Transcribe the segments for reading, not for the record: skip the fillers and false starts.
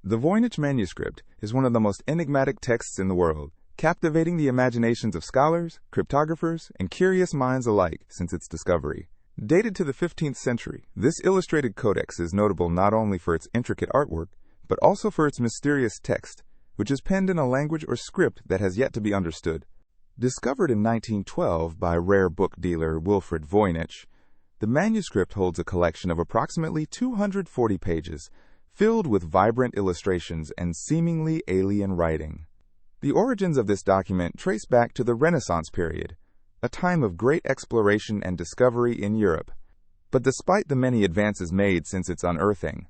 The Voynich Manuscript is one of the most enigmatic texts in the world, captivating the imaginations of scholars, cryptographers, and curious minds alike since its discovery. Dated to the 15th century, this illustrated codex is notable not only for its intricate artwork, but also for its mysterious text, which is penned in a language or script that has yet to be understood. Discovered in 1912 by rare book dealer Wilfrid Voynich, the manuscript holds a collection of approximately 240 pages, filled with vibrant illustrations and seemingly alien writing. The origins of this document trace back to the Renaissance period, a time of great exploration and discovery in Europe. But despite the many advances made since its unearthing,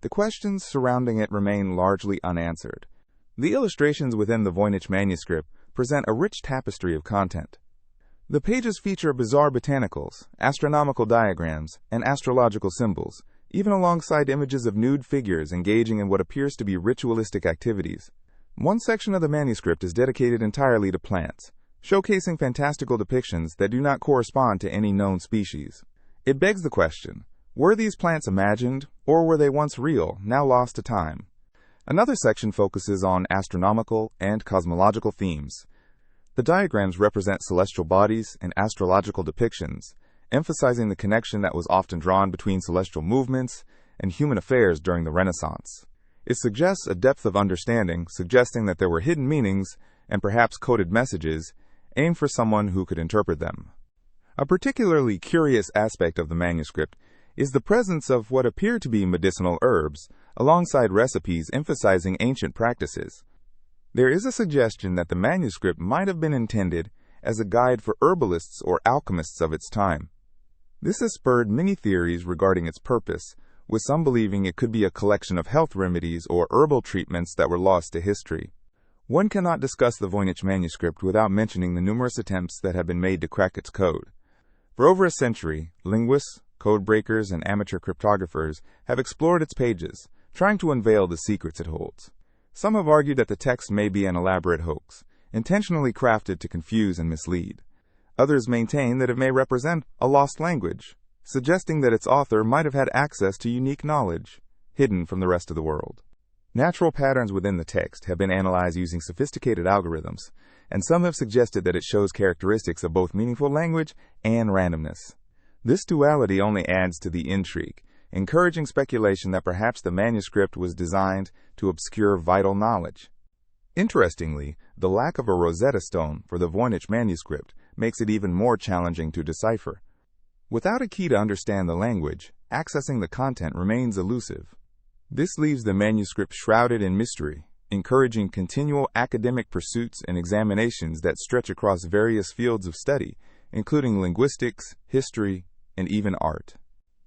the questions surrounding it remain largely unanswered. The illustrations within the Voynich manuscript present a rich tapestry of content. The pages feature bizarre botanicals, astronomical diagrams, and astrological symbols, even alongside images of nude figures engaging in what appears to be ritualistic activities. One section of the manuscript is dedicated entirely to plants, showcasing fantastical depictions that do not correspond to any known species. It begs the question, were these plants imagined, or were they once real, now lost to time? Another section focuses on astronomical and cosmological themes. The diagrams represent celestial bodies and astrological depictions, emphasizing the connection that was often drawn between celestial movements and human affairs during the Renaissance. It suggests a depth of understanding, suggesting that there were hidden meanings and perhaps coded messages aimed for someone who could interpret them. A particularly curious aspect of the manuscript is the presence of what appear to be medicinal herbs, alongside recipes emphasizing ancient practices. There is a suggestion that the manuscript might have been intended as a guide for herbalists or alchemists of its time. This has spurred many theories regarding its purpose, with some believing it could be a collection of health remedies or herbal treatments that were lost to history. One cannot discuss the Voynich manuscript without mentioning the numerous attempts that have been made to crack its code. For over a century, linguists, code breakers, and amateur cryptographers have explored its pages, trying to unveil the secrets it holds. Some have argued that the text may be an elaborate hoax, intentionally crafted to confuse and mislead. Others maintain that it may represent a lost language, suggesting that its author might have had access to unique knowledge, hidden from the rest of the world. Natural patterns within the text have been analyzed using sophisticated algorithms, and some have suggested that it shows characteristics of both meaningful language and randomness. This duality only adds to the intrigue, encouraging speculation that perhaps the manuscript was designed to obscure vital knowledge. Interestingly, the lack of a Rosetta Stone for the Voynich manuscript makes it even more challenging to decipher. Without a key to understand the language, accessing the content remains elusive. This leaves the manuscript shrouded in mystery, encouraging continual academic pursuits and examinations that stretch across various fields of study, including linguistics, history, and even art.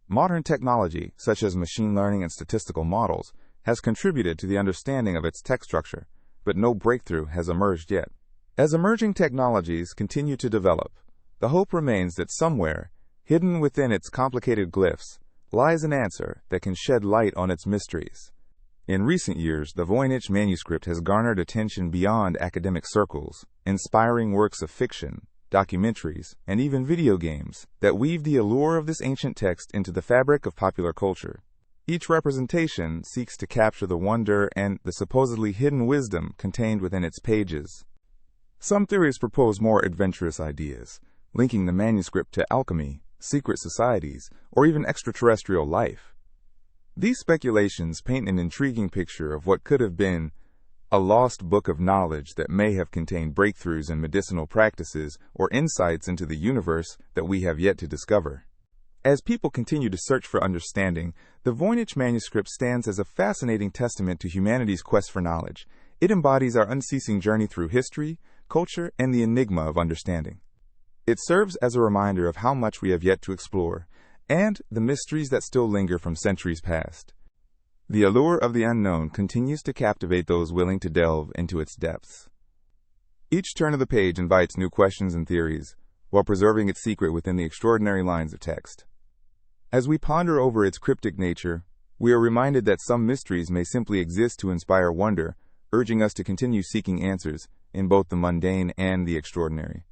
Modern technology, such as machine learning and statistical models, has contributed to the understanding of its text structure, but no breakthrough has emerged yet. As emerging technologies continue to develop, the hope remains that somewhere, hidden within its complicated glyphs, lies an answer that can shed light on its mysteries. In recent years, the Voynich manuscript has garnered attention beyond academic circles, inspiring works of fiction, documentaries, and even video games that weave the allure of this ancient text into the fabric of popular culture. Each representation seeks to capture the wonder and the supposedly hidden wisdom contained within its pages. Some theories propose more adventurous ideas, linking the manuscript to alchemy, secret societies, or even extraterrestrial life. These speculations paint an intriguing picture of what could have been a lost book of knowledge that may have contained breakthroughs in medicinal practices or insights into the universe that we have yet to discover. As people continue to search for understanding, the Voynich manuscript stands as a fascinating testament to humanity's quest for knowledge. It embodies our unceasing journey through history, culture, and the enigma of understanding. It serves as a reminder of how much we have yet to explore, and the mysteries that still linger from centuries past. The allure of the unknown continues to captivate those willing to delve into its depths. Each turn of the page invites new questions and theories, while preserving its secret within the extraordinary lines of text. As we ponder over its cryptic nature, we are reminded that some mysteries may simply exist to inspire wonder, urging us to continue seeking answers in both the mundane and the extraordinary.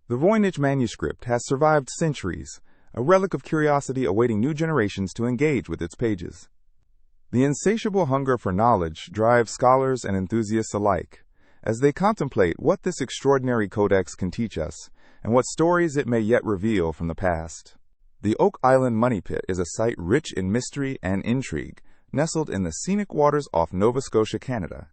The Voynich manuscript has survived centuries, a relic of curiosity awaiting new generations to engage with its pages. The insatiable hunger for knowledge drives scholars and enthusiasts alike, as they contemplate what this extraordinary codex can teach us, and what stories it may yet reveal from the past. The Oak Island Money Pit is a site rich in mystery and intrigue, nestled in the scenic waters off Nova Scotia, Canada.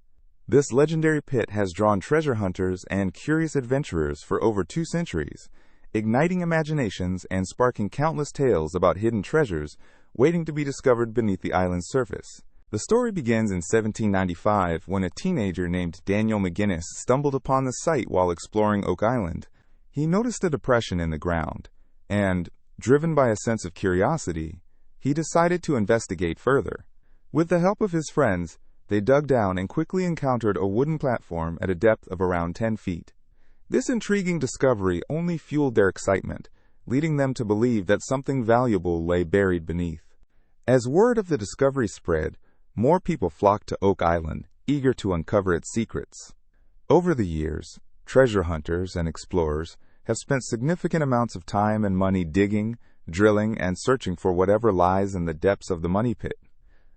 This legendary pit has drawn treasure hunters and curious adventurers for over 2 centuries, igniting imaginations and sparking countless tales about hidden treasures waiting to be discovered beneath the island's surface. The story begins in 1795 when a teenager named Daniel McGinnis stumbled upon the site while exploring Oak Island. He noticed a depression in the ground, and, driven by a sense of curiosity, he decided to investigate further. With the help of his friends, they dug down and quickly encountered a wooden platform at a depth of around 10 feet. This intriguing discovery only fueled their excitement, leading them to believe that something valuable lay buried beneath. As word of the discovery spread, more people flocked to Oak Island, eager to uncover its secrets. Over the years, treasure hunters and explorers have spent significant amounts of time and money digging, drilling, and searching for whatever lies in the depths of the money pit.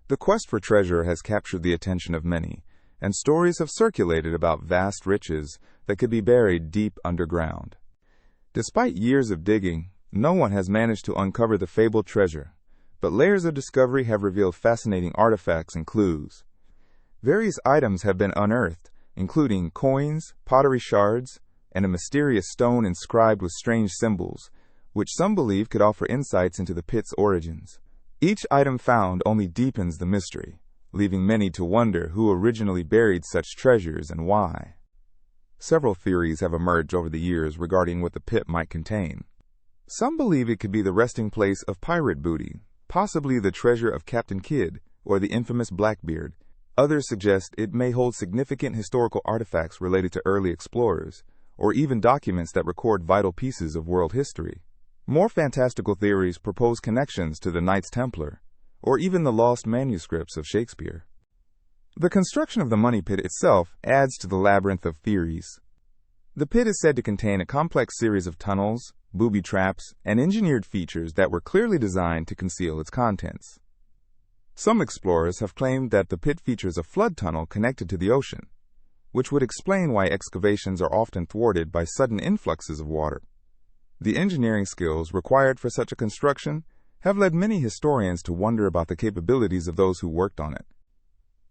The quest for treasure has captured the attention of many, and stories have circulated about vast riches that could be buried deep underground. Despite years of digging, no one has managed to uncover the fabled treasure, but layers of discovery have revealed fascinating artifacts and clues. Various items have been unearthed, including coins, pottery shards, and a mysterious stone inscribed with strange symbols, which some believe could offer insights into the pit's origins. Each item found only deepens the mystery, leaving many to wonder who originally buried such treasures and why. Several theories have emerged over the years regarding what the pit might contain. Some believe it could be the resting place of pirate booty, possibly the treasure of Captain Kidd or the infamous Blackbeard. Others suggest it may hold significant historical artifacts related to early explorers, or even documents that record vital pieces of world history. More fantastical theories propose connections to the Knights Templar, or even the lost manuscripts of Shakespeare. The construction of the money pit itself adds to the labyrinth of theories. The pit is said to contain a complex series of tunnels, booby traps, and engineered features that were clearly designed to conceal its contents. Some explorers have claimed that the pit features a flood tunnel connected to the ocean, which would explain why excavations are often thwarted by sudden influxes of water. The engineering skills required for such a construction have led many historians to wonder about the capabilities of those who worked on it.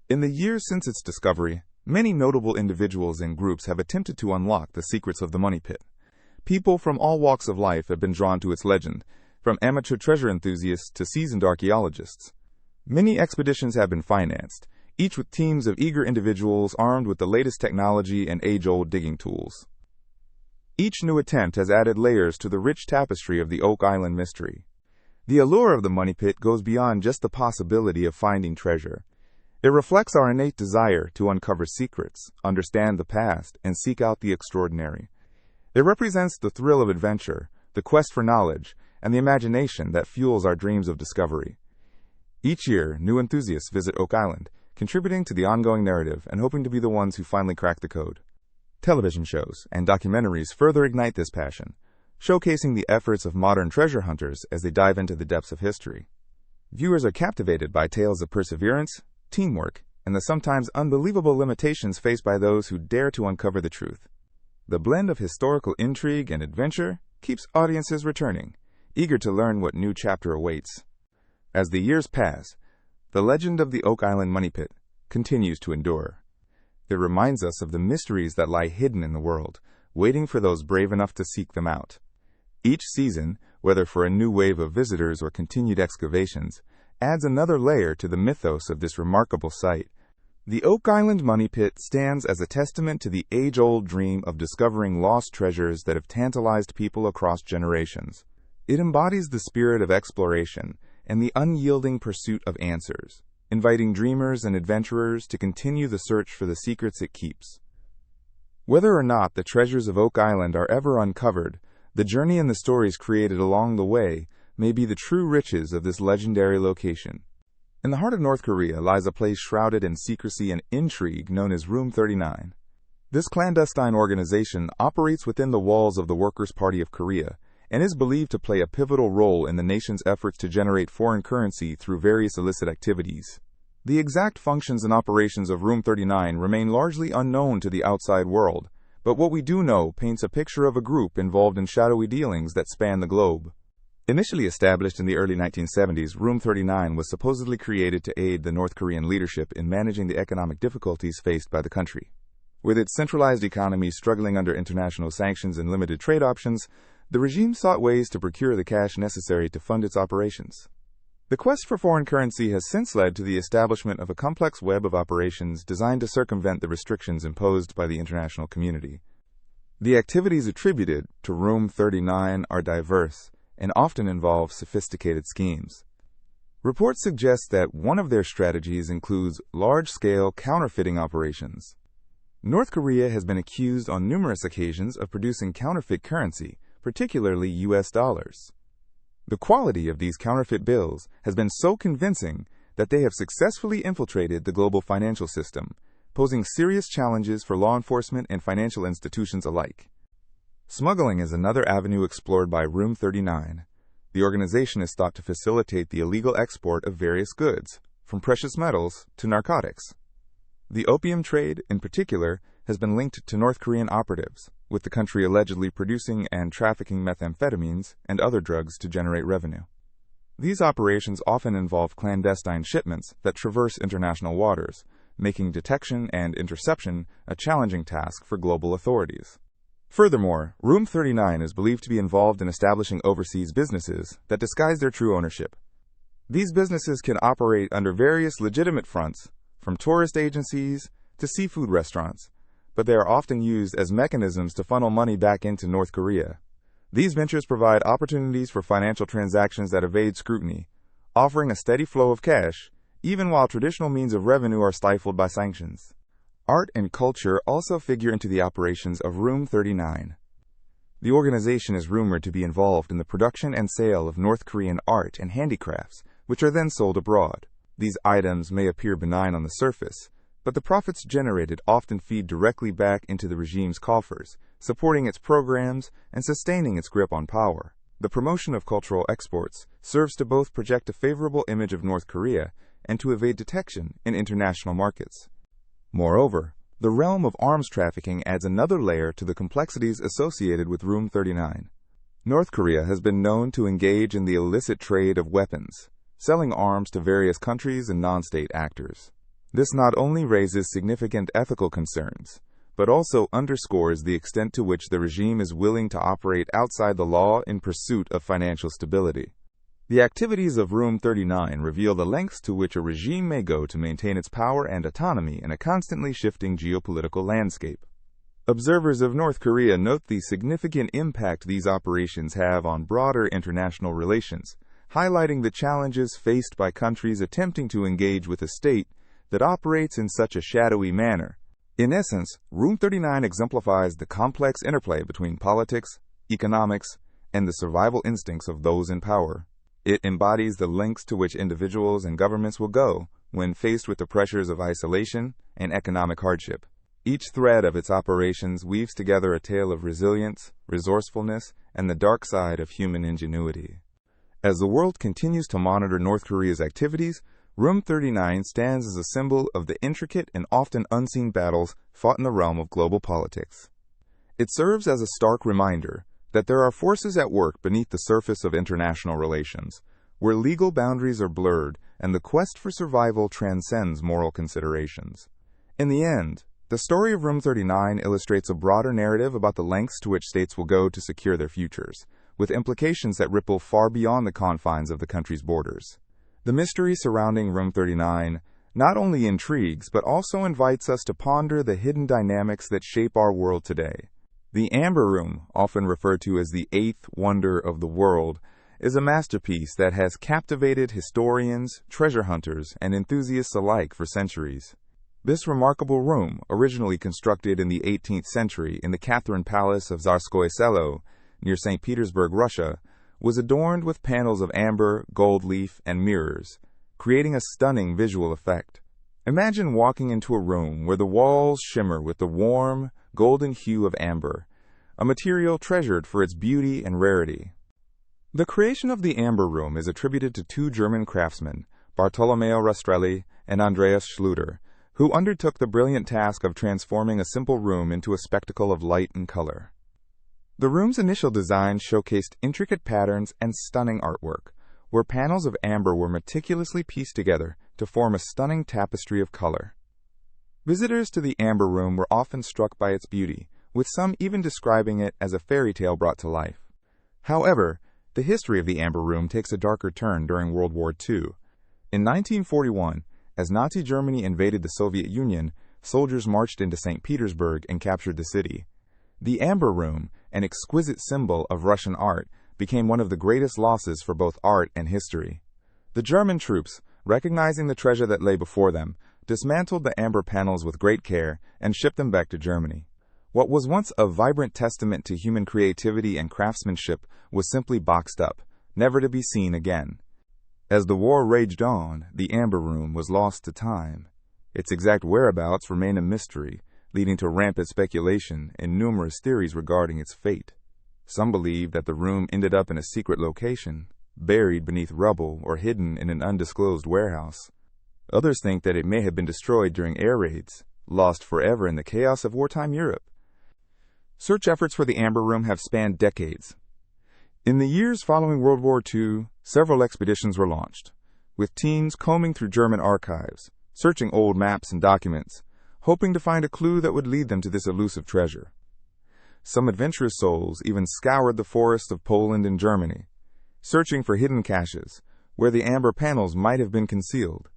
In the years since its discovery, many notable individuals and groups have attempted to unlock the secrets of the money pit. People from all walks of life have been drawn to its legend, from amateur treasure enthusiasts to seasoned archaeologists. Many expeditions have been financed, each with teams of eager individuals armed with the latest technology and age-old digging tools. Each new attempt has added layers to the rich tapestry of the Oak Island mystery. The allure of the money pit goes beyond just the possibility of finding treasure. It reflects our innate desire to uncover secrets, understand the past, and seek out the extraordinary. It represents the thrill of adventure, the quest for knowledge, and the imagination that fuels our dreams of discovery. Each year, new enthusiasts visit Oak Island, contributing to the ongoing narrative and hoping to be the ones who finally crack the code. Television shows and documentaries further ignite this passion, showcasing the efforts of modern treasure hunters as they dive into the depths of history. Viewers are captivated by tales of perseverance, teamwork, and the sometimes unbelievable limitations faced by those who dare to uncover the truth. The blend of historical intrigue and adventure keeps audiences returning, eager to learn what new chapter awaits. As the years pass, the legend of the Oak Island Money Pit continues to endure. It reminds us of the mysteries that lie hidden in the world, waiting for those brave enough to seek them out. Each season, whether for a new wave of visitors or continued excavations, adds another layer to the mythos of this remarkable site. The Oak Island Money Pit stands as a testament to the age-old dream of discovering lost treasures that have tantalized people across generations. It embodies the spirit of exploration and the unyielding pursuit of answers, inviting dreamers and adventurers to continue the search for the secrets it keeps. Whether or not the treasures of Oak Island are ever uncovered, the journey and the stories created along the way may be the true riches of this legendary location. In the heart of North Korea lies a place shrouded in secrecy and intrigue known as Room 39. This clandestine organization operates within the walls of the Workers' Party of Korea and is believed to play a pivotal role in the nation's efforts to generate foreign currency through various illicit activities. The exact functions and operations of Room 39 remain largely unknown to the outside world, but what we do know paints a picture of a group involved in shadowy dealings that span the globe. Initially established in the early 1970s, Room 39 was supposedly created to aid the North Korean leadership in managing the economic difficulties faced by the country. With its centralized economy struggling under international sanctions and limited trade options, the regime sought ways to procure the cash necessary to fund its operations. The quest for foreign currency has since led to the establishment of a complex web of operations designed to circumvent the restrictions imposed by the international community. The activities attributed to Room 39 are diverse and often involve sophisticated schemes. Reports suggest that one of their strategies includes large-scale counterfeiting operations. North Korea has been accused on numerous occasions of producing counterfeit currency, particularly US dollars. The quality of these counterfeit bills has been so convincing that they have successfully infiltrated the global financial system, posing serious challenges for law enforcement and financial institutions alike. Smuggling is another avenue explored by Room 39. The organization is thought to facilitate the illegal export of various goods, from precious metals to narcotics. The opium trade, in particular, has been linked to North Korean operatives, with the country allegedly producing and trafficking methamphetamines and other drugs to generate revenue. These operations often involve clandestine shipments that traverse international waters, making detection and interception a challenging task for global authorities. Furthermore, Room 39 is believed to be involved in establishing overseas businesses that disguise their true ownership. These businesses can operate under various legitimate fronts, from tourist agencies to seafood restaurants, but they are often used as mechanisms to funnel money back into North Korea. These ventures provide opportunities for financial transactions that evade scrutiny, offering a steady flow of cash, even while traditional means of revenue are stifled by sanctions. Art and culture also figure into the operations of Room 39. The organization is rumored to be involved in the production and sale of North Korean art and handicrafts, which are then sold abroad. These items may appear benign on the surface, but the profits generated often feed directly back into the regime's coffers, supporting its programs and sustaining its grip on power. The promotion of cultural exports serves to both project a favorable image of North Korea and to evade detection in international markets. Moreover, the realm of arms trafficking adds another layer to the complexities associated with Room 39. North Korea has been known to engage in the illicit trade of weapons, selling arms to various countries and non-state actors. This not only raises significant ethical concerns, but also underscores the extent to which the regime is willing to operate outside the law in pursuit of financial stability. The activities of Room 39 reveal the lengths to which a regime may go to maintain its power and autonomy in a constantly shifting geopolitical landscape. Observers of North Korea note the significant impact these operations have on broader international relations, highlighting the challenges faced by countries attempting to engage with a state that operates in such a shadowy manner. In essence, Room 39 exemplifies the complex interplay between politics, economics, and the survival instincts of those in power. It embodies the lengths to which individuals and governments will go when faced with the pressures of isolation and economic hardship. Each thread of its operations weaves together a tale of resilience, resourcefulness, and the dark side of human ingenuity. As the world continues to monitor North Korea's activities, Room 39 stands as a symbol of the intricate and often unseen battles fought in the realm of global politics. It serves as a stark reminder that there are forces at work beneath the surface of international relations, where legal boundaries are blurred and the quest for survival transcends moral considerations. In the end, the story of Room 39 illustrates a broader narrative about the lengths to which states will go to secure their futures, with implications that ripple far beyond the confines of the country's borders. The mystery surrounding Room 39 not only intrigues but also invites us to ponder the hidden dynamics that shape our world today. The Amber Room, often referred to as the eighth wonder of the world, is a masterpiece that has captivated historians, treasure hunters, and enthusiasts alike for centuries. This remarkable room, originally constructed in the 18th century in the Catherine Palace of Tsarskoye Selo, near St. Petersburg, Russia, was adorned with panels of amber, gold leaf, and mirrors, creating a stunning visual effect. Imagine walking into a room where the walls shimmer with the warm, golden hue of amber, a material treasured for its beauty and rarity. The creation of the Amber Room is attributed to two German craftsmen, Bartolomeo Rastrelli, and Andreas Schluter, who undertook the brilliant task of transforming a simple room into a spectacle of light and color. The room's initial design showcased intricate patterns and stunning artwork, where panels of amber were meticulously pieced together to form a stunning tapestry of color. Visitors to the Amber Room were often struck by its beauty, with some even describing it as a fairy tale brought to life. However, the history of the Amber Room takes a darker turn during World War II. In 1941, as Nazi Germany invaded the Soviet Union, soldiers marched into St. Petersburg and captured the city. The Amber Room, an exquisite symbol of Russian art, became one of the greatest losses for both art and history. The German troops, recognizing the treasure that lay before them, dismantled the amber panels with great care and shipped them back to Germany. What was once a vibrant testament to human creativity and craftsmanship was simply boxed up, never to be seen again. As the war raged on, the Amber Room was lost to time. Its exact whereabouts remain a mystery, leading to rampant speculation and numerous theories regarding its fate. Some believe that the room ended up in a secret location, buried beneath rubble or hidden in an undisclosed warehouse. Others think that it may have been destroyed during air raids, lost forever in the chaos of wartime Europe. Search efforts for the Amber Room have spanned decades. In the years following World War II, several expeditions were launched, with teams combing through German archives, searching old maps and documents, hoping to find a clue that would lead them to this elusive treasure. Some adventurous souls even scoured the forests of Poland and Germany, searching for hidden caches, where the amber panels might have been concealed.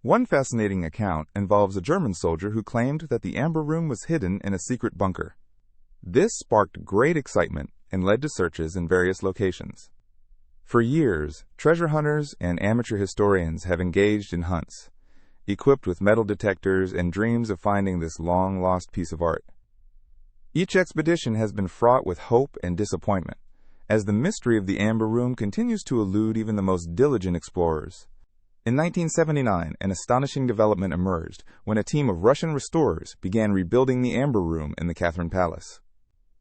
One fascinating account involves a German soldier who claimed that the Amber Room was hidden in a secret bunker. This sparked great excitement and led to searches in various locations. For years, treasure hunters and amateur historians have engaged in hunts, equipped with metal detectors and dreams of finding this long-lost piece of art. Each expedition has been fraught with hope and disappointment, as the mystery of the Amber Room continues to elude even the most diligent explorers. In 1979, an astonishing development emerged when a team of Russian restorers began rebuilding the Amber Room in the Catherine Palace.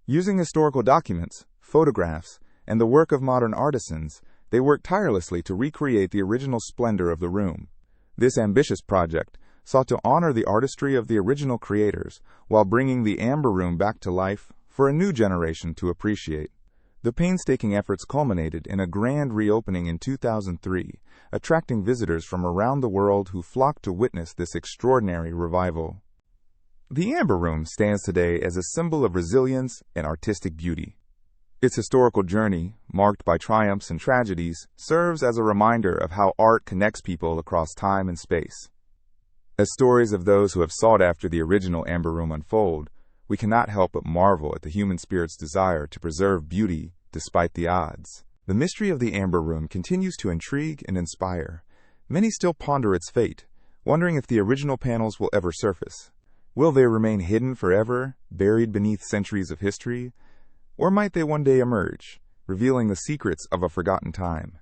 Using historical documents, photographs, and the work of modern artisans, they worked tirelessly to recreate the original splendor of the room. This ambitious project sought to honor the artistry of the original creators while bringing the Amber Room back to life for a new generation to appreciate. The painstaking efforts culminated in a grand reopening in 2003, attracting visitors from around the world who flocked to witness this extraordinary revival. The Amber Room stands today as a symbol of resilience and artistic beauty. Its historical journey, marked by triumphs and tragedies, serves as a reminder of how art connects people across time and space. As stories of those who have sought after the original Amber Room unfold, we cannot help but marvel at the human spirit's desire to preserve beauty despite the odds. The mystery of the Amber Room continues to intrigue and inspire. Many still ponder its fate, wondering if the original panels will ever surface. Will they remain hidden forever, buried beneath centuries of history? Or might they one day emerge, revealing the secrets of a forgotten time?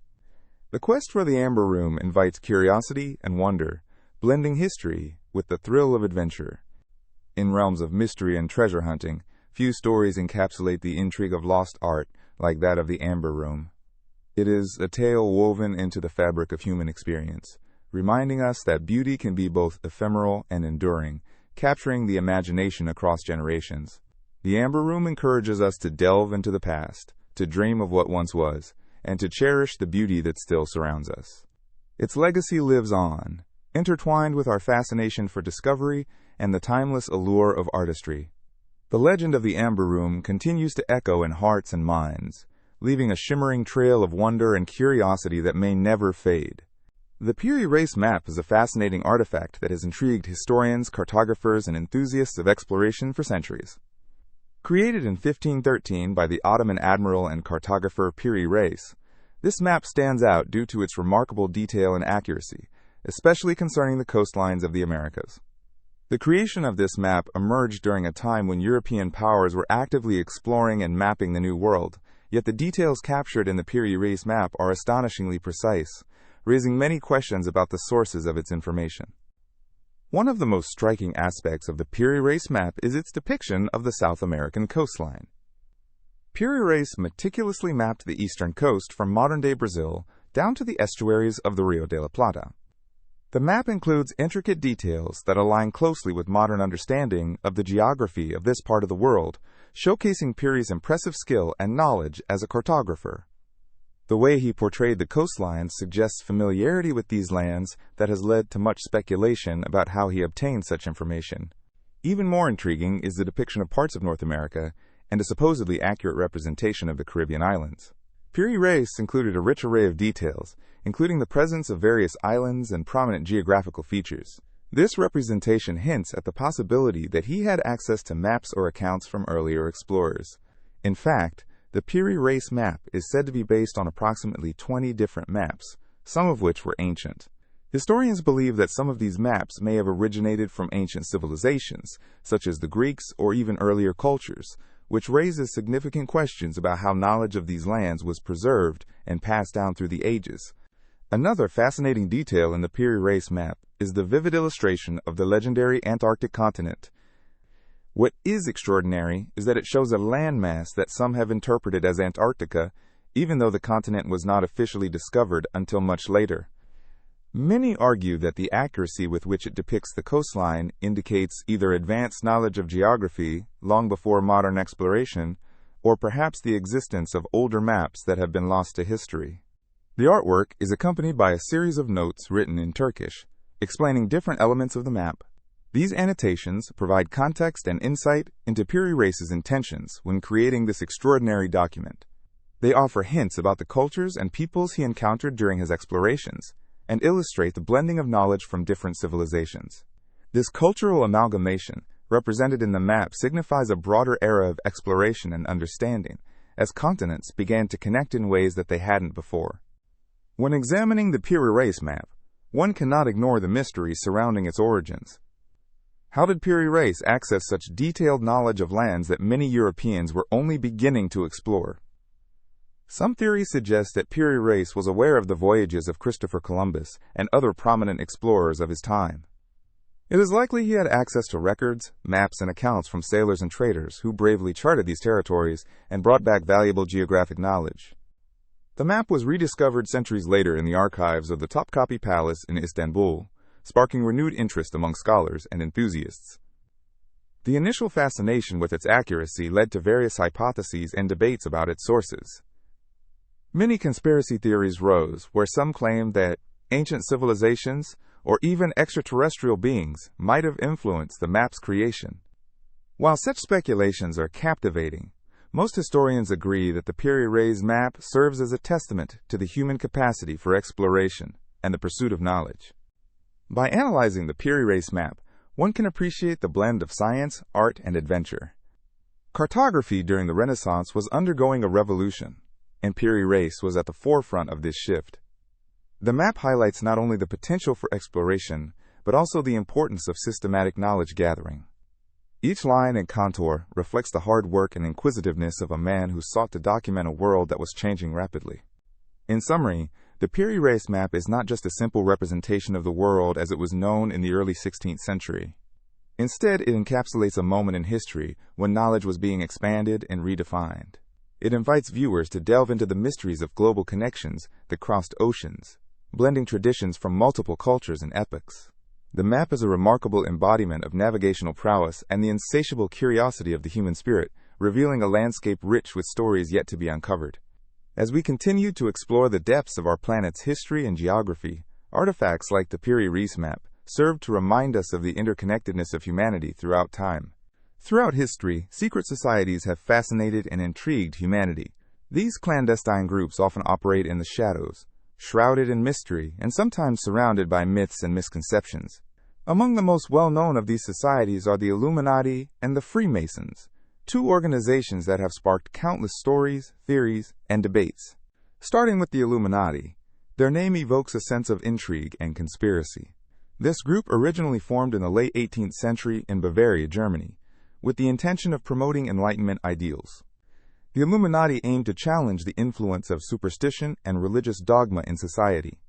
The quest for the Amber Room invites curiosity and wonder, blending history with the thrill of adventure. In realms of mystery and treasure hunting, few stories encapsulate the intrigue of lost art like that of the Amber Room. It is a tale woven into the fabric of human experience, reminding us that beauty can be both ephemeral and enduring, capturing the imagination across generations. The Amber Room encourages us to delve into the past, to dream of what once was, and to cherish the beauty that still surrounds us. Its legacy lives on, intertwined with our fascination for discovery and the timeless allure of artistry. The legend of the Amber Room continues to echo in hearts and minds, leaving a shimmering trail of wonder and curiosity that may never fade. The Piri Reis Map is a fascinating artifact that has intrigued historians, cartographers, and enthusiasts of exploration for centuries. Created in 1513 by the Ottoman admiral and cartographer Piri Reis, this map stands out due to its remarkable detail and accuracy, especially concerning the coastlines of the Americas. The creation of this map emerged during a time when European powers were actively exploring and mapping the New World, yet the details captured in the Piri Reis Map are astonishingly precise, raising many questions about the sources of its information. One of the most striking aspects of the Piri Reis Map is its depiction of the South American coastline. Piri Reis meticulously mapped the eastern coast from modern-day Brazil down to the estuaries of the Rio de la Plata. The map includes intricate details that align closely with modern understanding of the geography of this part of the world, showcasing Piri's impressive skill and knowledge as a cartographer. The way he portrayed the coastlines suggests familiarity with these lands that has led to much speculation about how he obtained such information. Even more intriguing is the depiction of parts of North America and a supposedly accurate representation of the Caribbean islands. Piri Reis included a rich array of details, including the presence of various islands and prominent geographical features. This representation hints at the possibility that he had access to maps or accounts from earlier explorers. In fact, the Piri Reis Map is said to be based on approximately 20 different maps, some of which were ancient. Historians believe that some of these maps may have originated from ancient civilizations, such as the Greeks or even earlier cultures, which raises significant questions about how knowledge of these lands was preserved and passed down through the ages. Another fascinating detail in the Piri Reis Map is the vivid illustration of the legendary Antarctic continent. What is extraordinary is that it shows a landmass that some have interpreted as Antarctica, even though the continent was not officially discovered until much later. Many argue that the accuracy with which it depicts the coastline indicates either advanced knowledge of geography long before modern exploration, or perhaps the existence of older maps that have been lost to history. The artwork is accompanied by a series of notes written in Turkish, explaining different elements of the map. These annotations provide context and insight into Piri Reis's intentions when creating this extraordinary document. They offer hints about the cultures and peoples he encountered during his explorations, and illustrate the blending of knowledge from different civilizations. This cultural amalgamation, represented in the map, signifies a broader era of exploration and understanding, as continents began to connect in ways that they hadn't before. When examining the Piri Reis Map, one cannot ignore the mystery surrounding its origins. How did Piri Reis access such detailed knowledge of lands that many Europeans were only beginning to explore? Some theories suggest that Piri Reis was aware of the voyages of Christopher Columbus and other prominent explorers of his time. It is likely he had access to records, maps, and accounts from sailors and traders who bravely charted these territories and brought back valuable geographic knowledge. The map was rediscovered centuries later in the archives of the Topkapi Palace in Istanbul, sparking renewed interest among scholars and enthusiasts. The initial fascination with its accuracy led to various hypotheses and debates about its sources. Many conspiracy theories rose, where some claimed that ancient civilizations or even extraterrestrial beings might have influenced the map's creation. While such speculations are captivating, most historians agree that the Piri Reis Map serves as a testament to the human capacity for exploration and the pursuit of knowledge. By analyzing the Piri Reis Map, one can appreciate the blend of science, art, and adventure. Cartography during the Renaissance was undergoing a revolution, and Piri Reis was at the forefront of this shift. The map highlights not only the potential for exploration, but also the importance of systematic knowledge gathering. Each line and contour reflects the hard work and inquisitiveness of a man who sought to document a world that was changing rapidly. In summary, the Piri Reis Map is not just a simple representation of the world as it was known in the early 16th century. Instead, it encapsulates a moment in history when knowledge was being expanded and redefined. It invites viewers to delve into the mysteries of global connections that crossed oceans, blending traditions from multiple cultures and epochs. The map is a remarkable embodiment of navigational prowess and the insatiable curiosity of the human spirit, revealing a landscape rich with stories yet to be uncovered. As we continue to explore the depths of our planet's history and geography, artifacts like the Piri Reis Map serve to remind us of the interconnectedness of humanity throughout time. Throughout history, secret societies have fascinated and intrigued humanity. These clandestine groups often operate in the shadows, shrouded in mystery and sometimes surrounded by myths and misconceptions. Among the most well-known of these societies are the Illuminati and the Freemasons, two organizations that have sparked countless stories, theories, and debates. Starting with the Illuminati, their name evokes a sense of intrigue and conspiracy. This group originally formed in the late 18th century in Bavaria, Germany, with the intention of promoting Enlightenment ideals. The Illuminati aimed to challenge the influence of superstition and religious dogma in society.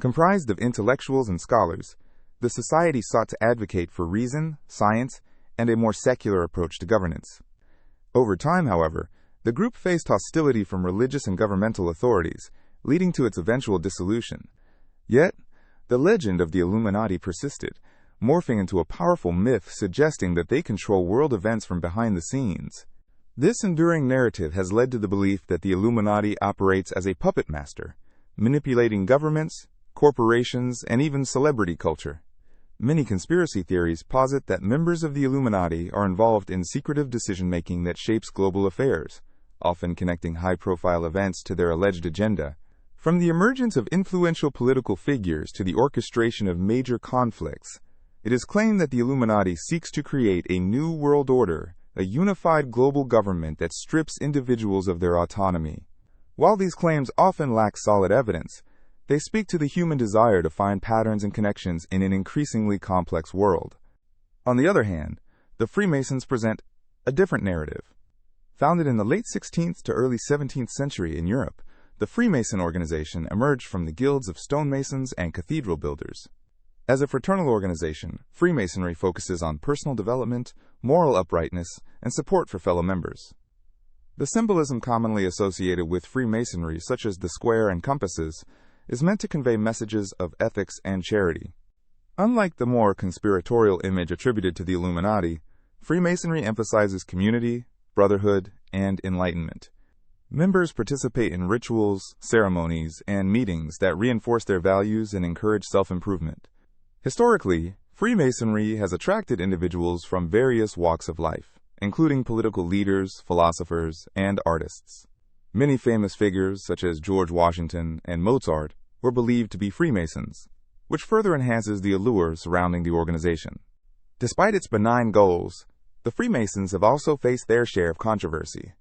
Comprised of intellectuals and scholars, the society sought to advocate for reason, science, and a more secular approach to governance. Over time, however, the group faced hostility from religious and governmental authorities, leading to its eventual dissolution. Yet, the legend of the Illuminati persisted, morphing into a powerful myth suggesting that they control world events from behind the scenes. This enduring narrative has led to the belief that the Illuminati operates as a puppet master, manipulating governments, corporations, and even celebrity culture. Many conspiracy theories posit that members of the Illuminati are involved in secretive decision-making that shapes global affairs, often connecting high-profile events to their alleged agenda. From the emergence of influential political figures to the orchestration of major conflicts, it is claimed that the Illuminati seeks to create a new world order, a unified global government that strips individuals of their autonomy. While these claims often lack solid evidence, they speak to the human desire to find patterns and connections in an increasingly complex world. On the other hand, the Freemasons present a different narrative. Founded in the late 16th to early 17th century in Europe, the Freemason organization emerged from the guilds of stonemasons and cathedral builders. As a fraternal organization, Freemasonry focuses on personal development, moral uprightness, and support for fellow members. The symbolism commonly associated with Freemasonry, such as the square and compasses, is meant to convey messages of ethics and charity. Unlike the more conspiratorial image attributed to the Illuminati, Freemasonry emphasizes community, brotherhood, and enlightenment. Members participate in rituals, ceremonies, and meetings that reinforce their values and encourage self-improvement. Historically, Freemasonry has attracted individuals from various walks of life, including political leaders, philosophers, and artists. Many famous figures, such as George Washington and Mozart, were believed to be Freemasons, which further enhances the allure surrounding the organization. Despite its benign goals, the Freemasons have also faced their share of controversy.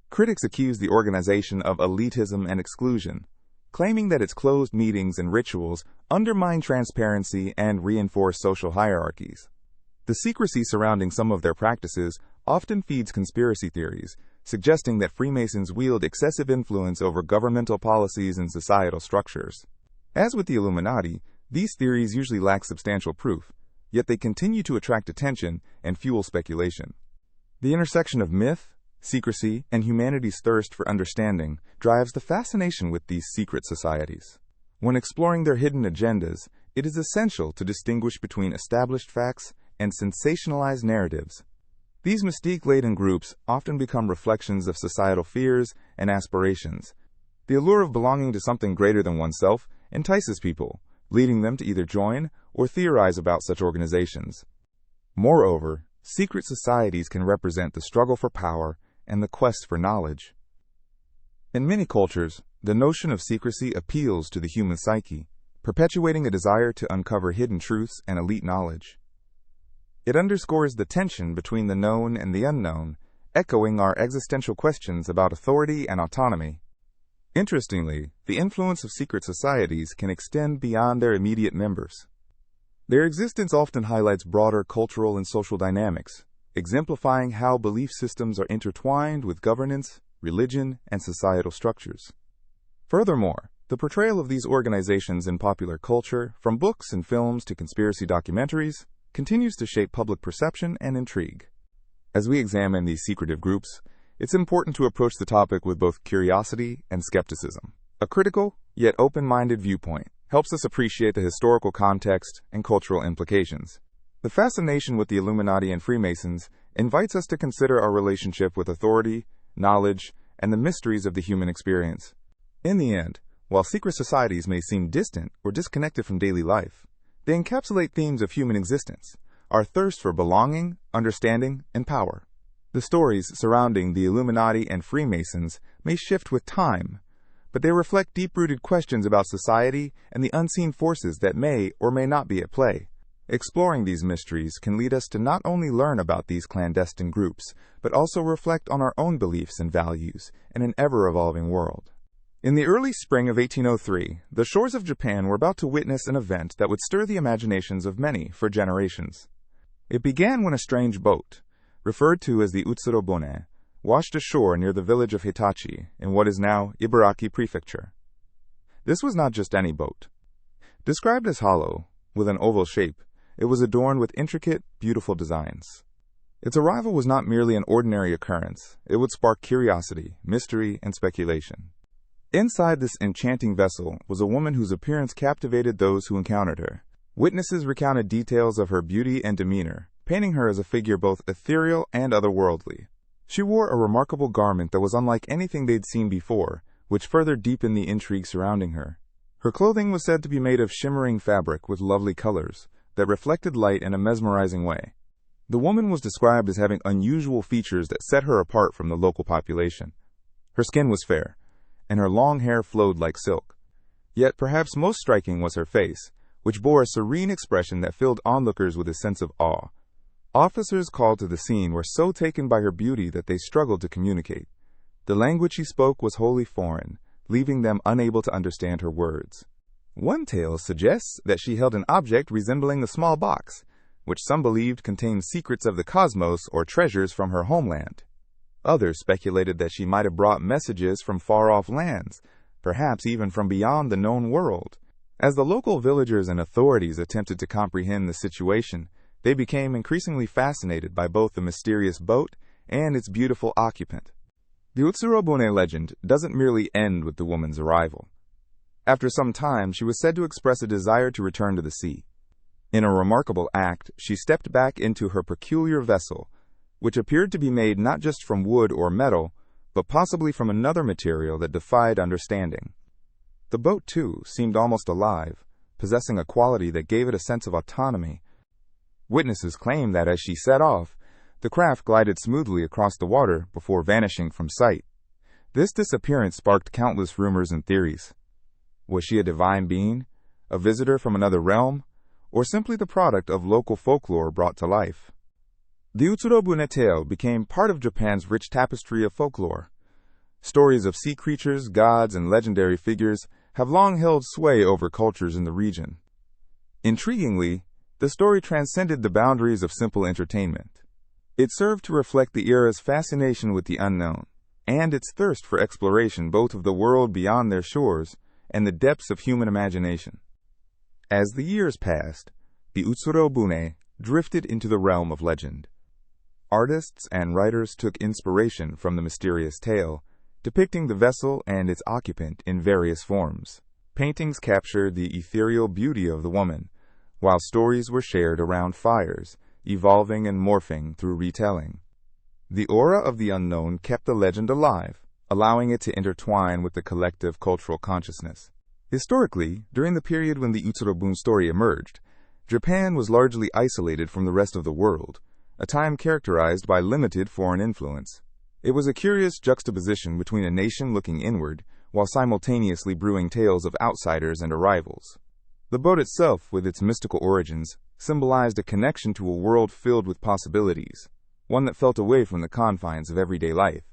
Critics accuse the organization of elitism and exclusion, claiming that its closed meetings and rituals undermine transparency and reinforce social hierarchies. The secrecy surrounding some of their practices often feeds conspiracy theories, suggesting that Freemasons wield excessive influence over governmental policies and societal structures. As with the Illuminati, these theories usually lack substantial proof, yet they continue to attract attention and fuel speculation. The intersection of myth, secrecy, and humanity's thirst for understanding drives the fascination with these secret societies. When exploring their hidden agendas, it is essential to distinguish between established facts and sensationalized narratives. These mystique-laden groups often become reflections of societal fears and aspirations. The allure of belonging to something greater than oneself entices people, leading them to either join or theorize about such organizations. Moreover, secret societies can represent the struggle for power and the quest for knowledge. In many cultures, the notion of secrecy appeals to the human psyche, perpetuating a desire to uncover hidden truths and elite knowledge. It underscores the tension between the known and the unknown, echoing our existential questions about authority and autonomy. Interestingly, the influence of secret societies can extend beyond their immediate members. Their existence often highlights broader cultural and social dynamics, exemplifying how belief systems are intertwined with governance, religion, and societal structures. Furthermore, the portrayal of these organizations in popular culture, from books and films to conspiracy documentaries, continues to shape public perception and intrigue. As we examine these secretive groups, it's important to approach the topic with both curiosity and skepticism. A critical, yet open-minded viewpoint helps us appreciate the historical context and cultural implications. The fascination with the Illuminati and Freemasons invites us to consider our relationship with authority, knowledge, and the mysteries of the human experience. In the end, while secret societies may seem distant or disconnected from daily life, they encapsulate themes of human existence, our thirst for belonging, understanding, and power. The stories surrounding the Illuminati and Freemasons may shift with time, but they reflect deep-rooted questions about society and the unseen forces that may or may not be at play. Exploring these mysteries can lead us to not only learn about these clandestine groups, but also reflect on our own beliefs and values in an ever-evolving world. In the early spring of 1803, the shores of Japan were about to witness an event that would stir the imaginations of many for generations. It began when a strange boat, referred to as the Utsuro-bune, washed ashore near the village of Hitachi in what is now Ibaraki Prefecture. This was not just any boat. Described as hollow, with an oval shape, it was adorned with intricate, beautiful designs. Its arrival was not merely an ordinary occurrence. It would spark curiosity, mystery, and speculation. Inside this enchanting vessel was a woman whose appearance captivated those who encountered her. Witnesses recounted details of her beauty and demeanor, painting her as a figure both ethereal and otherworldly. She wore a remarkable garment that was unlike anything they'd seen before, which further deepened the intrigue surrounding her. Her clothing was said to be made of shimmering fabric with lovely colors that reflected light in a mesmerizing way. The woman was described as having unusual features that set her apart from the local population. Her skin was fair, and her long hair flowed like silk. Yet perhaps most striking was her face, which bore a serene expression that filled onlookers with a sense of awe. Officers called to the scene were so taken by her beauty that they struggled to communicate. The language she spoke was wholly foreign, leaving them unable to understand her words. One tale suggests that she held an object resembling a small box, which some believed contained secrets of the cosmos or treasures from her homeland. Others speculated that she might have brought messages from far-off lands, perhaps even from beyond the known world. As the local villagers and authorities attempted to comprehend the situation, they became increasingly fascinated by both the mysterious boat and its beautiful occupant. The Utsuro-bune legend doesn't merely end with the woman's arrival. After some time, she was said to express a desire to return to the sea. In a remarkable act, she stepped back into her peculiar vessel, which appeared to be made not just from wood or metal, but possibly from another material that defied understanding. The boat, too, seemed almost alive, possessing a quality that gave it a sense of autonomy. Witnesses claim that as she set off, the craft glided smoothly across the water before vanishing from sight. This disappearance sparked countless rumors and theories. Was she a divine being, a visitor from another realm, or simply the product of local folklore brought to life? The Utsuro-bune tale became part of Japan's rich tapestry of folklore. Stories of sea creatures, gods, and legendary figures have long held sway over cultures in the region. Intriguingly, the story transcended the boundaries of simple entertainment. It served to reflect the era's fascination with the unknown, and its thirst for exploration both of the world beyond their shores and the depths of human imagination. As the years passed, the Utsuro-bune drifted into the realm of legend. Artists and writers took inspiration from the mysterious tale, depicting the vessel and its occupant in various forms. Paintings captured the ethereal beauty of the woman, while stories were shared around fires, evolving and morphing through retelling. The aura of the unknown kept the legend alive, allowing it to intertwine with the collective cultural consciousness. Historically, during the period when the Utsuro-bune story emerged, Japan was largely isolated from the rest of the world, a time characterized by limited foreign influence. It was a curious juxtaposition between a nation looking inward, while simultaneously brewing tales of outsiders and arrivals. The boat itself, with its mystical origins, symbolized a connection to a world filled with possibilities, one that felt away from the confines of everyday life.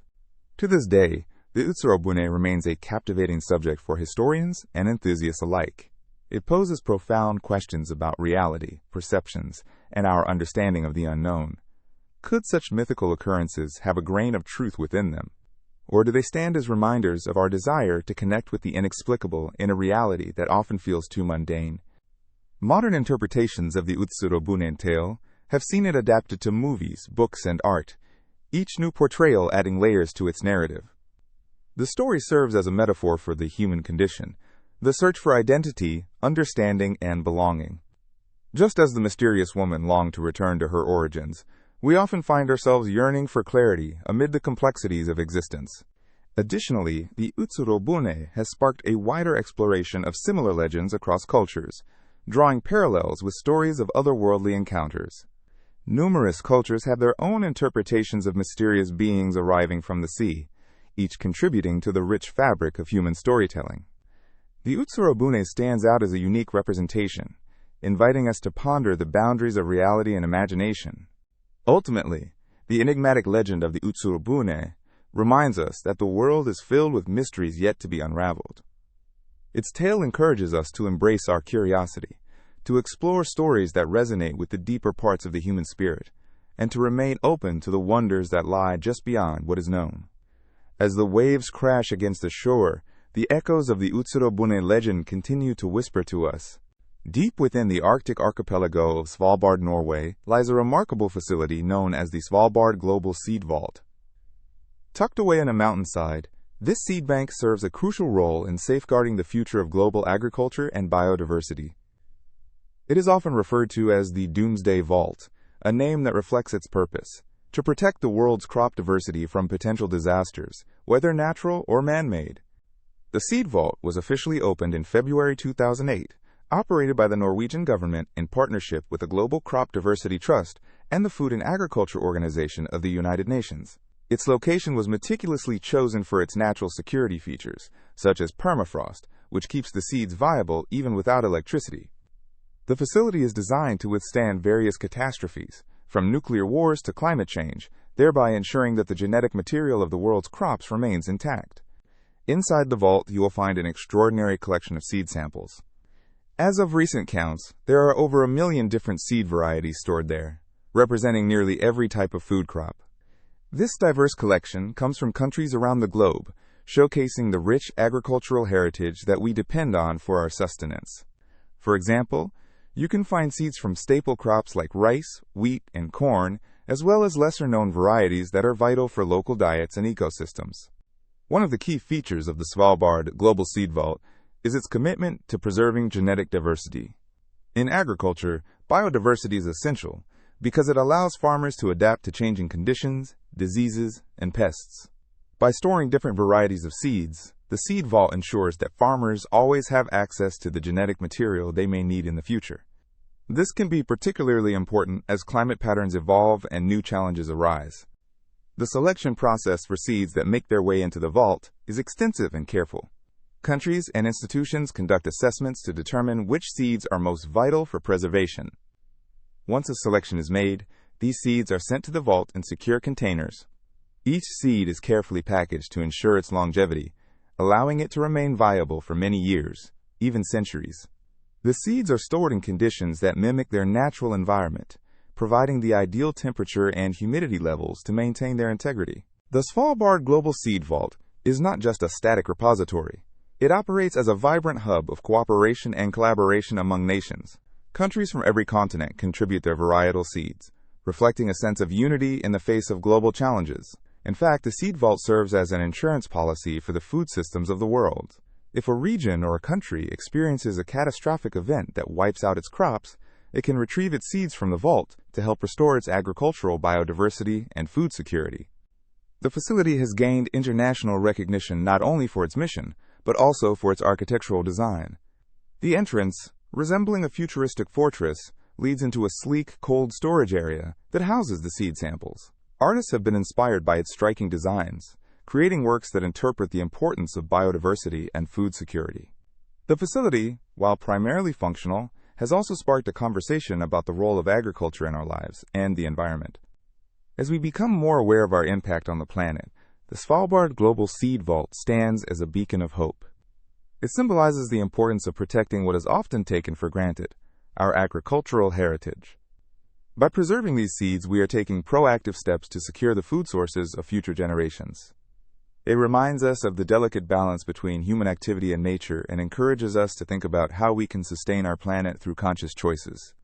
To this day, the Utsuro-bune remains a captivating subject for historians and enthusiasts alike. It poses profound questions about reality, perceptions, and our understanding of the unknown. Could such mythical occurrences have a grain of truth within them? Or do they stand as reminders of our desire to connect with the inexplicable in a reality that often feels too mundane? Modern interpretations of the Utsuro-bune tale have seen it adapted to movies, books, and art, each new portrayal adding layers to its narrative. The story serves as a metaphor for the human condition, the search for identity, understanding, and belonging. Just as the mysterious woman longed to return to her origins, we often find ourselves yearning for clarity amid the complexities of existence. Additionally, the Utsuro-bune has sparked a wider exploration of similar legends across cultures, drawing parallels with stories of otherworldly encounters. Numerous cultures have their own interpretations of mysterious beings arriving from the sea, each contributing to the rich fabric of human storytelling. The Utsuro-bune stands out as a unique representation, inviting us to ponder the boundaries of reality and imagination. Ultimately, the enigmatic legend of the Utsuro-bune reminds us that the world is filled with mysteries yet to be unraveled. Its tale encourages us to embrace our curiosity, to explore stories that resonate with the deeper parts of the human spirit, and to remain open to the wonders that lie just beyond what is known. As the waves crash against the shore, the echoes of the Utsuro-bune legend continue to whisper to us. Deep within the Arctic archipelago of Svalbard, Norway, lies a remarkable facility known as the Svalbard Global Seed Vault. Tucked away in a mountainside, This seed bank serves a crucial role in safeguarding the future of global agriculture and biodiversity. It is often referred to as the Doomsday Vault, a name that reflects its purpose: to protect the world's crop diversity from potential disasters, whether natural or man-made. The Seed Vault was officially opened in February 2008, operated by the Norwegian government in partnership with the Global Crop Diversity Trust and the Food and Agriculture Organization of the United Nations. Its location was meticulously chosen for its natural security features, such as permafrost, which keeps the seeds viable even without electricity. The facility is designed to withstand various catastrophes, from nuclear wars to climate change, thereby ensuring that the genetic material of the world's crops remains intact. Inside the vault, you will find an extraordinary collection of seed samples. As of recent counts, there are over 1 million different seed varieties stored there, representing nearly every type of food crop. This diverse collection comes from countries around the globe, showcasing the rich agricultural heritage that we depend on for our sustenance. For example, you can find seeds from staple crops like rice, wheat, and corn, as well as lesser-known varieties that are vital for local diets and ecosystems. One of the key features of the Svalbard Global Seed Vault is its commitment to preserving genetic diversity. In agriculture, biodiversity is essential because it allows farmers to adapt to changing conditions, diseases, and pests. By storing different varieties of seeds, the Seed Vault ensures that farmers always have access to the genetic material they may need in the future. This can be particularly important as climate patterns evolve and new challenges arise. The selection process for seeds that make their way into the vault is extensive and careful. Countries and institutions conduct assessments to determine which seeds are most vital for preservation. Once a selection is made, these seeds are sent to the vault in secure containers. Each seed is carefully packaged to ensure its longevity, allowing it to remain viable for many years, even centuries. The seeds are stored in conditions that mimic their natural environment, providing the ideal temperature and humidity levels to maintain their integrity. The Svalbard Global Seed Vault is not just a static repository. It operates as a vibrant hub of cooperation and collaboration among nations. Countries from every continent contribute their varietal seeds, reflecting a sense of unity in the face of global challenges. In fact, the Seed Vault serves as an insurance policy for the food systems of the world. If a region or a country experiences a catastrophic event that wipes out its crops, it can retrieve its seeds from the vault to help restore its agricultural biodiversity and food security. The facility has gained international recognition not only for its mission, but also for its architectural design. The entrance, resembling a futuristic fortress, leads into a sleek, cold storage area that houses the seed samples. Artists have been inspired by its striking designs, creating works that interpret the importance of biodiversity and food security. The facility, while primarily functional, has also sparked a conversation about the role of agriculture in our lives and the environment. As we become more aware of our impact on the planet, the Svalbard Global Seed Vault stands as a beacon of hope. It symbolizes the importance of protecting what is often taken for granted, our agricultural heritage. By preserving these seeds, we are taking proactive steps to secure the food sources of future generations. It reminds us of the delicate balance between human activity and nature and encourages us to think about how we can sustain our planet through conscious choices.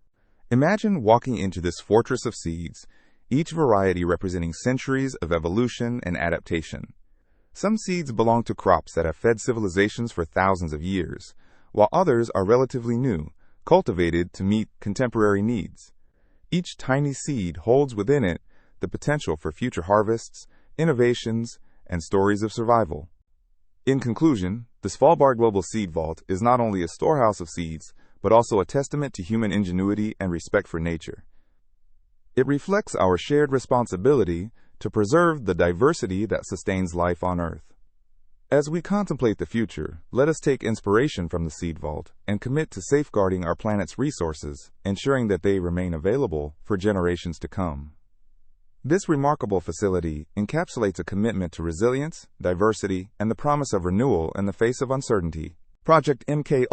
Imagine walking into this fortress of seeds, each variety representing centuries of evolution and adaptation. Some seeds belong to crops that have fed civilizations for thousands of years, while others are relatively new, cultivated to meet contemporary needs. Each tiny seed holds within it the potential for future harvests, innovations, and stories of survival. In conclusion, the Svalbard Global Seed Vault is not only a storehouse of seeds, but also a testament to human ingenuity and respect for nature. It reflects our shared responsibility to preserve the diversity that sustains life on Earth. As we contemplate the future, let us take inspiration from the Seed Vault and commit to safeguarding our planet's resources, ensuring that they remain available for generations to come. This remarkable facility encapsulates a commitment to resilience, diversity, and the promise of renewal in the face of uncertainty. Project MK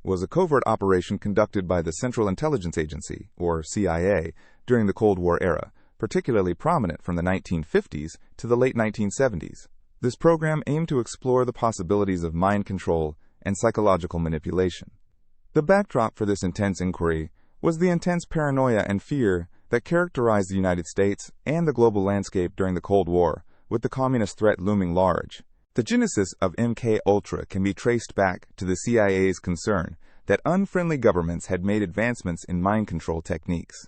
was a covert operation conducted by the Central Intelligence Agency, or CIA, during the Cold War era, particularly prominent from the 1950s to the late 1970s. This program aimed to explore the possibilities of mind control and psychological manipulation. The backdrop for this intense inquiry was the intense paranoia and fear that characterized the United States and the global landscape during the Cold War, with the communist threat looming large. The genesis of MK Ultra can be traced back to the CIA's concern that unfriendly governments had made advancements in mind control techniques.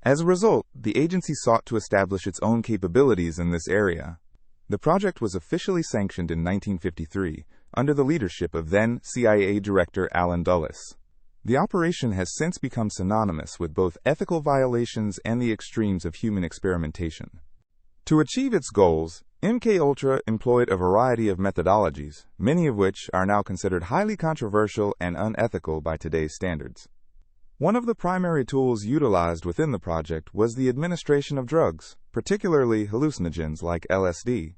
As a result, the agency sought to establish its own capabilities in this area. The project was officially sanctioned in 1953 under the leadership of then CIA Director Allen Dulles. The operation has since become synonymous with both ethical violations and the extremes of human experimentation. To achieve its goals, MK Ultra employed a variety of methodologies, many of which are now considered highly controversial and unethical by today's standards. One of the primary tools utilized within the project was the administration of drugs, particularly hallucinogens like LSD.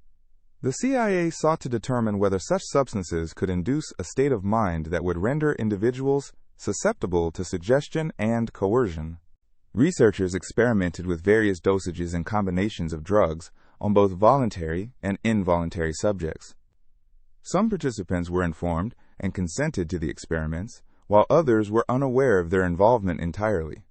The CIA sought to determine whether such substances could induce a state of mind that would render individuals susceptible to suggestion and coercion. Researchers experimented with various dosages and combinations of drugs on both voluntary and involuntary subjects. Some participants were informed and consented to the experiments, while others were unaware of their involvement entirely.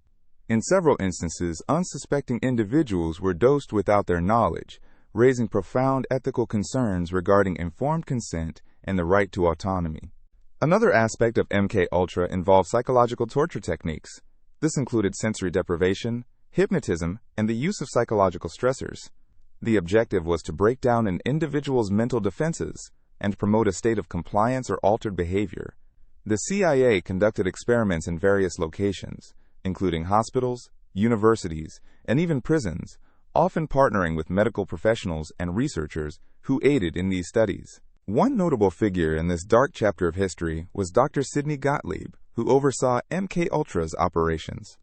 In several instances, unsuspecting individuals were dosed without their knowledge, raising profound ethical concerns regarding informed consent and the right to autonomy. Another aspect of MK Ultra involved psychological torture techniques. This included sensory deprivation, hypnotism, and the use of psychological stressors. The objective was to break down an individual's mental defenses and promote a state of compliance or altered behavior. The CIA conducted experiments in various locations, including hospitals, universities, and even prisons, often partnering with medical professionals and researchers who aided in these studies. One notable figure in this dark chapter of history was Dr. Sidney Gottlieb, who oversaw MK Ultra's operations.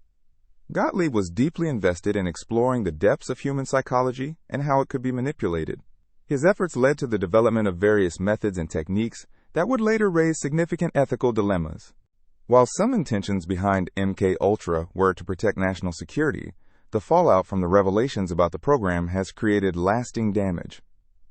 Gottlieb was deeply invested in exploring the depths of human psychology and how it could be manipulated. His efforts led to the development of various methods and techniques that would later raise significant ethical dilemmas. While some intentions behind MK Ultra were to protect national security, the fallout from the revelations about the program has created lasting damage.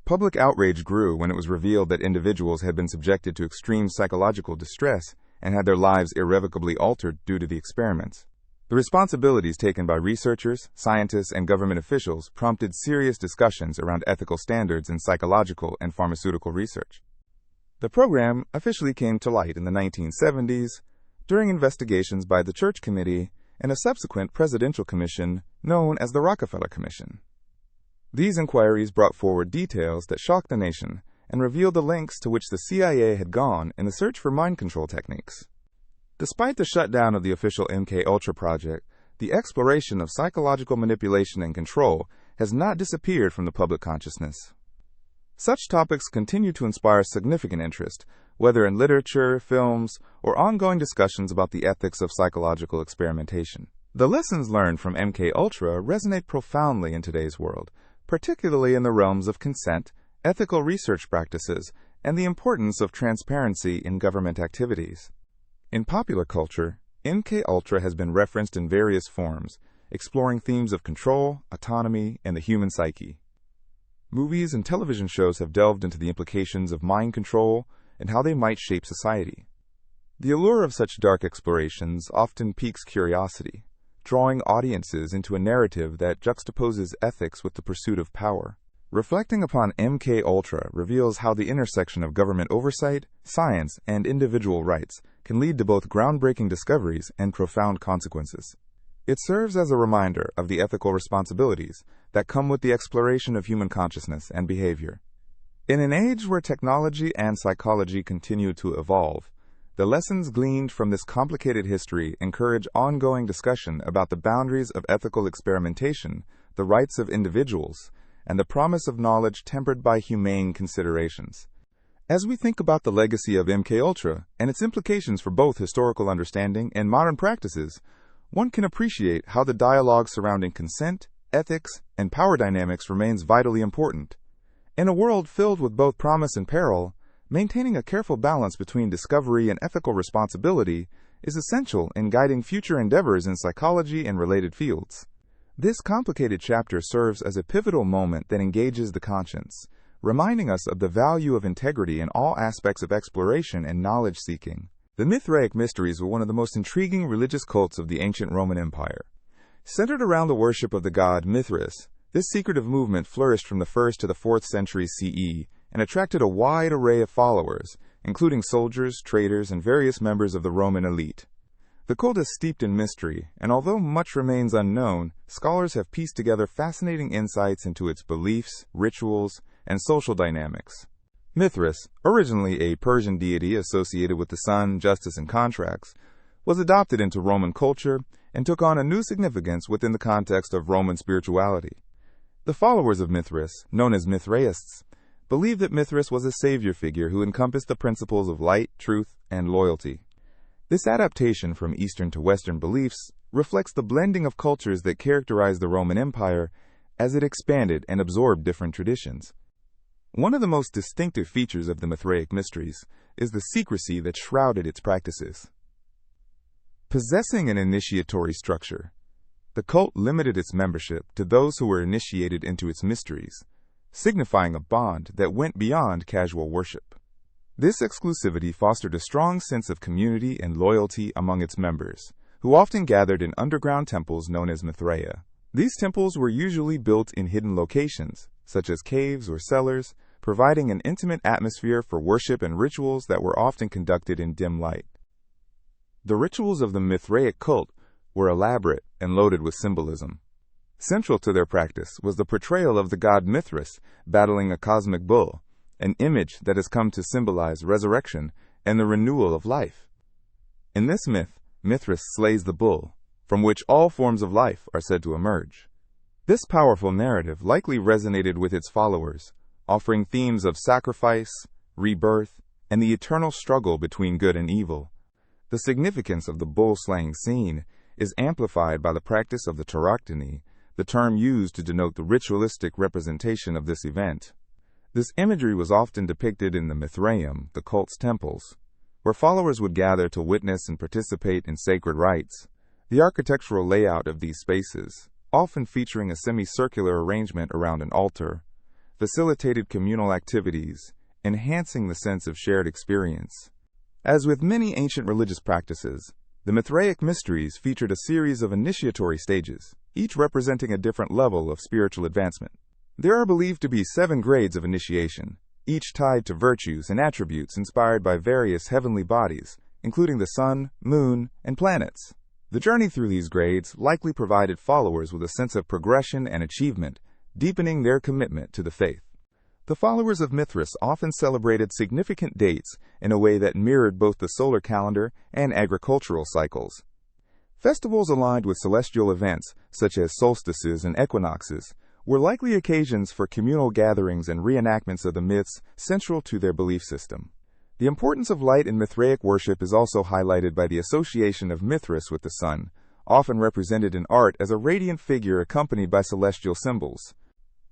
Public outrage grew when it was revealed that individuals had been subjected to extreme psychological distress and had their lives irrevocably altered due to the experiments. The responsibilities taken by researchers, scientists, and government officials prompted serious discussions around ethical standards in psychological and pharmaceutical research. The program officially came to light in the 1970s during investigations by the Church Committee and a subsequent presidential commission known as the Rockefeller Commission. These inquiries brought forward details that shocked the nation and revealed the lengths to which the CIA had gone in the search for mind control techniques. Despite the shutdown of the official MK Ultra project, the exploration of psychological manipulation and control has not disappeared from the public consciousness. Such topics continue to inspire significant interest, whether in literature, films, or ongoing discussions about the ethics of psychological experimentation. The lessons learned from MK Ultra resonate profoundly in today's world, particularly in the realms of consent, ethical research practices, and the importance of transparency in government activities. In popular culture, MK Ultra has been referenced in various forms, exploring themes of control, autonomy, and the human psyche. Movies and television shows have delved into the implications of mind control and how they might shape society. The allure of such dark explorations often piques curiosity, drawing audiences into a narrative that juxtaposes ethics with the pursuit of power. Reflecting upon MK Ultra reveals how the intersection of government oversight, science, and individual rights can lead to both groundbreaking discoveries and profound consequences. It serves as a reminder of the ethical responsibilities that come with the exploration of human consciousness and behavior. In an age where technology and psychology continue to evolve, the lessons gleaned from this complicated history encourage ongoing discussion about the boundaries of ethical experimentation, the rights of individuals, and the promise of knowledge tempered by humane considerations. As we think about the legacy of MK Ultra and its implications for both historical understanding and modern practices, one can appreciate how the dialogue surrounding consent, ethics, and power dynamics remains vitally important. In a world filled with both promise and peril, maintaining a careful balance between discovery and ethical responsibility is essential in guiding future endeavors in psychology and related fields. This complicated chapter serves as a pivotal moment that engages the conscience, reminding us of the value of integrity in all aspects of exploration and knowledge-seeking. The Mithraic Mysteries were one of the most intriguing religious cults of the ancient Roman Empire. Centered around the worship of the god Mithras, this secretive movement flourished from the 1st to the 4th century CE and attracted a wide array of followers, including soldiers, traders, and various members of the Roman elite. The cult is steeped in mystery, and although much remains unknown, scholars have pieced together fascinating insights into its beliefs, rituals, and social dynamics. Mithras, originally a Persian deity associated with the sun, justice, and contracts, was adopted into Roman culture and took on a new significance within the context of Roman spirituality. The followers of Mithras, known as Mithraists, believed that Mithras was a savior figure who encompassed the principles of light, truth, and loyalty. This adaptation from Eastern to Western beliefs reflects the blending of cultures that characterized the Roman Empire as it expanded and absorbed different traditions. One of the most distinctive features of the Mithraic Mysteries is the secrecy that shrouded its practices. Possessing an initiatory structure, the cult limited its membership to those who were initiated into its mysteries, signifying a bond that went beyond casual worship. This exclusivity fostered a strong sense of community and loyalty among its members, who often gathered in underground temples known as Mithraea. These temples were usually built in hidden locations, such as caves or cellars, providing an intimate atmosphere for worship and rituals that were often conducted in dim light. The rituals of the Mithraic cult were elaborate and loaded with symbolism. Central to their practice was the portrayal of the god Mithras battling a cosmic bull, an image that has come to symbolize resurrection and the renewal of life. In this myth, Mithras slays the bull, from which all forms of life are said to emerge. This powerful narrative likely resonated with its followers, offering themes of sacrifice, rebirth, and the eternal struggle between good and evil. The significance of the bull-slaying scene is amplified by the practice of the tauroctony, the term used to denote the ritualistic representation of this event. This imagery was often depicted in the Mithraeum, the cult's temples, where followers would gather to witness and participate in sacred rites. The architectural layout of these spaces, often featuring a semicircular arrangement around an altar, facilitated communal activities, enhancing the sense of shared experience. As with many ancient religious practices, the Mithraic Mysteries featured a series of initiatory stages, each representing a different level of spiritual advancement. There are believed to be 7 grades of initiation, each tied to virtues and attributes inspired by various heavenly bodies, including the sun, moon, and planets. The journey through these grades likely provided followers with a sense of progression and achievement, deepening their commitment to the faith. The followers of Mithras often celebrated significant dates in a way that mirrored both the solar calendar and agricultural cycles. Festivals aligned with celestial events, such as solstices and equinoxes, were likely occasions for communal gatherings and reenactments of the myths central to their belief system. The importance of light in Mithraic worship is also highlighted by the association of Mithras with the sun, often represented in art as a radiant figure accompanied by celestial symbols.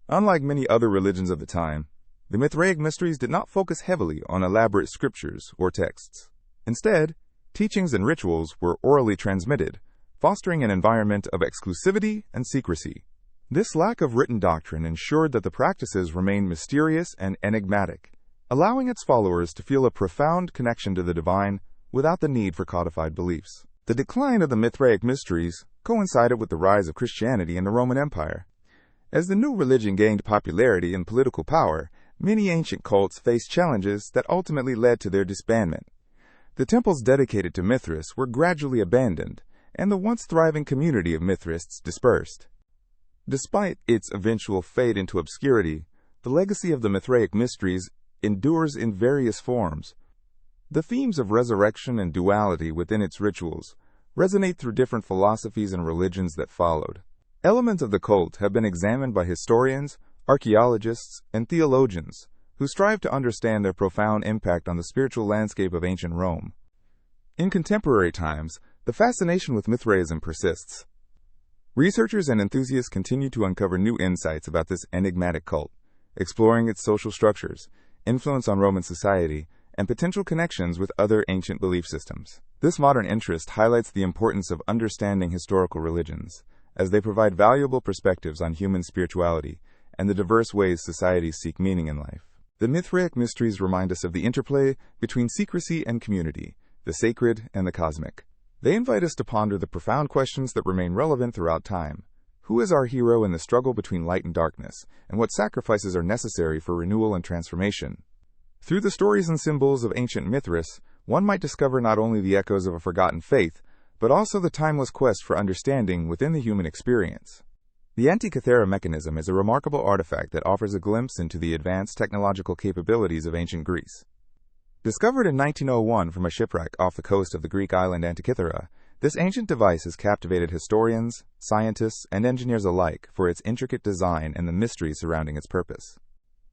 Unlike many other religions of the time, the Mithraic Mysteries did not focus heavily on elaborate scriptures or texts. Instead, teachings and rituals were orally transmitted, fostering an environment of exclusivity and secrecy. This lack of written doctrine ensured that the practices remained mysterious and enigmatic, allowing its followers to feel a profound connection to the divine without the need for codified beliefs. The decline of the Mithraic Mysteries coincided with the rise of Christianity in the Roman Empire. As the new religion gained popularity and political power, many ancient cults faced challenges that ultimately led to their disbandment. The temples dedicated to Mithras were gradually abandoned, and the once thriving community of Mithraists dispersed. Despite its eventual fade into obscurity, the legacy of the Mithraic Mysteries endures in various forms. The themes of resurrection and duality within its rituals resonate through different philosophies and religions that followed. Elements of the cult have been examined by historians, archaeologists, and theologians who strive to understand their profound impact on the spiritual landscape of ancient Rome. In contemporary times, the fascination with Mithraism persists. Researchers and enthusiasts continue to uncover new insights about this enigmatic cult, exploring its social structures, influence on Roman society, and potential connections with other ancient belief systems. This modern interest highlights the importance of understanding historical religions, as they provide valuable perspectives on human spirituality and the diverse ways societies seek meaning in life. The Mithraic Mysteries remind us of the interplay between secrecy and community, the sacred and the cosmic. They invite us to ponder the profound questions that remain relevant throughout time. Who is our hero in the struggle between light and darkness, and what sacrifices are necessary for renewal and transformation? Through the stories and symbols of ancient Mithras, one might discover not only the echoes of a forgotten faith, but also the timeless quest for understanding within the human experience. The Antikythera Mechanism is a remarkable artifact that offers a glimpse into the advanced technological capabilities of ancient Greece. Discovered in 1901 from a shipwreck off the coast of the Greek island Antikythera, this ancient device has captivated historians, scientists, and engineers alike for its intricate design and the mystery surrounding its purpose.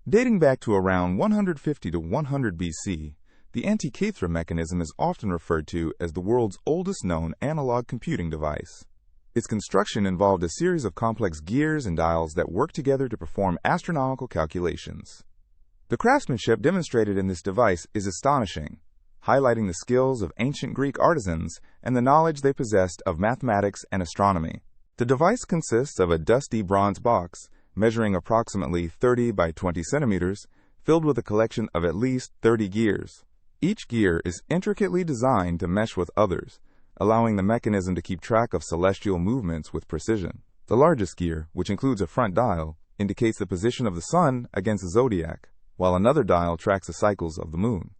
Dating back to around 150 to 100 BC, the Antikythera Mechanism is often referred to as the world's oldest known analog computing device. Its construction involved a series of complex gears and dials that work together to perform astronomical calculations. The craftsmanship demonstrated in this device is astonishing, highlighting the skills of ancient Greek artisans and the knowledge they possessed of mathematics and astronomy. The device consists of a dusty bronze box measuring approximately 30 by 20 centimeters, filled with a collection of at least 30 gears. Each gear is intricately designed to mesh with others, allowing the mechanism to keep track of celestial movements with precision. The largest gear, which includes a front dial, indicates the position of the sun against the Zodiac, while another dial tracks the cycles of the moon.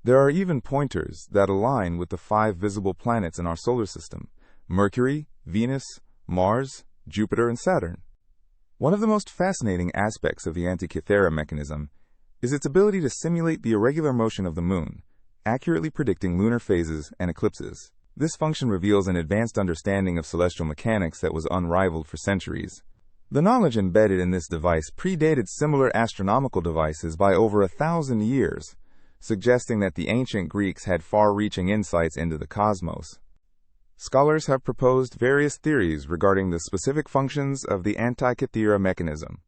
There are even pointers that align with the 5 visible planets in our solar system: Mercury, Venus, Mars, Jupiter, and Saturn. One of the most fascinating aspects of the Antikythera Mechanism is its ability to simulate the irregular motion of the moon, accurately predicting lunar phases and eclipses. This function reveals an advanced understanding of celestial mechanics that was unrivaled for centuries. The knowledge embedded in this device predated similar astronomical devices by over 1,000 years, suggesting that the ancient Greeks had far-reaching insights into the cosmos. Scholars have proposed various theories regarding the specific functions of the Antikythera Mechanism.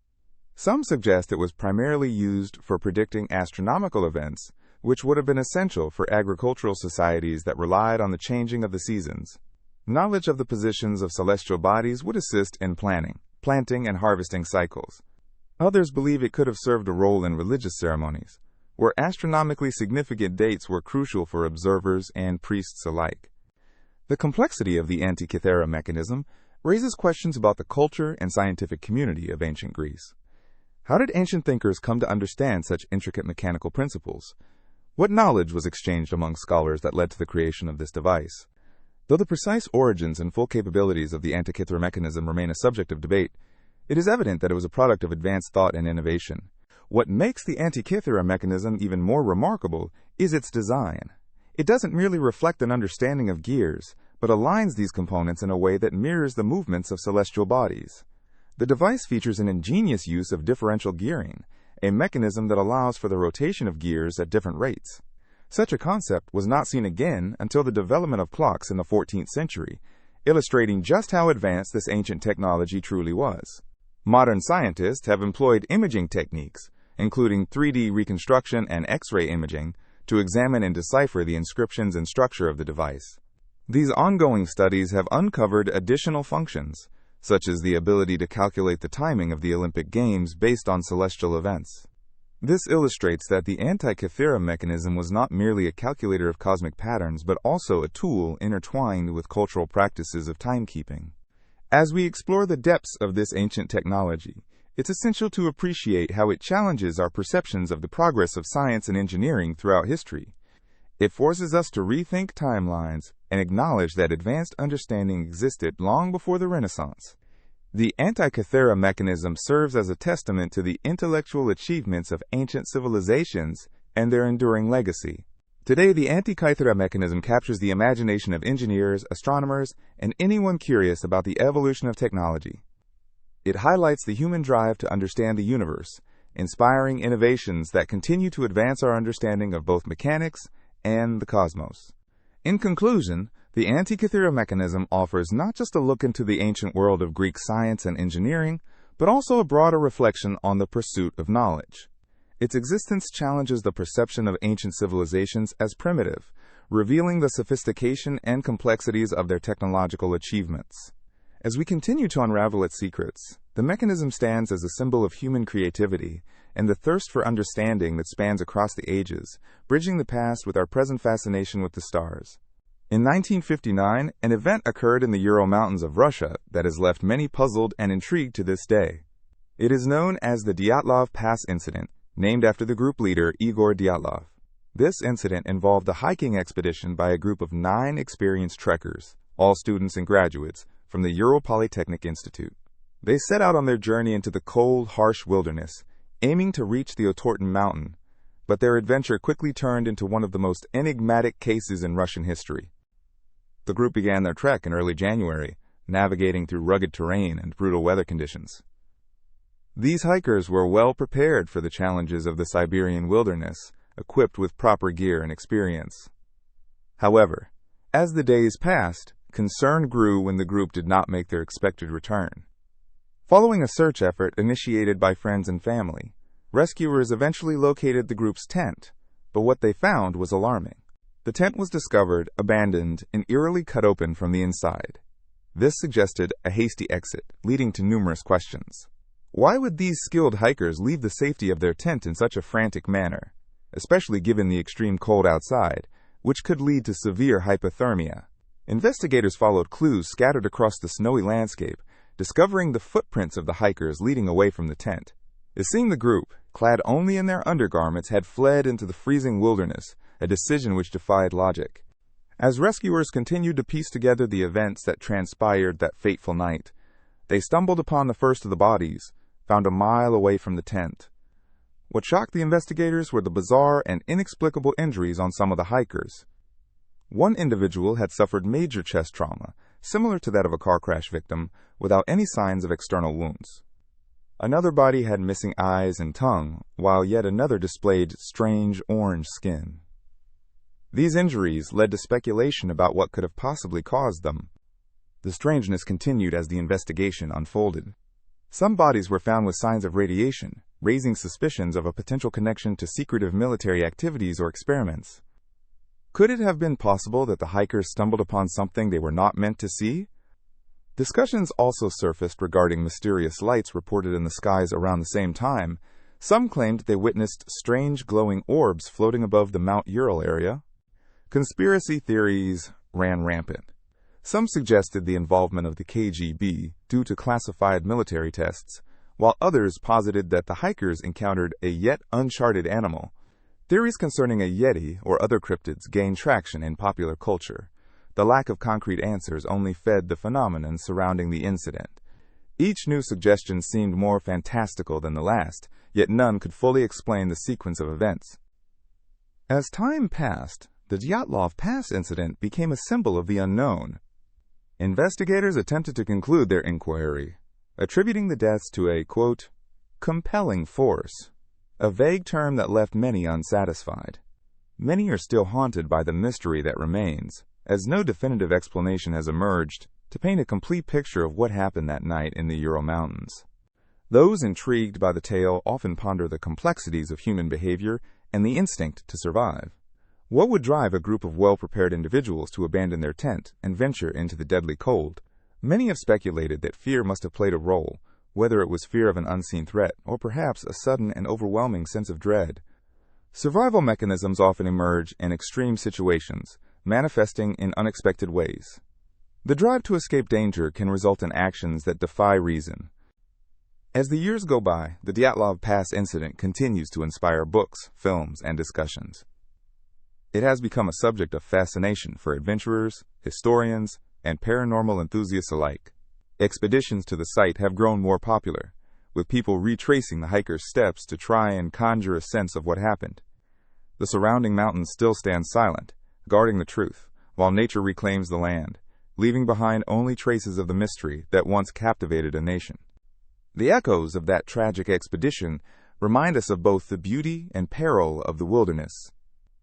Some suggest it was primarily used for predicting astronomical events, which would have been essential for agricultural societies that relied on the changing of the seasons. Knowledge of the positions of celestial bodies would assist in planting and harvesting cycles. Others believe it could have served a role in religious ceremonies, where astronomically significant dates were crucial for observers and priests alike. The complexity of the Antikythera Mechanism raises questions about the culture and scientific community of ancient Greece. How did ancient thinkers come to understand such intricate mechanical principles? What knowledge was exchanged among scholars that led to the creation of this device? Though the precise origins and full capabilities of the Antikythera Mechanism remain a subject of debate, it is evident that it was a product of advanced thought and innovation. What makes the Antikythera Mechanism even more remarkable is its design. It doesn't merely reflect an understanding of gears, but aligns these components in a way that mirrors the movements of celestial bodies. The device features an ingenious use of differential gearing, a mechanism that allows for the rotation of gears at different rates. Such a concept was not seen again until the development of clocks in the 14th century, illustrating just how advanced this ancient technology truly was. Modern scientists have employed imaging techniques, including 3D reconstruction and X-ray imaging, to examine and decipher the inscriptions and structure of the device. These ongoing studies have uncovered additional functions, such as the ability to calculate the timing of the Olympic Games based on celestial events. This illustrates that the Antikythera Mechanism was not merely a calculator of cosmic patterns, but also a tool intertwined with cultural practices of timekeeping. As we explore the depths of this ancient technology, it's essential to appreciate how it challenges our perceptions of the progress of science and engineering throughout history. It forces us to rethink timelines and acknowledge that advanced understanding existed long before the Renaissance. The Antikythera Mechanism serves as a testament to the intellectual achievements of ancient civilizations and their enduring legacy. Today, the Antikythera Mechanism captures the imagination of engineers, astronomers, and anyone curious about the evolution of technology. It highlights the human drive to understand the universe, inspiring innovations that continue to advance our understanding of both mechanics and the cosmos. In conclusion, the Antikythera Mechanism offers not just a look into the ancient world of Greek science and engineering, but also a broader reflection on the pursuit of knowledge. Its existence challenges the perception of ancient civilizations as primitive, revealing the sophistication and complexities of their technological achievements. As we continue to unravel its secrets, the mechanism stands as a symbol of human creativity and the thirst for understanding that spans across the ages, bridging the past with our present fascination with the stars. In 1959, an event occurred in the Ural Mountains of Russia that has left many puzzled and intrigued to this day. It is known as the Dyatlov Pass Incident, named after the group leader Igor Dyatlov. This incident involved a hiking expedition by a group of 9 experienced trekkers, all students and graduates, from the Ural Polytechnic Institute. They set out on their journey into the cold, harsh wilderness, aiming to reach the Otorten Mountain, but their adventure quickly turned into one of the most enigmatic cases in Russian history. The group began their trek in early January, navigating through rugged terrain and brutal weather conditions. These hikers were well prepared for the challenges of the Siberian wilderness, equipped with proper gear and experience. However, as the days passed, concern grew when the group did not make their expected return. Following a search effort initiated by friends and family, rescuers eventually located the group's tent, but what they found was alarming. The tent was discovered, abandoned, and eerily cut open from the inside. This suggested a hasty exit, leading to numerous questions. Why would these skilled hikers leave the safety of their tent in such a frantic manner, especially given the extreme cold outside, which could lead to severe hypothermia? Investigators followed clues scattered across the snowy landscape, discovering the footprints of the hikers leading away from the tent. It seemed the group, clad only in their undergarments, had fled into the freezing wilderness, a decision which defied logic. As rescuers continued to piece together the events that transpired that fateful night, they stumbled upon the first of the bodies, found a mile away from the tent. What shocked the investigators were the bizarre and inexplicable injuries on some of the hikers. One individual had suffered major chest trauma, similar to that of a car crash victim, without any signs of external wounds. Another body had missing eyes and tongue, while yet another displayed strange orange skin. These injuries led to speculation about what could have possibly caused them. The strangeness continued as the investigation unfolded. Some bodies were found with signs of radiation, raising suspicions of a potential connection to secretive military activities or experiments. Could it have been possible that the hikers stumbled upon something they were not meant to see? Discussions also surfaced regarding mysterious lights reported in the skies around the same time. Some claimed they witnessed strange glowing orbs floating above the Mount Ural area. Conspiracy theories ran rampant. Some suggested the involvement of the KGB due to classified military tests, while others posited that the hikers encountered a yet uncharted animal. Theories concerning a yeti or other cryptids gained traction in popular culture. The lack of concrete answers only fed the phenomenon surrounding the incident. Each new suggestion seemed more fantastical than the last, yet none could fully explain the sequence of events. As time passed, the Dyatlov Pass incident became a symbol of the unknown. Investigators attempted to conclude their inquiry, attributing the deaths to a, quote, compelling force, a vague term that left many unsatisfied. Many are still haunted by the mystery that remains, as no definitive explanation has emerged to paint a complete picture of what happened that night in the Ural Mountains. Those intrigued by the tale often ponder the complexities of human behavior and the instinct to survive. What would drive a group of well-prepared individuals to abandon their tent and venture into the deadly cold? Many have speculated that fear must have played a role, whether it was fear of an unseen threat or perhaps a sudden and overwhelming sense of dread. Survival mechanisms often emerge in extreme situations, manifesting in unexpected ways. The drive to escape danger can result in actions that defy reason. As the years go by, the Dyatlov Pass incident continues to inspire books, films, and discussions. It has become a subject of fascination for adventurers, historians, and paranormal enthusiasts alike. Expeditions to the site have grown more popular, with people retracing the hikers' steps to try and conjure a sense of what happened. The surrounding mountains still stand silent, guarding the truth, while nature reclaims the land, leaving behind only traces of the mystery that once captivated a nation. The echoes of that tragic expedition remind us of both the beauty and peril of the wilderness.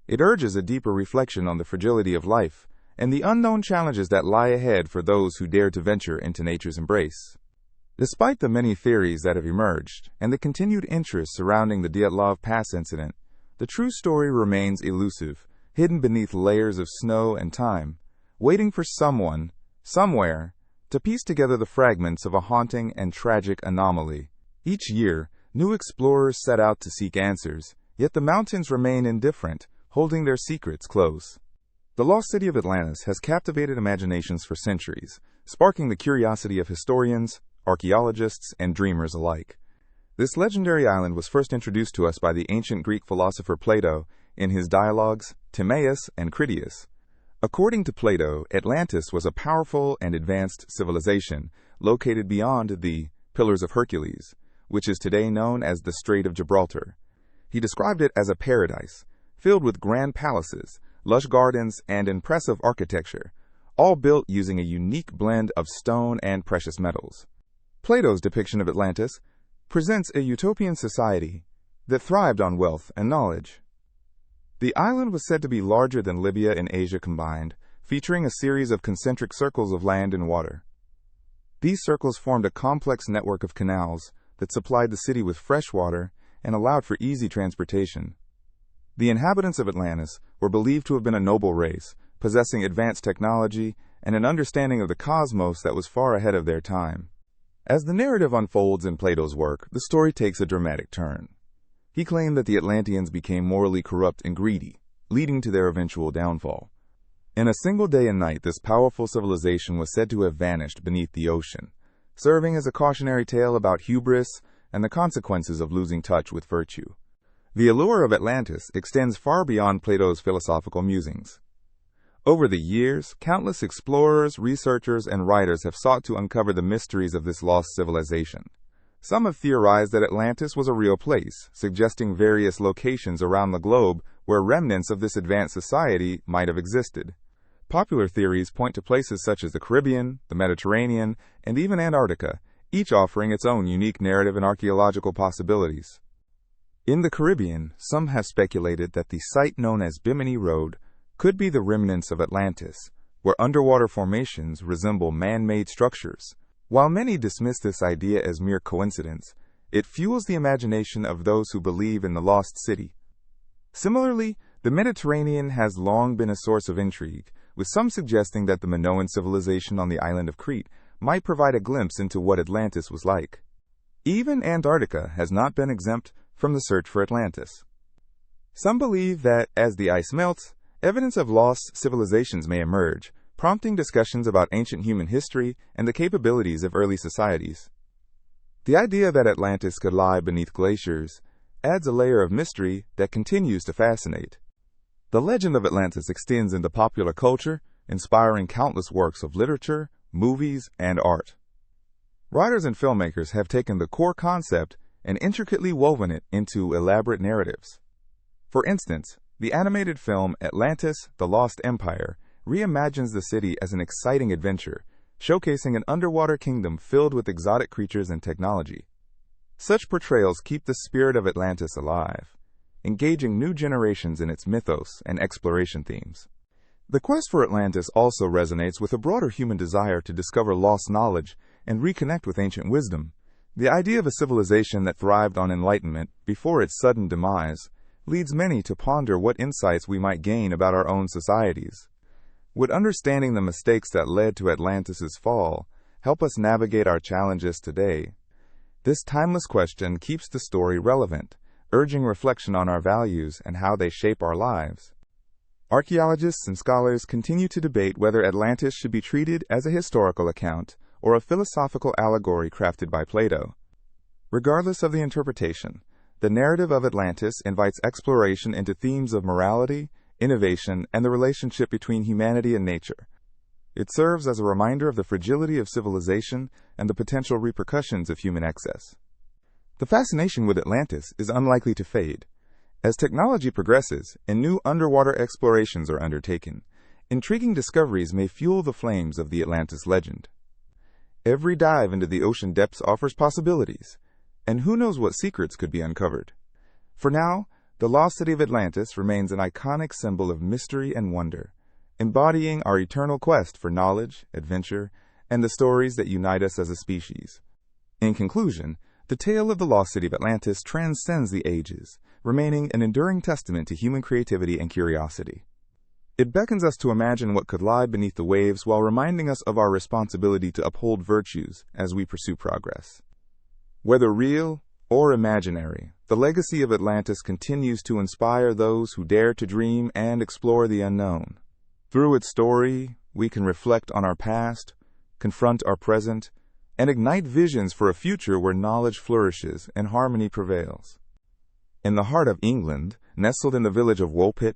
It urges a deeper reflection on the fragility of life and the unknown challenges that lie ahead for those who dare to venture into nature's embrace. Despite the many theories that have emerged and the continued interest surrounding the Dyatlov Pass incident, the true story remains elusive, hidden beneath layers of snow and time, waiting for someone, somewhere, to piece together the fragments of a haunting and tragic anomaly. Each year, new explorers set out to seek answers, yet the mountains remain indifferent, holding their secrets close. The lost city of Atlantis has captivated imaginations for centuries, sparking the curiosity of historians, archaeologists, and dreamers alike. This legendary island was first introduced to us by the ancient Greek philosopher Plato in his dialogues Timaeus and Critias. According to Plato, Atlantis was a powerful and advanced civilization located beyond the Pillars of Hercules, which is today known as the Strait of Gibraltar. He described it as a paradise, filled with grand palaces, lush gardens, and impressive architecture, all built using a unique blend of stone and precious metals. Plato's depiction of Atlantis presents a utopian society that thrived on wealth and knowledge. The island was said to be larger than Libya and Asia combined, featuring a series of concentric circles of land and water. These circles formed a complex network of canals that supplied the city with fresh water and allowed for easy transportation. The inhabitants of Atlantis were believed to have been a noble race, possessing advanced technology and an understanding of the cosmos that was far ahead of their time. As the narrative unfolds in Plato's work, the story takes a dramatic turn. He claimed that the Atlanteans became morally corrupt and greedy, leading to their eventual downfall. In a single day and night, this powerful civilization was said to have vanished beneath the ocean, serving as a cautionary tale about hubris and the consequences of losing touch with virtue. The allure of Atlantis extends far beyond Plato's philosophical musings. Over the years, countless explorers, researchers, and writers have sought to uncover the mysteries of this lost civilization. Some have theorized that Atlantis was a real place, suggesting various locations around the globe where remnants of this advanced society might have existed. Popular theories point to places such as the Caribbean, the Mediterranean, and even Antarctica, each offering its own unique narrative and archaeological possibilities. In the Caribbean, some have speculated that the site known as Bimini Road could be the remnants of Atlantis, where underwater formations resemble man-made structures. While many dismiss this idea as mere coincidence, it fuels the imagination of those who believe in the lost city. Similarly, the Mediterranean has long been a source of intrigue, with some suggesting that the Minoan civilization on the island of Crete might provide a glimpse into what Atlantis was like. Even Antarctica has not been exempt from the search for Atlantis. Some believe that, as the ice melts, evidence of lost civilizations may emerge, prompting discussions about ancient human history and the capabilities of early societies. The idea that Atlantis could lie beneath glaciers adds a layer of mystery that continues to fascinate. The legend of Atlantis extends into popular culture, inspiring countless works of literature, movies, and art. Writers and filmmakers have taken the core concept and intricately woven it into elaborate narratives. For instance, the animated film Atlantis: The Lost Empire reimagines the city as an exciting adventure, showcasing an underwater kingdom filled with exotic creatures and technology. Such portrayals keep the spirit of Atlantis alive, engaging new generations in its mythos and exploration themes. The quest for Atlantis also resonates with a broader human desire to discover lost knowledge and reconnect with ancient wisdom. The idea of a civilization that thrived on enlightenment before its sudden demise leads many to ponder what insights we might gain about our own societies. Would understanding the mistakes that led to Atlantis' fall help us navigate our challenges today? This timeless question keeps the story relevant, urging reflection on our values and how they shape our lives. Archaeologists and scholars continue to debate whether Atlantis should be treated as a historical account or a philosophical allegory crafted by Plato. Regardless of the interpretation, the narrative of Atlantis invites exploration into themes of morality, innovation, and the relationship between humanity and nature. It serves as a reminder of the fragility of civilization and the potential repercussions of human excess. The fascination with Atlantis is unlikely to fade. As technology progresses and new underwater explorations are undertaken, intriguing discoveries may fuel the flames of the Atlantis legend. Every dive into the ocean depths offers possibilities, and who knows what secrets could be uncovered. For now, the lost city of Atlantis remains an iconic symbol of mystery and wonder, embodying our eternal quest for knowledge, adventure, and the stories that unite us as a species. In conclusion, the tale of the lost city of Atlantis transcends the ages, remaining an enduring testament to human creativity and curiosity. It beckons us to imagine what could lie beneath the waves while reminding us of our responsibility to uphold virtues as we pursue progress. Whether real or imaginary, the legacy of Atlantis continues to inspire those who dare to dream and explore the unknown. Through its story, we can reflect on our past, confront our present, and ignite visions for a future where knowledge flourishes and harmony prevails. In the heart of England, nestled in the village of Woolpit,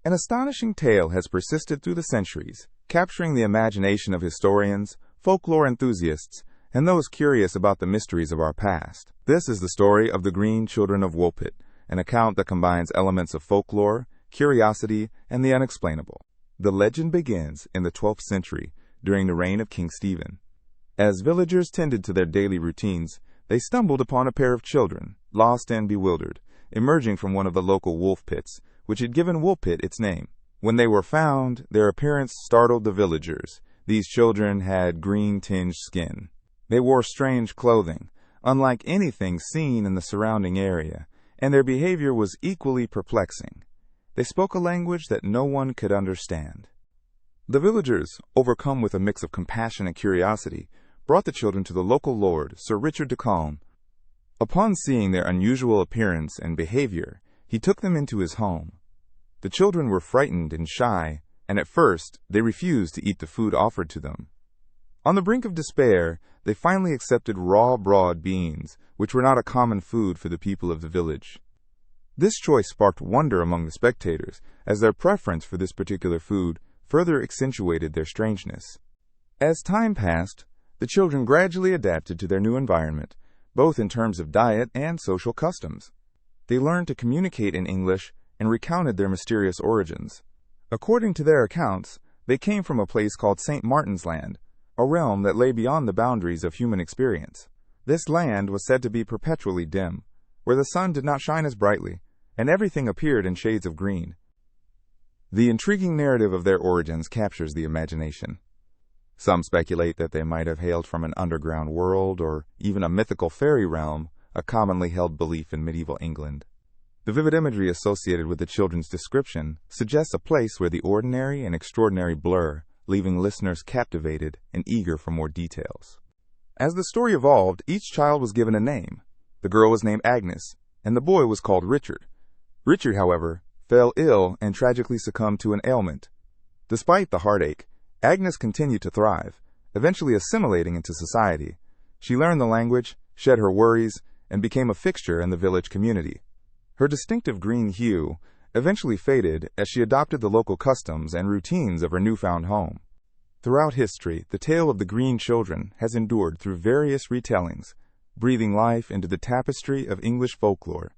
an astonishing tale has persisted through the centuries, capturing the imagination of historians, folklore enthusiasts, and those curious about the mysteries of our past. This is the story of the Green Children of Woolpit, an account that combines elements of folklore, curiosity, and the unexplainable. The legend begins in the 12th century, during the reign of King Stephen. As villagers tended to their daily routines, they stumbled upon a pair of children, lost and bewildered, emerging from one of the local wolf pits, which had given Woolpit its name. When they were found, their appearance startled the villagers. These children had green-tinged skin. They wore strange clothing, unlike anything seen in the surrounding area, and their behavior was equally perplexing. They spoke a language that no one could understand. The villagers, overcome with a mix of compassion and curiosity, brought the children to the local lord, Sir Richard de Calne. Upon seeing their unusual appearance and behavior, he took them into his home. The children were frightened and shy, and at first they refused to eat the food offered to them. On the brink of despair, they finally accepted raw broad beans, which were not a common food for the people of the village. This choice sparked wonder among the spectators, as their preference for this particular food further accentuated their strangeness. As time passed, the children gradually adapted to their new environment, both in terms of diet and social customs. They learned to communicate in English and recounted their mysterious origins. According to their accounts, they came from a place called St. Martin's Land, a realm that lay beyond the boundaries of human experience. This land was said to be perpetually dim, where the sun did not shine as brightly, and everything appeared in shades of green. The intriguing narrative of their origins captures the imagination. Some speculate that they might have hailed from an underground world or even a mythical fairy realm, a commonly held belief in medieval England. The vivid imagery associated with the children's description suggests a place where the ordinary and extraordinary blur, leaving listeners captivated and eager for more details. As the story evolved, each child was given a name. The girl was named Agnes, and the boy was called Richard. Richard, however, fell ill and tragically succumbed to an ailment. Despite the heartache, Agnes continued to thrive, eventually assimilating into society. She learned the language, shed her worries, and became a fixture in the village community. Her distinctive green hue eventually faded as she adopted the local customs and routines of her newfound home. Throughout history, the tale of the Green Children has endured through various retellings, breathing life into the tapestry of English folklore.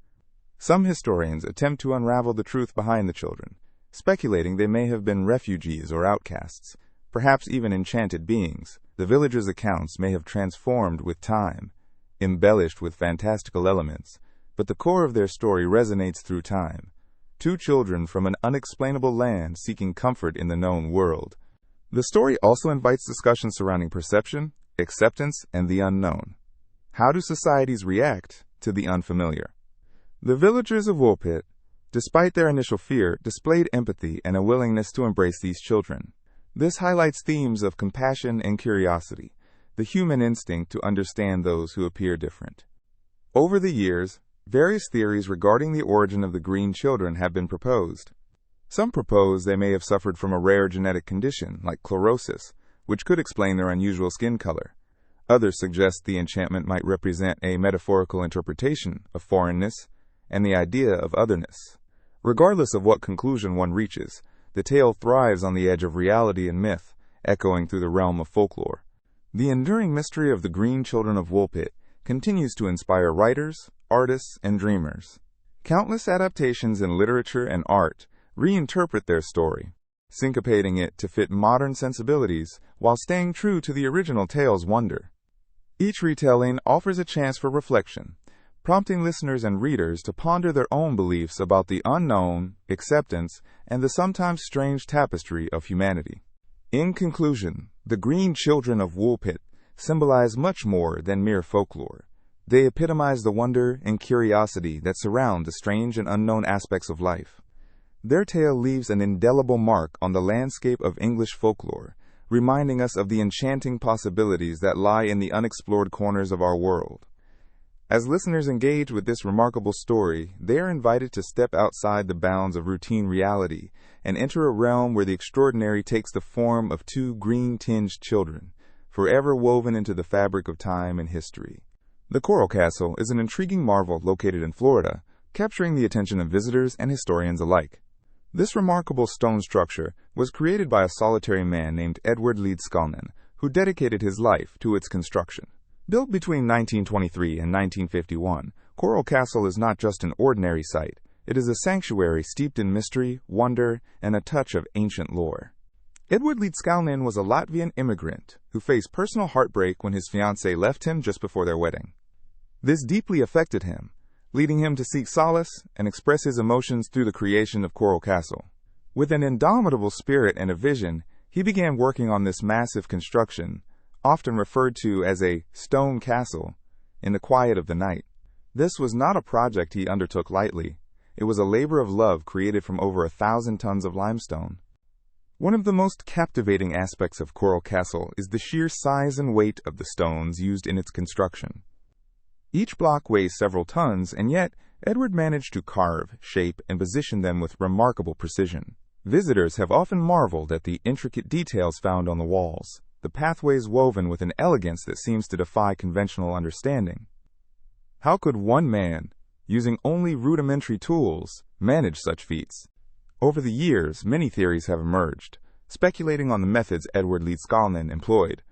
Some historians attempt to unravel the truth behind the children, speculating they may have been refugees or outcasts, perhaps even enchanted beings. The villagers' accounts may have transformed with time, embellished with fantastical elements, but the core of their story resonates through time. Two children from an unexplainable land seeking comfort in the known world. The story also invites discussion surrounding perception, acceptance, and the unknown. How do societies react to the unfamiliar? The villagers of Woolpit, despite their initial fear, displayed empathy and a willingness to embrace these children. This highlights themes of compassion and curiosity, the human instinct to understand those who appear different. Over the years, various theories regarding the origin of the Green Children have been proposed. Some propose they may have suffered from a rare genetic condition, like chlorosis, which could explain their unusual skin color. Others suggest the enchantment might represent a metaphorical interpretation of foreignness and the idea of otherness. Regardless of what conclusion one reaches, the tale thrives on the edge of reality and myth, echoing through the realm of folklore. The enduring mystery of the Green Children of Woolpit continues to inspire writers, artists, and dreamers. Countless adaptations in literature and art reinterpret their story, syncopating it to fit modern sensibilities while staying true to the original tale's wonder. Each retelling offers a chance for reflection, prompting listeners and readers to ponder their own beliefs about the unknown, acceptance, and the sometimes strange tapestry of humanity. In conclusion, the Green Children of Woolpit symbolize much more than mere folklore. They epitomize the wonder and curiosity that surround the strange and unknown aspects of life. Their tale leaves an indelible mark on the landscape of English folklore, reminding us of the enchanting possibilities that lie in the unexplored corners of our world. As listeners engage with this remarkable story, they are invited to step outside the bounds of routine reality and enter a realm where the extraordinary takes the form of two green-tinged children, forever woven into the fabric of time and history. The Coral Castle is an intriguing marvel located in Florida, capturing the attention of visitors and historians alike. This remarkable stone structure was created by a solitary man named Edward Leedskalnin, who dedicated his life to its construction. Built between 1923 and 1951, Coral Castle is not just an ordinary site. It is a sanctuary steeped in mystery, wonder, and a touch of ancient lore. Edward Leedskalnin was a Latvian immigrant who faced personal heartbreak when his fiancée left him just before their wedding. This deeply affected him, leading him to seek solace and express his emotions through the creation of Coral Castle. With an indomitable spirit and a vision, he began working on this massive construction, often referred to as a stone castle, in the quiet of the night. This was not a project he undertook lightly. It was a labor of love created from over 1,000 tons of limestone. One of the most captivating aspects of Coral Castle is the sheer size and weight of the stones used in its construction. Each block weighs several tons, and yet Edward managed to carve, shape, and position them with remarkable precision. Visitors have often marveled at the intricate details found on the walls, the pathways woven with an elegance that seems to defy conventional understanding. How could one man, using only rudimentary tools, manage such feats? Over the years, many theories have emerged, speculating on the methods Edward Leedskalnin employed.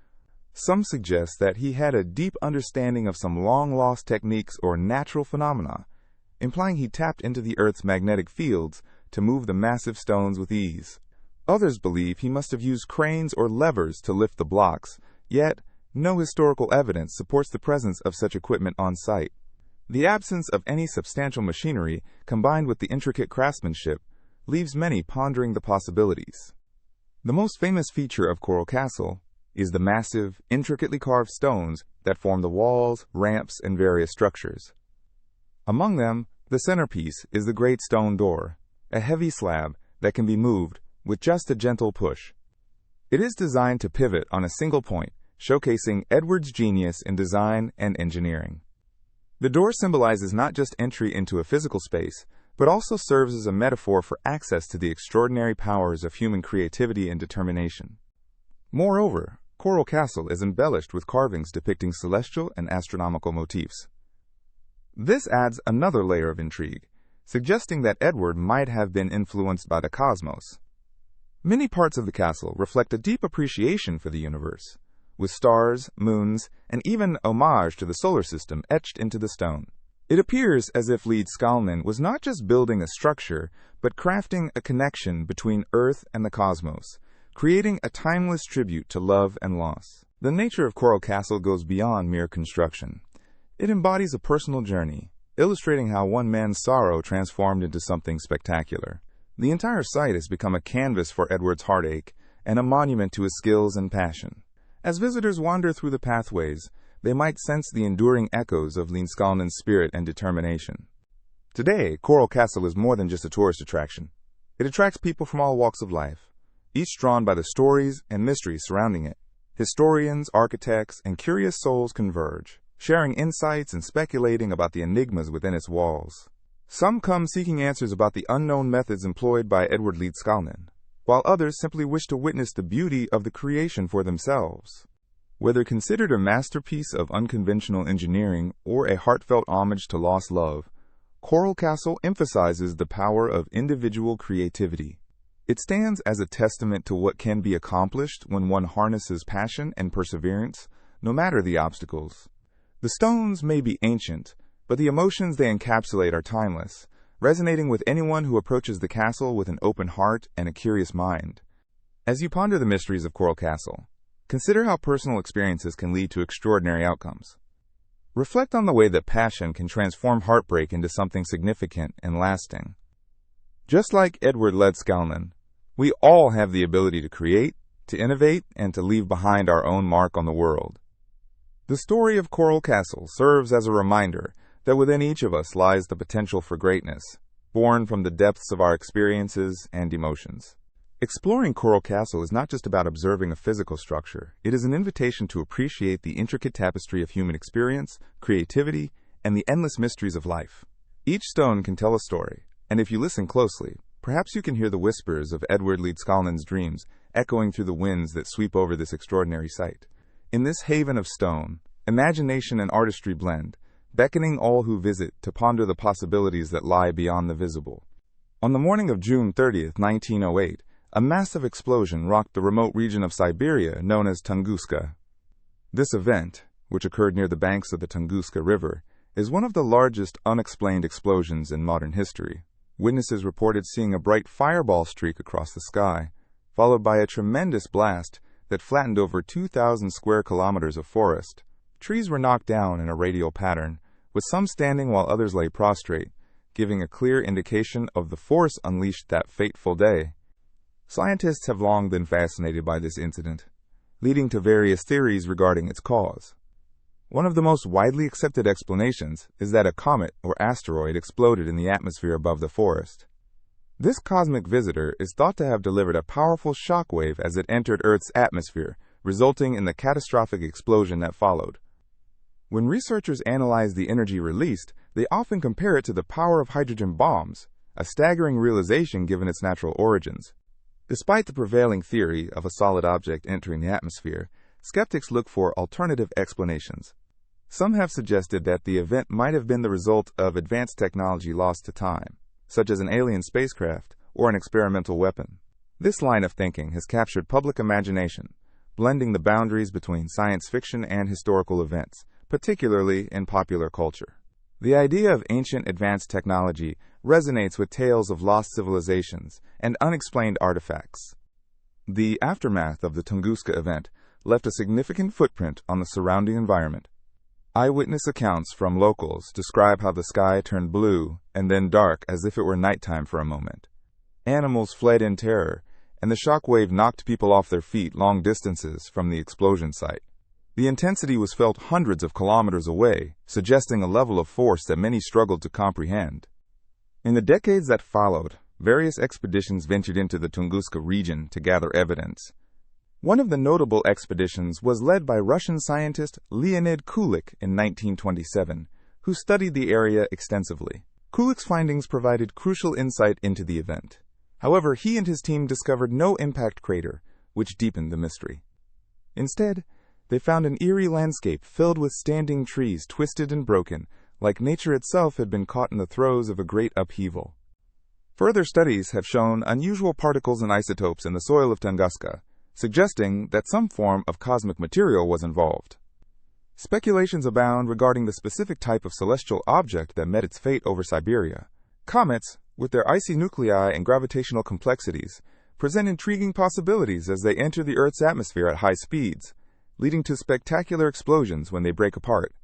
Some suggest that he had a deep understanding of some long-lost techniques or natural phenomena, implying he tapped into the Earth's magnetic fields to move the massive stones with ease. Others believe he must have used cranes or levers to lift the blocks, yet no historical evidence supports the presence of such equipment on site. The absence of any substantial machinery, combined with the intricate craftsmanship, leaves many pondering the possibilities. The most famous feature of Coral Castle is the massive, intricately carved stones that form the walls, ramps, and various structures. Among them, the centerpiece is the Great Stone Door, a heavy slab that can be moved with just a gentle push. It is designed to pivot on a single point, showcasing Edward's genius in design and engineering. The door symbolizes not just entry into a physical space, but also serves as a metaphor for access to the extraordinary powers of human creativity and determination. Moreover, Coral Castle is embellished with carvings depicting celestial and astronomical motifs. This adds another layer of intrigue, suggesting that Edward might have been influenced by the cosmos. Many parts of the castle reflect a deep appreciation for the universe, with stars, moons, and even homage to the solar system etched into the stone. It appears as if Leedskalnin was not just building a structure, but crafting a connection between Earth and the cosmos, creating a timeless tribute to love and loss. The nature of Coral Castle goes beyond mere construction. It embodies a personal journey, illustrating how one man's sorrow transformed into something spectacular. The entire site has become a canvas for Edward's heartache and a monument to his skills and passion. As visitors wander through the pathways, they might sense the enduring echoes of Leedskalnin's spirit and determination. Today, Coral Castle is more than just a tourist attraction. It attracts people from all walks of life, each drawn by the stories and mysteries surrounding it. Historians, architects, and curious souls converge, sharing insights and speculating about the enigmas within its walls. Some come seeking answers about the unknown methods employed by Edward Leedskalnin, while others simply wish to witness the beauty of the creation for themselves. Whether considered a masterpiece of unconventional engineering or a heartfelt homage to lost love, Coral Castle emphasizes the power of individual creativity. It stands as a testament to what can be accomplished when one harnesses passion and perseverance, no matter the obstacles. The stones may be ancient, but the emotions they encapsulate are timeless, resonating with anyone who approaches the castle with an open heart and a curious mind. As you ponder the mysteries of Coral Castle, consider how personal experiences can lead to extraordinary outcomes. Reflect on the way that passion can transform heartbreak into something significant and lasting. Just like Edward Leedskalnin, we all have the ability to create, to innovate, and to leave behind our own mark on the world. The story of Coral Castle serves as a reminder that within each of us lies the potential for greatness, born from the depths of our experiences and emotions. Exploring Coral Castle is not just about observing a physical structure. It is an invitation to appreciate the intricate tapestry of human experience, creativity, and the endless mysteries of life. Each stone can tell a story, and if you listen closely, perhaps you can hear the whispers of Edward Leedskalnin's dreams echoing through the winds that sweep over this extraordinary site. In this haven of stone, imagination and artistry blend, beckoning all who visit to ponder the possibilities that lie beyond the visible. On the morning of June 30th, 1908, a massive explosion rocked the remote region of Siberia known as Tunguska. This event, which occurred near the banks of the Tunguska River, is one of the largest unexplained explosions in modern history. Witnesses reported seeing a bright fireball streak across the sky, followed by a tremendous blast that flattened over 2,000 square kilometers of forest. Trees were knocked down in a radial pattern, with some standing while others lay prostrate, giving a clear indication of the force unleashed that fateful day. Scientists have long been fascinated by this incident, leading to various theories regarding its cause. One of the most widely accepted explanations is that a comet or asteroid exploded in the atmosphere above the forest. This cosmic visitor is thought to have delivered a powerful shock wave as it entered Earth's atmosphere, resulting in the catastrophic explosion that followed. When researchers analyze the energy released, they often compare it to the power of hydrogen bombs, a staggering realization given its natural origins. Despite the prevailing theory of a solid object entering the atmosphere, skeptics look for alternative explanations. Some have suggested that the event might have been the result of advanced technology lost to time, such as an alien spacecraft or an experimental weapon. This line of thinking has captured public imagination, blending the boundaries between science fiction and historical events, particularly in popular culture. The idea of ancient advanced technology resonates with tales of lost civilizations and unexplained artifacts. The aftermath of the Tunguska event left a significant footprint on the surrounding environment. Eyewitness accounts from locals describe how the sky turned blue and then dark as if it were nighttime for a moment. Animals fled in terror, and the shock wave knocked people off their feet long distances from the explosion site. The intensity was felt hundreds of kilometers away, suggesting a level of force that many struggled to comprehend. In the decades that followed, various expeditions ventured into the Tunguska region to gather evidence. One of the notable expeditions was led by Russian scientist Leonid Kulik in 1927, who studied the area extensively. Kulik's findings provided crucial insight into the event. However, he and his team discovered no impact crater, which deepened the mystery. Instead, they found an eerie landscape filled with standing trees twisted and broken, like nature itself had been caught in the throes of a great upheaval. Further studies have shown unusual particles and isotopes in the soil of Tunguska, suggesting that some form of cosmic material was involved. Speculations abound regarding the specific type of celestial object that met its fate over Siberia. Comets, with their icy nuclei and gravitational complexities, present intriguing possibilities as they enter the Earth's atmosphere at high speeds, leading to spectacular explosions when they break apart.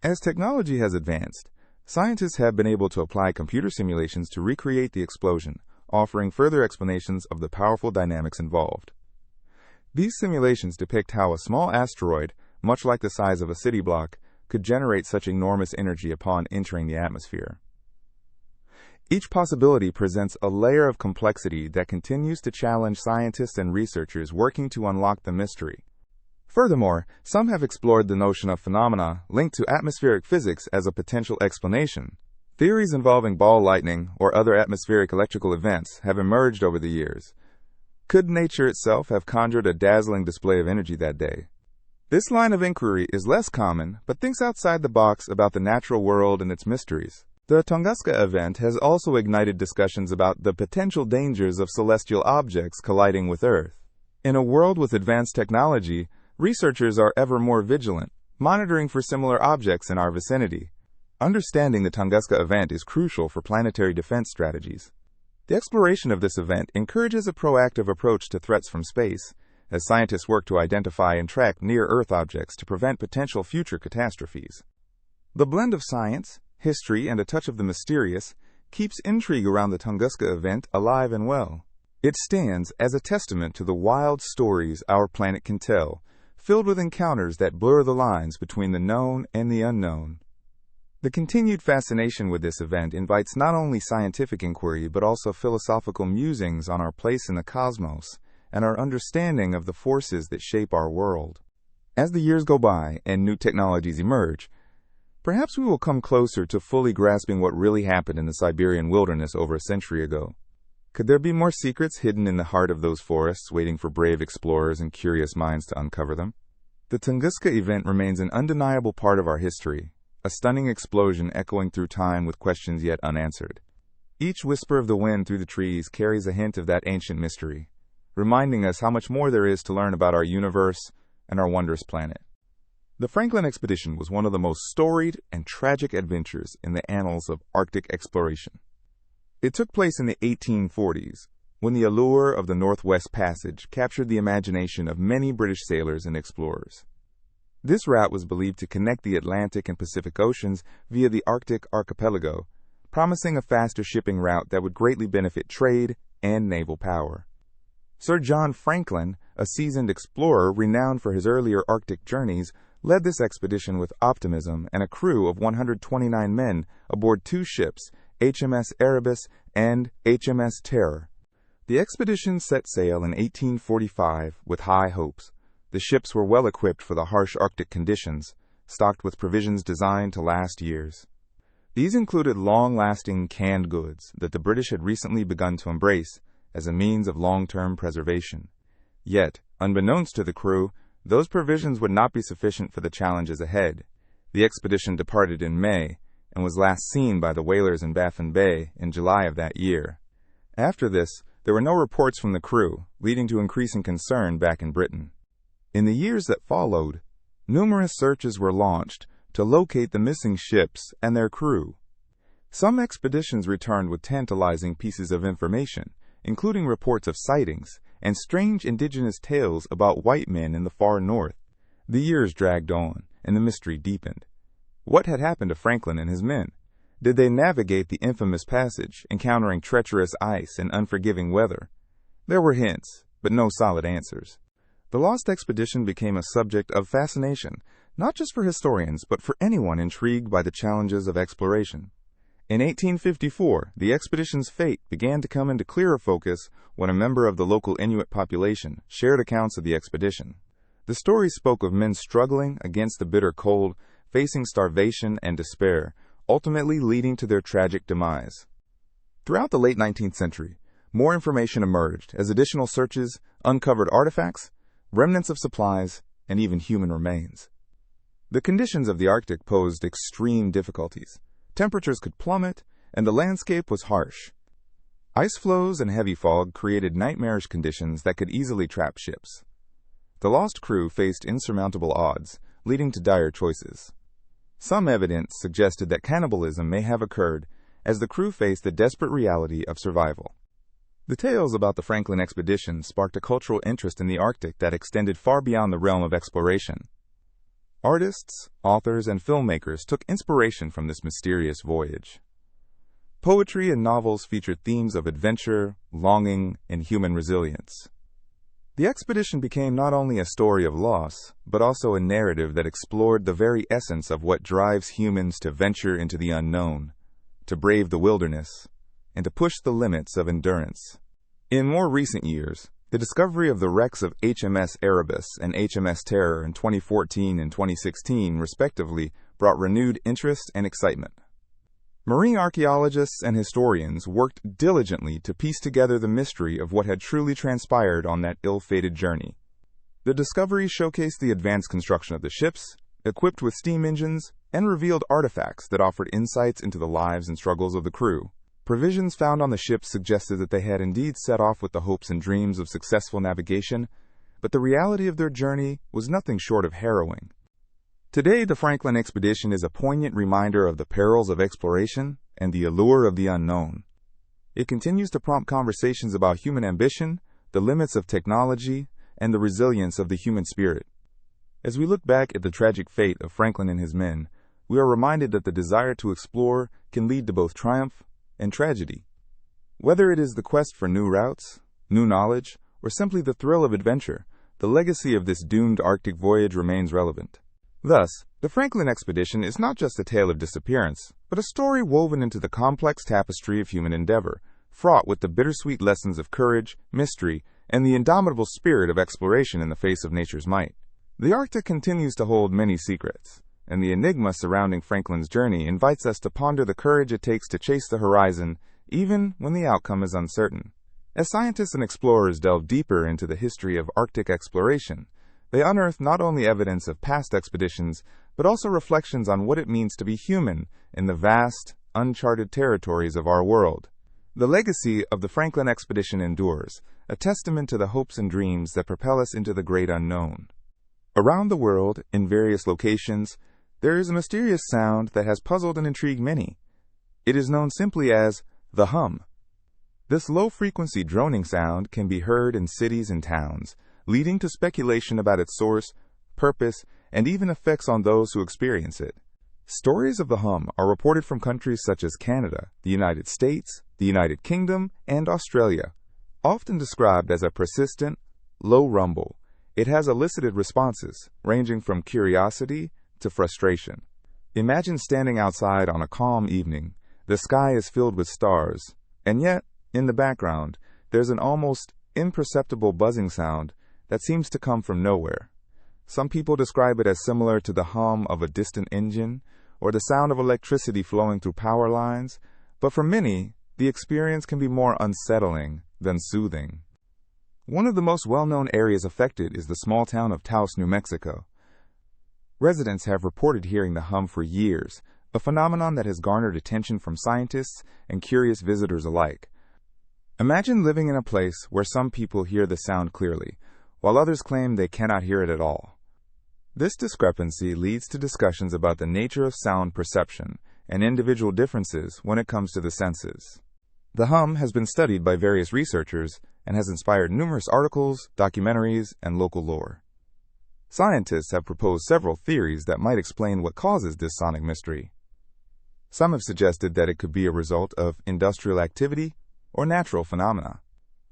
As technology has advanced, scientists have been able to apply computer simulations to recreate the explosion, offering further explanations of the powerful dynamics involved. These simulations depict how a small asteroid, much like the size of a city block, could generate such enormous energy upon entering the atmosphere. Each possibility presents a layer of complexity that continues to challenge scientists and researchers working to unlock the mystery. Furthermore, some have explored the notion of phenomena linked to atmospheric physics as a potential explanation. Theories involving ball lightning or other atmospheric electrical events have emerged over the years. Could nature itself have conjured a dazzling display of energy that day? This line of inquiry is less common, but thinks outside the box about the natural world and its mysteries. The Tunguska event has also ignited discussions about the potential dangers of celestial objects colliding with Earth. In a world with advanced technology, researchers are ever more vigilant, monitoring for similar objects in our vicinity. Understanding the Tunguska event is crucial for planetary defense strategies. The exploration of this event encourages a proactive approach to threats from space, as scientists work to identify and track near-Earth objects to prevent potential future catastrophes. The blend of science, history, and a touch of the mysterious keeps intrigue around the Tunguska event alive and well. It stands as a testament to the wild stories our planet can tell, filled with encounters that blur the lines between the known and the unknown. The continued fascination with this event invites not only scientific inquiry but also philosophical musings on our place in the cosmos and our understanding of the forces that shape our world. As the years go by and new technologies emerge, perhaps we will come closer to fully grasping what really happened in the Siberian wilderness over a century ago. Could there be more secrets hidden in the heart of those forests, waiting for brave explorers and curious minds to uncover them? The Tunguska event remains an undeniable part of our history, a stunning explosion echoing through time with questions yet unanswered. Each whisper of the wind through the trees carries a hint of that ancient mystery, reminding us how much more there is to learn about our universe and our wondrous planet. The Franklin expedition was one of the most storied and tragic adventures in the annals of Arctic exploration. It took place in the 1840s, when the allure of the Northwest Passage captured the imagination of many British sailors and explorers. This route was believed to connect the Atlantic and Pacific Oceans via the Arctic archipelago, promising a faster shipping route that would greatly benefit trade and naval power. Sir John Franklin, a seasoned explorer renowned for his earlier Arctic journeys, led this expedition with optimism and a crew of 129 men aboard two ships, HMS Erebus and HMS Terror. The expedition set sail in 1845 with high hopes. The ships were well equipped for the harsh Arctic conditions, stocked with provisions designed to last years. These included long-lasting canned goods that the British had recently begun to embrace as a means of long-term preservation. Yet, unbeknownst to the crew, those provisions would not be sufficient for the challenges ahead. The expedition departed in May and was last seen by the whalers in Baffin Bay in July of that year. After this, there were no reports from the crew, leading to increasing concern back in Britain. In the years that followed, numerous searches were launched to locate the missing ships and their crew. Some expeditions returned with tantalizing pieces of information, including reports of sightings and strange indigenous tales about white men in the far north. The years dragged on, and the mystery deepened. What had happened to Franklin and his men? Did they navigate the infamous passage, encountering treacherous ice and unforgiving weather? There were hints, but no solid answers. The lost expedition became a subject of fascination, not just for historians, but for anyone intrigued by the challenges of exploration. In 1854, the expedition's fate began to come into clearer focus when a member of the local Inuit population shared accounts of the expedition. The story spoke of men struggling against the bitter cold, facing starvation and despair, ultimately leading to their tragic demise. Throughout the late 19th century, more information emerged as additional searches uncovered artifacts, remnants of supplies, and even human remains. The conditions of the Arctic posed extreme difficulties. Temperatures could plummet, and the landscape was harsh. Ice flows and heavy fog created nightmarish conditions that could easily trap ships. The lost crew faced insurmountable odds, leading to dire choices. Some evidence suggested that cannibalism may have occurred as the crew faced the desperate reality of survival. The tales about the Franklin expedition sparked a cultural interest in the Arctic that extended far beyond the realm of exploration. Artists, authors, and filmmakers took inspiration from this mysterious voyage. Poetry and novels featured themes of adventure, longing, and human resilience. The expedition became not only a story of loss, but also a narrative that explored the very essence of what drives humans to venture into the unknown, to brave the wilderness, and to push the limits of endurance. In more recent years, the discovery of the wrecks of HMS Erebus and HMS Terror in 2014 and 2016, respectively, brought renewed interest and excitement. Marine archaeologists and historians worked diligently to piece together the mystery of what had truly transpired on that ill-fated journey. The discoveries showcased the advanced construction of the ships, equipped with steam engines, and revealed artifacts that offered insights into the lives and struggles of the crew. Provisions found on the ships suggested that they had indeed set off with the hopes and dreams of successful navigation, but the reality of their journey was nothing short of harrowing. Today, the Franklin expedition is a poignant reminder of the perils of exploration and the allure of the unknown. It continues to prompt conversations about human ambition, the limits of technology, and the resilience of the human spirit. As we look back at the tragic fate of Franklin and his men, we are reminded that the desire to explore can lead to both triumph and tragedy. Whether it is the quest for new routes, new knowledge, or simply the thrill of adventure, the legacy of this doomed Arctic voyage remains relevant. Thus, the Franklin expedition is not just a tale of disappearance, but a story woven into the complex tapestry of human endeavor, fraught with the bittersweet lessons of courage, mystery, and the indomitable spirit of exploration in the face of nature's might. The Arctic continues to hold many secrets, and the enigma surrounding Franklin's journey invites us to ponder the courage it takes to chase the horizon, even when the outcome is uncertain. As scientists and explorers delve deeper into the history of Arctic exploration, they unearth not only evidence of past expeditions, but also reflections on what it means to be human in the vast, uncharted territories of our world. The legacy of the Franklin expedition endures, a testament to the hopes and dreams that propel us into the great unknown. Around the world, in various locations, there is a mysterious sound that has puzzled and intrigued many. It is known simply as the hum. This low-frequency droning sound can be heard in cities and towns, leading to speculation about its source, purpose, and even effects on those who experience it. Stories of the hum are reported from countries such as Canada, the United States, the United Kingdom, and Australia. Often described as a persistent, low rumble, it has elicited responses ranging from curiosity to frustration. Imagine standing outside on a calm evening. The sky is filled with stars, and yet, in the background, there's an almost imperceptible buzzing sound that seems to come from nowhere. Some people describe it as similar to the hum of a distant engine or the sound of electricity flowing through power lines, but for many, the experience can be more unsettling than soothing. One of the most well-known areas affected is the small town of Taos, New Mexico. Residents have reported hearing the hum for years, a phenomenon that has garnered attention from scientists and curious visitors alike. Imagine living in a place where some people hear the sound clearly, while others claim they cannot hear it at all. This discrepancy leads to discussions about the nature of sound perception and individual differences when it comes to the senses. The hum has been studied by various researchers and has inspired numerous articles, documentaries, and local lore. Scientists have proposed several theories that might explain what causes this sonic mystery. Some have suggested that it could be a result of industrial activity or natural phenomena.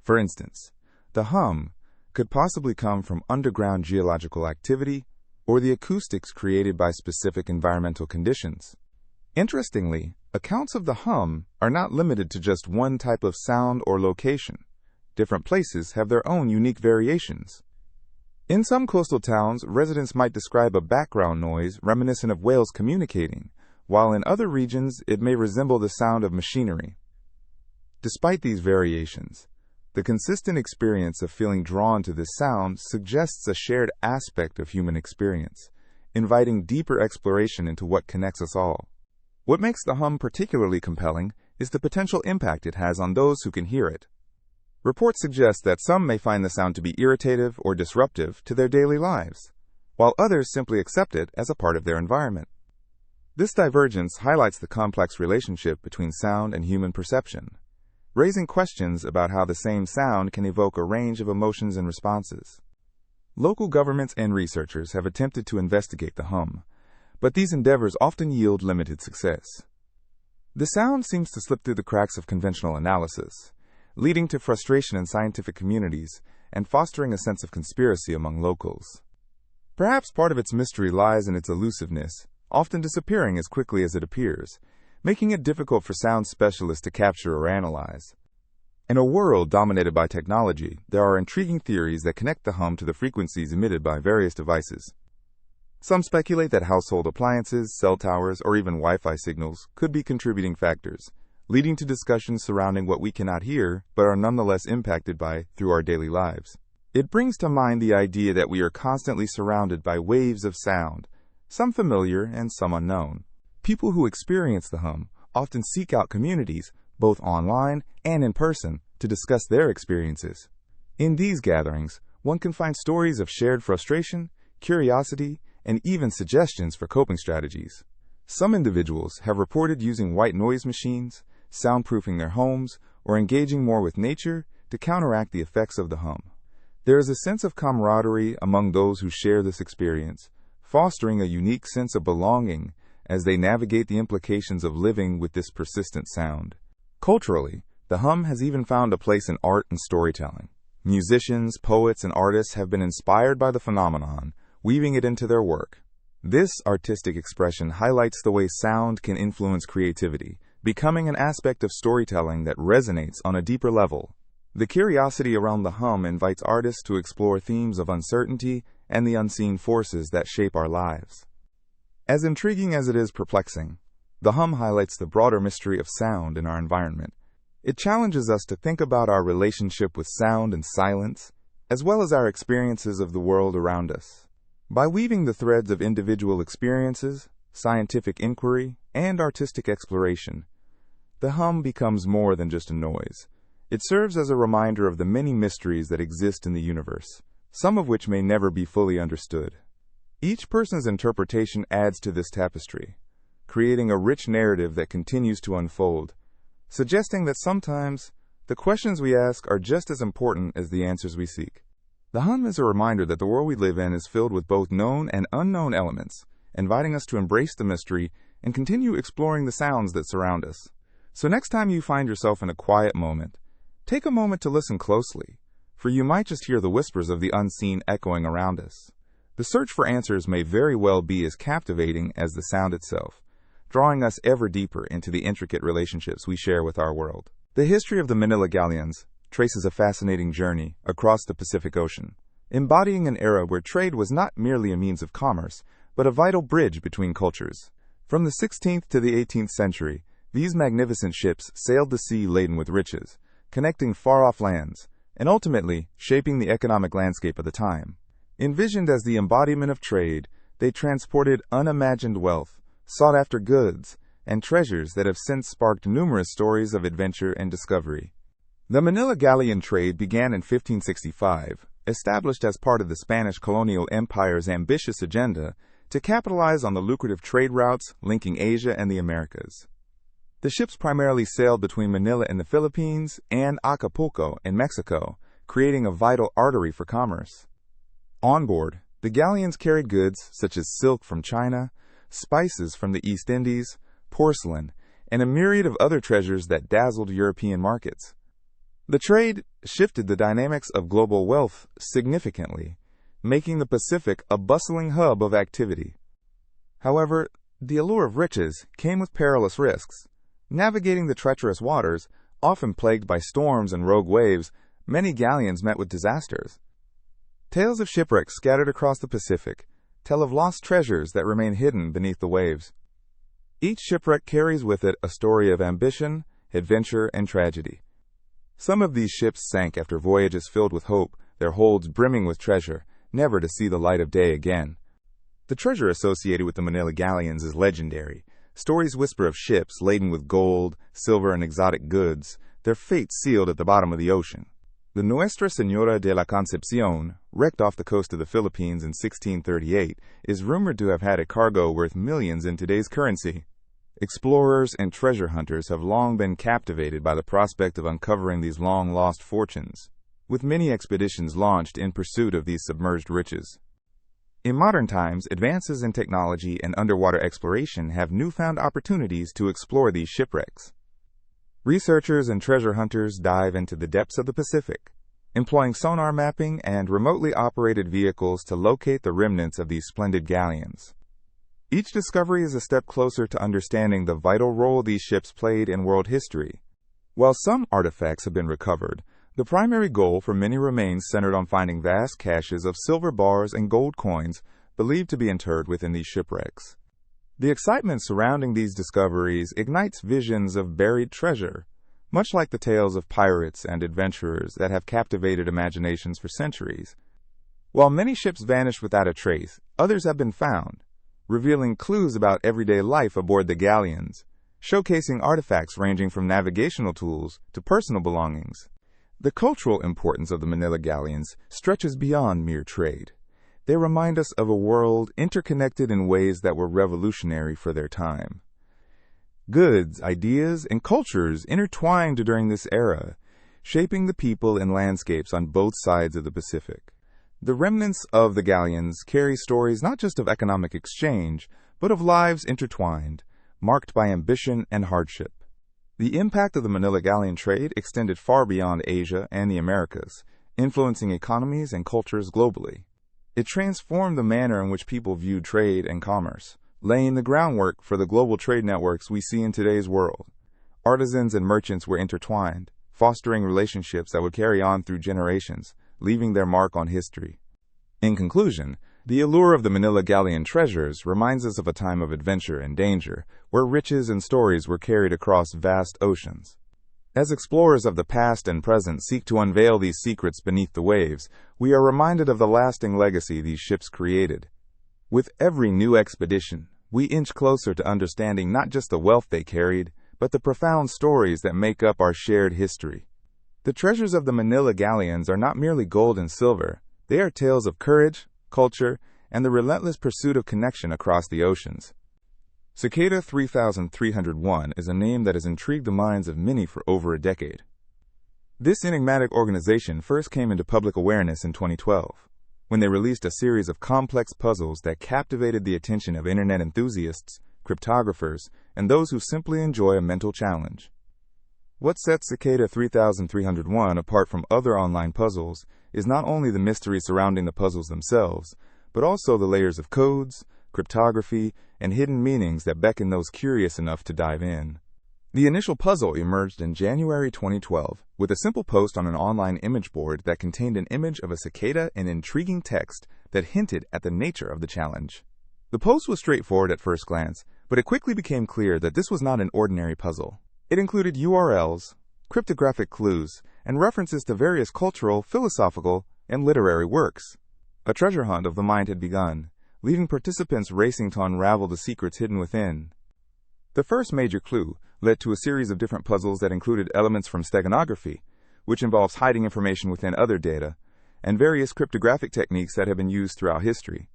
For instance, the hum could possibly come from underground geological activity or the acoustics created by specific environmental conditions. Interestingly, accounts of the hum are not limited to just one type of sound or location. Different places have their own unique variations. In some coastal towns, residents might describe a background noise reminiscent of whales communicating, while in other regions it may resemble the sound of machinery. Despite these variations, the consistent experience of feeling drawn to this sound suggests a shared aspect of human experience, inviting deeper exploration into what connects us all. What makes the hum particularly compelling is the potential impact it has on those who can hear it. Reports suggest that some may find the sound to be irritative or disruptive to their daily lives, while others simply accept it as a part of their environment. This divergence highlights the complex relationship between sound and human perception, raising questions about how the same sound can evoke a range of emotions and responses. Local governments and researchers have attempted to investigate the hum, but these endeavors often yield limited success. The sound seems to slip through the cracks of conventional analysis, leading to frustration in scientific communities and fostering a sense of conspiracy among locals. Perhaps part of its mystery lies in its elusiveness, often disappearing as quickly as it appears, making it difficult for sound specialists to capture or analyze. In a world dominated by technology, there are intriguing theories that connect the hum to the frequencies emitted by various devices. Some speculate that household appliances, cell towers, or even Wi-Fi signals could be contributing factors, leading to discussions surrounding what we cannot hear but are nonetheless impacted by through our daily lives. It brings to mind the idea that we are constantly surrounded by waves of sound, some familiar and some unknown. People who experience the hum often seek out communities, both online and in person, to discuss their experiences. In these gatherings, one can find stories of shared frustration, curiosity, and even suggestions for coping strategies. Some individuals have reported using white noise machines, soundproofing their homes, or engaging more with nature to counteract the effects of the hum. There is a sense of camaraderie among those who share this experience, fostering a unique sense of belonging as they navigate the implications of living with this persistent sound. Culturally, the hum has even found a place in art and storytelling. Musicians, poets, and artists have been inspired by the phenomenon, weaving it into their work. This artistic expression highlights the way sound can influence creativity, becoming an aspect of storytelling that resonates on a deeper level. The curiosity around the hum invites artists to explore themes of uncertainty and the unseen forces that shape our lives. As intriguing as it is perplexing, the hum highlights the broader mystery of sound in our environment. It challenges us to think about our relationship with sound and silence, as well as our experiences of the world around us. By weaving the threads of individual experiences, scientific inquiry, and artistic exploration, the hum becomes more than just a noise. It serves as a reminder of the many mysteries that exist in the universe, some of which may never be fully understood. Each person's interpretation adds to this tapestry, creating a rich narrative that continues to unfold, suggesting that sometimes the questions we ask are just as important as the answers we seek. The hum is a reminder that the world we live in is filled with both known and unknown elements, inviting us to embrace the mystery and continue exploring the sounds that surround us. So next time you find yourself in a quiet moment, take a moment to listen closely, for you might just hear the whispers of the unseen echoing around us. The search for answers may very well be as captivating as the sound itself, drawing us ever deeper into the intricate relationships we share with our world. The history of the Manila galleons traces a fascinating journey across the Pacific Ocean, embodying an era where trade was not merely a means of commerce, but a vital bridge between cultures. From the 16th to the 18th century, these magnificent ships sailed the sea laden with riches, connecting far-off lands, and ultimately shaping the economic landscape of the time. Envisioned as the embodiment of trade, they transported unimagined wealth, sought-after goods, and treasures that have since sparked numerous stories of adventure and discovery. The Manila galleon trade began in 1565, established as part of the Spanish colonial empire's ambitious agenda to capitalize on the lucrative trade routes linking Asia and the Americas. The ships primarily sailed between Manila in the Philippines and Acapulco in Mexico, creating a vital artery for commerce. On board, the galleons carried goods such as silk from China, spices from the East Indies, porcelain, and a myriad of other treasures that dazzled European markets. The trade shifted the dynamics of global wealth significantly, making the Pacific a bustling hub of activity. However, the allure of riches came with perilous risks. Navigating the treacherous waters, often plagued by storms and rogue waves, many galleons met with disasters. Tales of shipwrecks scattered across the Pacific tell of lost treasures that remain hidden beneath the waves. Each shipwreck carries with it a story of ambition, adventure, and tragedy. Some of these ships sank after voyages filled with hope, their holds brimming with treasure, never to see the light of day again. The treasure associated with the Manila galleons is legendary. Stories whisper of ships laden with gold, silver, and exotic goods, their fate sealed at the bottom of the ocean. The Nuestra Señora de la Concepcion, wrecked off the coast of the Philippines in 1638, is rumored to have had a cargo worth millions in today's currency. Explorers and treasure hunters have long been captivated by the prospect of uncovering these long-lost fortunes, with many expeditions launched in pursuit of these submerged riches. In modern times, advances in technology and underwater exploration have newfound opportunities to explore these shipwrecks. Researchers and treasure hunters dive into the depths of the Pacific, employing sonar mapping and remotely operated vehicles to locate the remnants of these splendid galleons. Each discovery is a step closer to understanding the vital role these ships played in world history. While some artifacts have been recovered, the primary goal for many remains centered on finding vast caches of silver bars and gold coins believed to be interred within these shipwrecks. The excitement surrounding these discoveries ignites visions of buried treasure, much like the tales of pirates and adventurers that have captivated imaginations for centuries. While many ships vanished without a trace, others have been found, revealing clues about everyday life aboard the galleons, showcasing artifacts ranging from navigational tools to personal belongings. The cultural importance of the Manila galleons stretches beyond mere trade. They remind us of a world interconnected in ways that were revolutionary for their time. Goods, ideas, and cultures intertwined during this era, shaping the people and landscapes on both sides of the Pacific. The remnants of the galleons carry stories not just of economic exchange, but of lives intertwined, marked by ambition and hardship. The impact of the Manila galleon trade extended far beyond Asia and the Americas, influencing economies and cultures globally. It transformed the manner in which people viewed trade and commerce, laying the groundwork for the global trade networks we see in today's world. Artisans and merchants were intertwined, fostering relationships that would carry on through generations, leaving their mark on history. In conclusion, The allure of the Manila Galleon treasures reminds us of a time of adventure and danger, where riches and stories were carried across vast oceans. As explorers of the past and present seek to unveil these secrets beneath the waves, we are reminded of the lasting legacy these ships created. With every new expedition, we inch closer to understanding not just the wealth they carried, but the profound stories that make up our shared history. The treasures of the Manila Galleons are not merely gold and silver, they are tales of courage, culture, and the relentless pursuit of connection across the oceans. Cicada 3301 is a name that has intrigued the minds of many for over a decade. This enigmatic organization first came into public awareness in 2012, when they released a series of complex puzzles that captivated the attention of internet enthusiasts, cryptographers, and those who simply enjoy a mental challenge. What sets Cicada 3301 apart from other online puzzles is not only the mystery surrounding the puzzles themselves, but also the layers of codes, cryptography, and hidden meanings that beckon those curious enough to dive in. The initial puzzle emerged in January 2012 with a simple post on an online image board that contained an image of a cicada and intriguing text that hinted at the nature of the challenge. The post was straightforward at first glance, but it quickly became clear that this was not an ordinary puzzle. It included URLs, cryptographic clues, and references to various cultural, philosophical, and literary works. A treasure hunt of the mind had begun, leaving participants racing to unravel the secrets hidden within. The first major clue led to a series of different puzzles that included elements from steganography, which involves hiding information within other data, and various cryptographic techniques that have been used throughout history.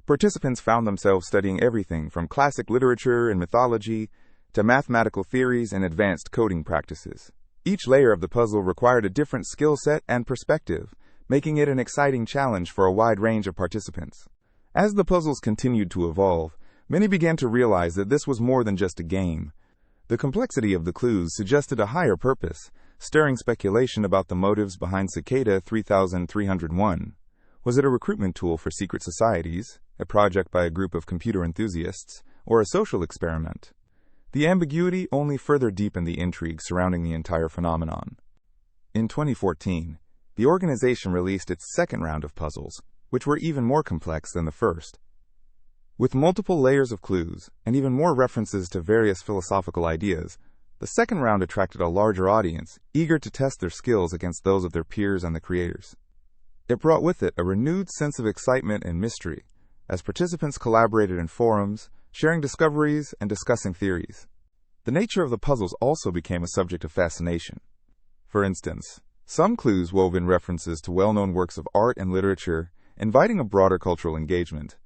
Participants found themselves studying everything from classic literature and mythology to mathematical theories and advanced coding practices. Each layer of the puzzle required a different skill set and perspective, making it an exciting challenge for a wide range of participants. As the puzzles continued to evolve, many began to realize that this was more than just a game. The complexity of the clues suggested a higher purpose, stirring speculation about the motives behind Cicada 3301. Was it a recruitment tool for secret societies, a project by a group of computer enthusiasts, or a social experiment? The ambiguity only further deepened the intrigue surrounding the entire phenomenon. In 2014, the organization released its second round of puzzles, which were even more complex than the first. With multiple layers of clues, and even more references to various philosophical ideas, the second round attracted a larger audience, eager to test their skills against those of their peers and the creators. It brought with it a renewed sense of excitement and mystery, as participants collaborated in forums, sharing discoveries and discussing theories. The nature of the puzzles also became a subject of fascination. For instance, some clues wove in references to well-known works of art and literature, inviting a broader cultural engagement.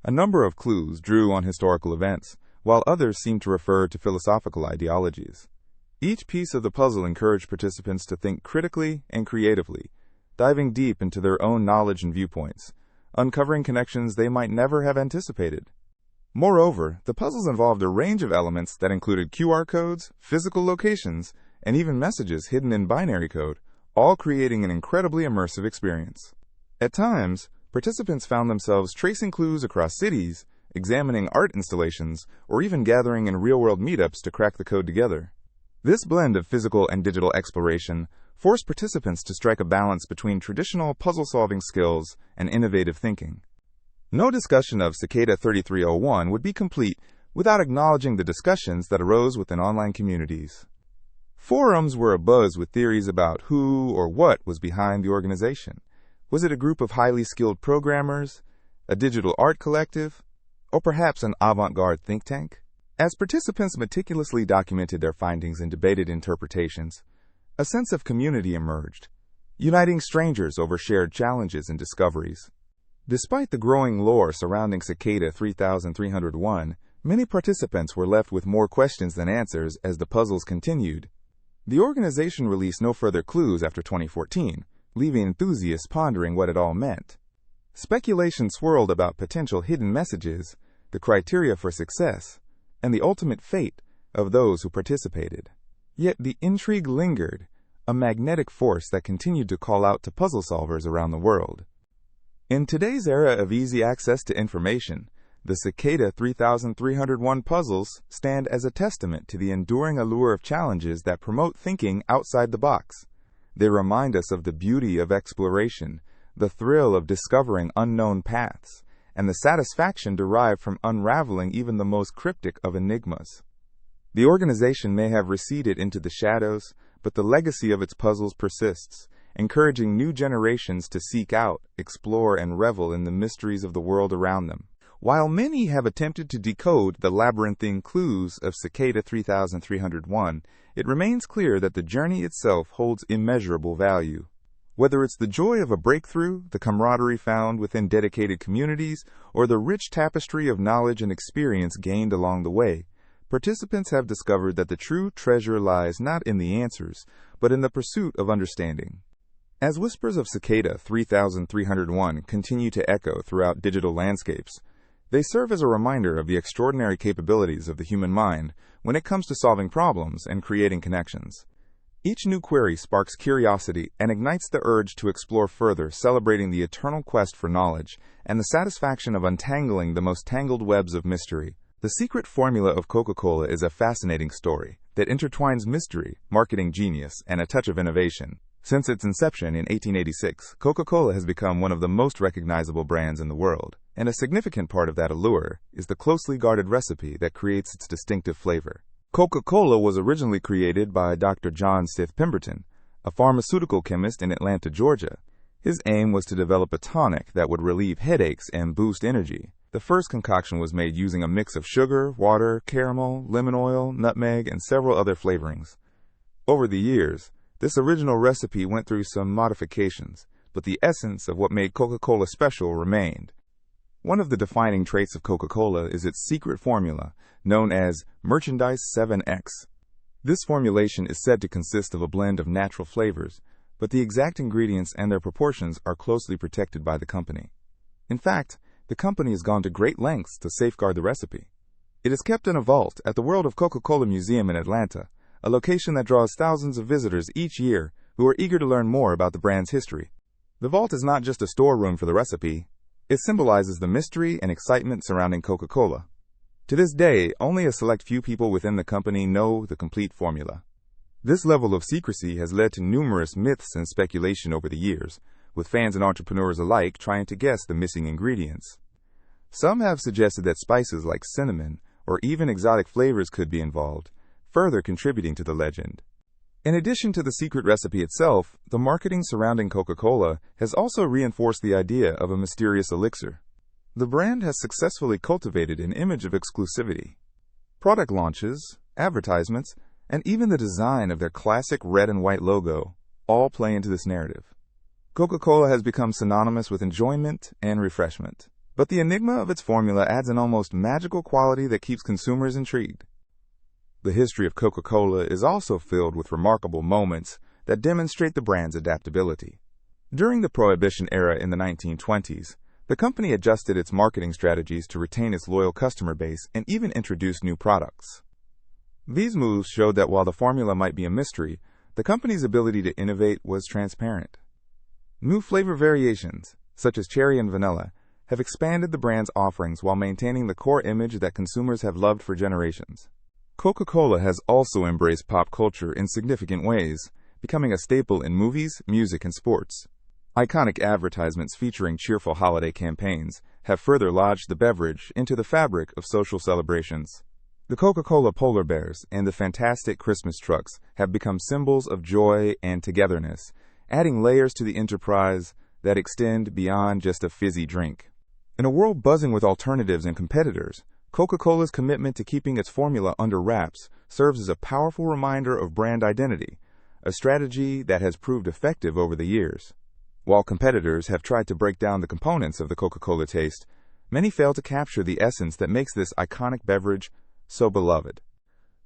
A number of clues drew on historical events, while others seemed to refer to philosophical ideologies. Each piece of the puzzle encouraged participants to think critically and creatively, diving deep into their own knowledge and viewpoints, uncovering connections they might never have anticipated. Moreover, the puzzles involved a range of elements that included QR codes, physical locations, and even messages hidden in binary code, all creating an incredibly immersive experience. At times, participants found themselves tracing clues across cities, examining art installations, or even gathering in real-world meetups to crack the code together. This blend of physical and digital exploration forced participants to strike a balance between traditional puzzle-solving skills and innovative thinking. No discussion of Cicada 3301 would be complete without acknowledging the discussions that arose within online communities. Forums were abuzz with theories about who or what was behind the organization. Was it a group of highly skilled programmers, a digital art collective, or perhaps an avant-garde think tank? As participants meticulously documented their findings and debated interpretations, a sense of community emerged, uniting strangers over shared challenges and discoveries. Despite the growing lore surrounding Cicada 3301, many participants were left with more questions than answers as the puzzles continued. The organization released no further clues after 2014, leaving enthusiasts pondering what it all meant. Speculation swirled about potential hidden messages, the criteria for success, and the ultimate fate of those who participated. Yet the intrigue lingered, a magnetic force that continued to call out to puzzle solvers around the world. In today's era of easy access to information, the Cicada 3301 puzzles stand as a testament to the enduring allure of challenges that promote thinking outside the box. They remind us of the beauty of exploration, the thrill of discovering unknown paths, and the satisfaction derived from unraveling even the most cryptic of enigmas. The organization may have receded into the shadows, but the legacy of its puzzles persists, encouraging new generations to seek out, explore, and revel in the mysteries of the world around them. While many have attempted to decode the labyrinthine clues of Cicada 3301, it remains clear that the journey itself holds immeasurable value. Whether it's the joy of a breakthrough, the camaraderie found within dedicated communities, or the rich tapestry of knowledge and experience gained along the way, participants have discovered that the true treasure lies not in the answers, but in the pursuit of understanding. As whispers of Cicada 3301 continue to echo throughout digital landscapes, they serve as a reminder of the extraordinary capabilities of the human mind when it comes to solving problems and creating connections. Each new query sparks curiosity and ignites the urge to explore further, celebrating the eternal quest for knowledge and the satisfaction of untangling the most tangled webs of mystery. The secret formula of Coca-Cola is a fascinating story that intertwines mystery, marketing genius, and a touch of innovation. Since its inception in 1886, Coca-Cola has become one of the most recognizable brands in the world, and a significant part of that allure is the closely guarded recipe that creates its distinctive flavor. Coca-Cola was originally created by Dr. John Stith Pemberton, a pharmaceutical chemist in Atlanta, Georgia. His aim was to develop a tonic that would relieve headaches and boost energy. The first concoction was made using a mix of sugar, water, caramel, lemon oil, nutmeg, and several other flavorings. Over the years, this original recipe went through some modifications, but the essence of what made Coca-Cola special remained. One of the defining traits of Coca-Cola is its secret formula, known as Merchandise 7X. This formulation is said to consist of a blend of natural flavors, but the exact ingredients and their proportions are closely protected by the company. In fact, the company has gone to great lengths to safeguard the recipe. It is kept in a vault at the World of Coca-Cola Museum in Atlanta, a location that draws thousands of visitors each year who are eager to learn more about the brand's history. The vault is not just a storeroom for the recipe. It symbolizes the mystery and excitement surrounding Coca-Cola. To this day, only a select few people within the company know the complete formula. This level of secrecy has led to numerous myths and speculation over the years, with fans and entrepreneurs alike trying to guess the missing ingredients. Some have suggested that spices like cinnamon or even exotic flavors could be involved, further contributing to the legend. In addition to the secret recipe itself, the marketing surrounding Coca-Cola has also reinforced the idea of a mysterious elixir. The brand has successfully cultivated an image of exclusivity. Product launches, advertisements, and even the design of their classic red and white logo all play into this narrative. Coca-Cola has become synonymous with enjoyment and refreshment, but the enigma of its formula adds an almost magical quality that keeps consumers intrigued. The history of Coca-Cola is also filled with remarkable moments that demonstrate the brand's adaptability. During the Prohibition era in the 1920s, the company adjusted its marketing strategies to retain its loyal customer base and even introduced new products. These moves showed that while the formula might be a mystery, the company's ability to innovate was transparent. New flavor variations, such as cherry and vanilla, have expanded the brand's offerings while maintaining the core image that consumers have loved for generations. Coca-Cola has also embraced pop culture in significant ways, becoming a staple in movies, music, and sports. Iconic advertisements featuring cheerful holiday campaigns have further lodged the beverage into the fabric of social celebrations. The Coca-Cola polar bears and the fantastic Christmas trucks have become symbols of joy and togetherness, adding layers to the enterprise that extend beyond just a fizzy drink. In a world buzzing with alternatives and competitors, Coca-Cola's commitment to keeping its formula under wraps serves as a powerful reminder of brand identity, a strategy that has proved effective over the years. While competitors have tried to break down the components of the Coca-Cola taste, many fail to capture the essence that makes this iconic beverage so beloved.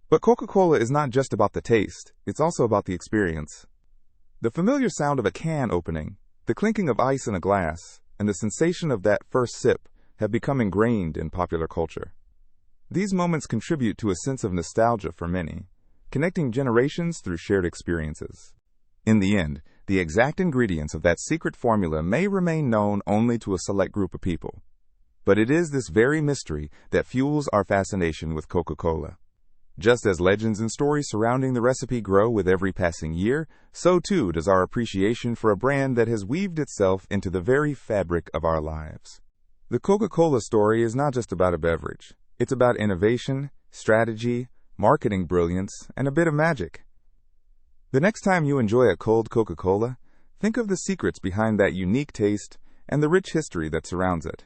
But Coca-Cola is not just about the taste, it's also about the experience. The familiar sound of a can opening, the clinking of ice in a glass, and the sensation of that first sip have become ingrained in popular culture. These moments contribute to a sense of nostalgia for many, connecting generations through shared experiences. In the end, the exact ingredients of that secret formula may remain known only to a select group of people. But it is this very mystery that fuels our fascination with Coca-Cola. Just as legends and stories surrounding the recipe grow with every passing year, so too does our appreciation for a brand that has weaved itself into the very fabric of our lives. The Coca-Cola story is not just about a beverage. It's about innovation, strategy, marketing brilliance, and a bit of magic. The next time you enjoy a cold Coca-Cola, think of the secrets behind that unique taste and the rich history that surrounds it.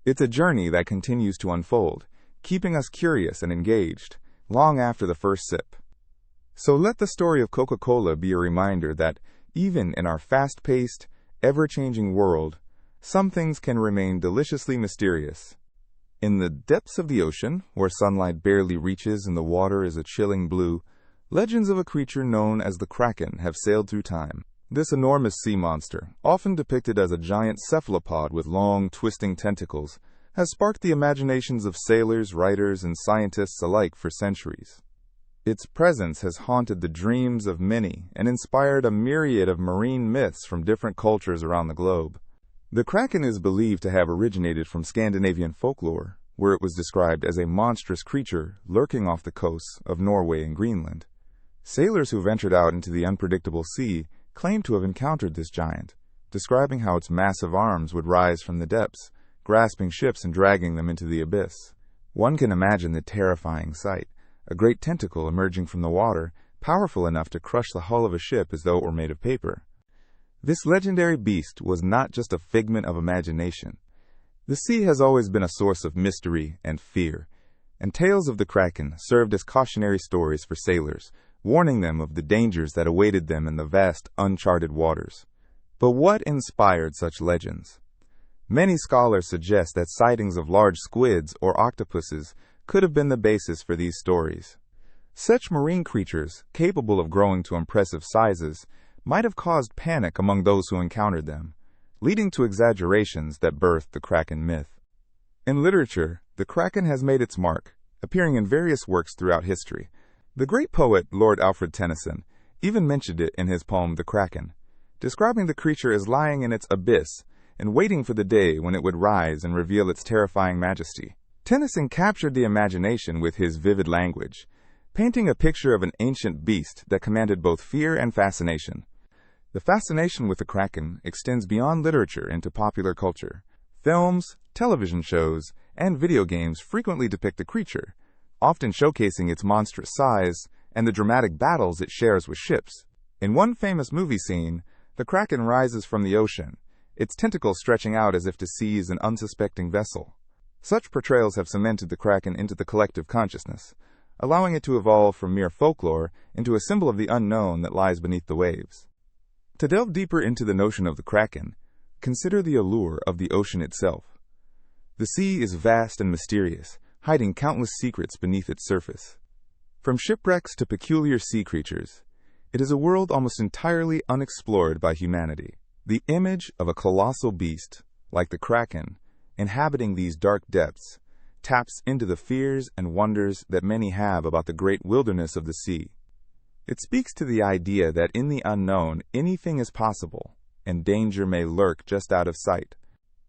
It's a journey that continues to unfold, keeping us curious and engaged long after the first sip. So let the story of Coca-Cola be a reminder that even in our fast-paced, ever-changing world, some things can remain deliciously mysterious. In the depths of the ocean, where sunlight barely reaches and the water is a chilling blue, legends of a creature known as the Kraken have sailed through time. This enormous sea monster, often depicted as a giant cephalopod with long, twisting tentacles, has sparked the imaginations of sailors, writers, and scientists alike for centuries. Its presence has haunted the dreams of many and inspired a myriad of marine myths from different cultures around the globe. The Kraken is believed to have originated from Scandinavian folklore, where it was described as a monstrous creature lurking off the coasts of Norway and Greenland. Sailors who ventured out into the unpredictable sea claim to have encountered this giant, describing how its massive arms would rise from the depths, grasping ships and dragging them into the abyss. One can imagine the terrifying sight, a great tentacle emerging from the water, powerful enough to crush the hull of a ship as though it were made of paper. This legendary beast was not just a figment of imagination. The sea has always been a source of mystery and fear, and tales of the Kraken served as cautionary stories for sailors, warning them of the dangers that awaited them in the vast, uncharted waters. But what inspired such legends? Many scholars suggest that sightings of large squids or octopuses could have been the basis for these stories. Such marine creatures, capable of growing to impressive sizes, might have caused panic among those who encountered them, leading to exaggerations that birthed the Kraken myth. In literature, the Kraken has made its mark, appearing in various works throughout history. The great poet Lord Alfred Tennyson even mentioned it in his poem The Kraken, describing the creature as lying in its abyss and waiting for the day when it would rise and reveal its terrifying majesty. Tennyson captured the imagination with his vivid language, painting a picture of an ancient beast that commanded both fear and fascination. The fascination with the Kraken extends beyond literature into popular culture. Films, television shows, and video games frequently depict the creature, often showcasing its monstrous size and the dramatic battles it shares with ships. In one famous movie scene, the Kraken rises from the ocean, its tentacles stretching out as if to seize an unsuspecting vessel. Such portrayals have cemented the Kraken into the collective consciousness, allowing it to evolve from mere folklore into a symbol of the unknown that lies beneath the waves. To delve deeper into the notion of the Kraken, consider the allure of the ocean itself. The sea is vast and mysterious, hiding countless secrets beneath its surface. From shipwrecks to peculiar sea creatures, it is a world almost entirely unexplored by humanity. The image of a colossal beast, like the Kraken, inhabiting these dark depths, taps into the fears and wonders that many have about the great wilderness of the sea. It speaks to the idea that in the unknown, anything is possible, and danger may lurk just out of sight.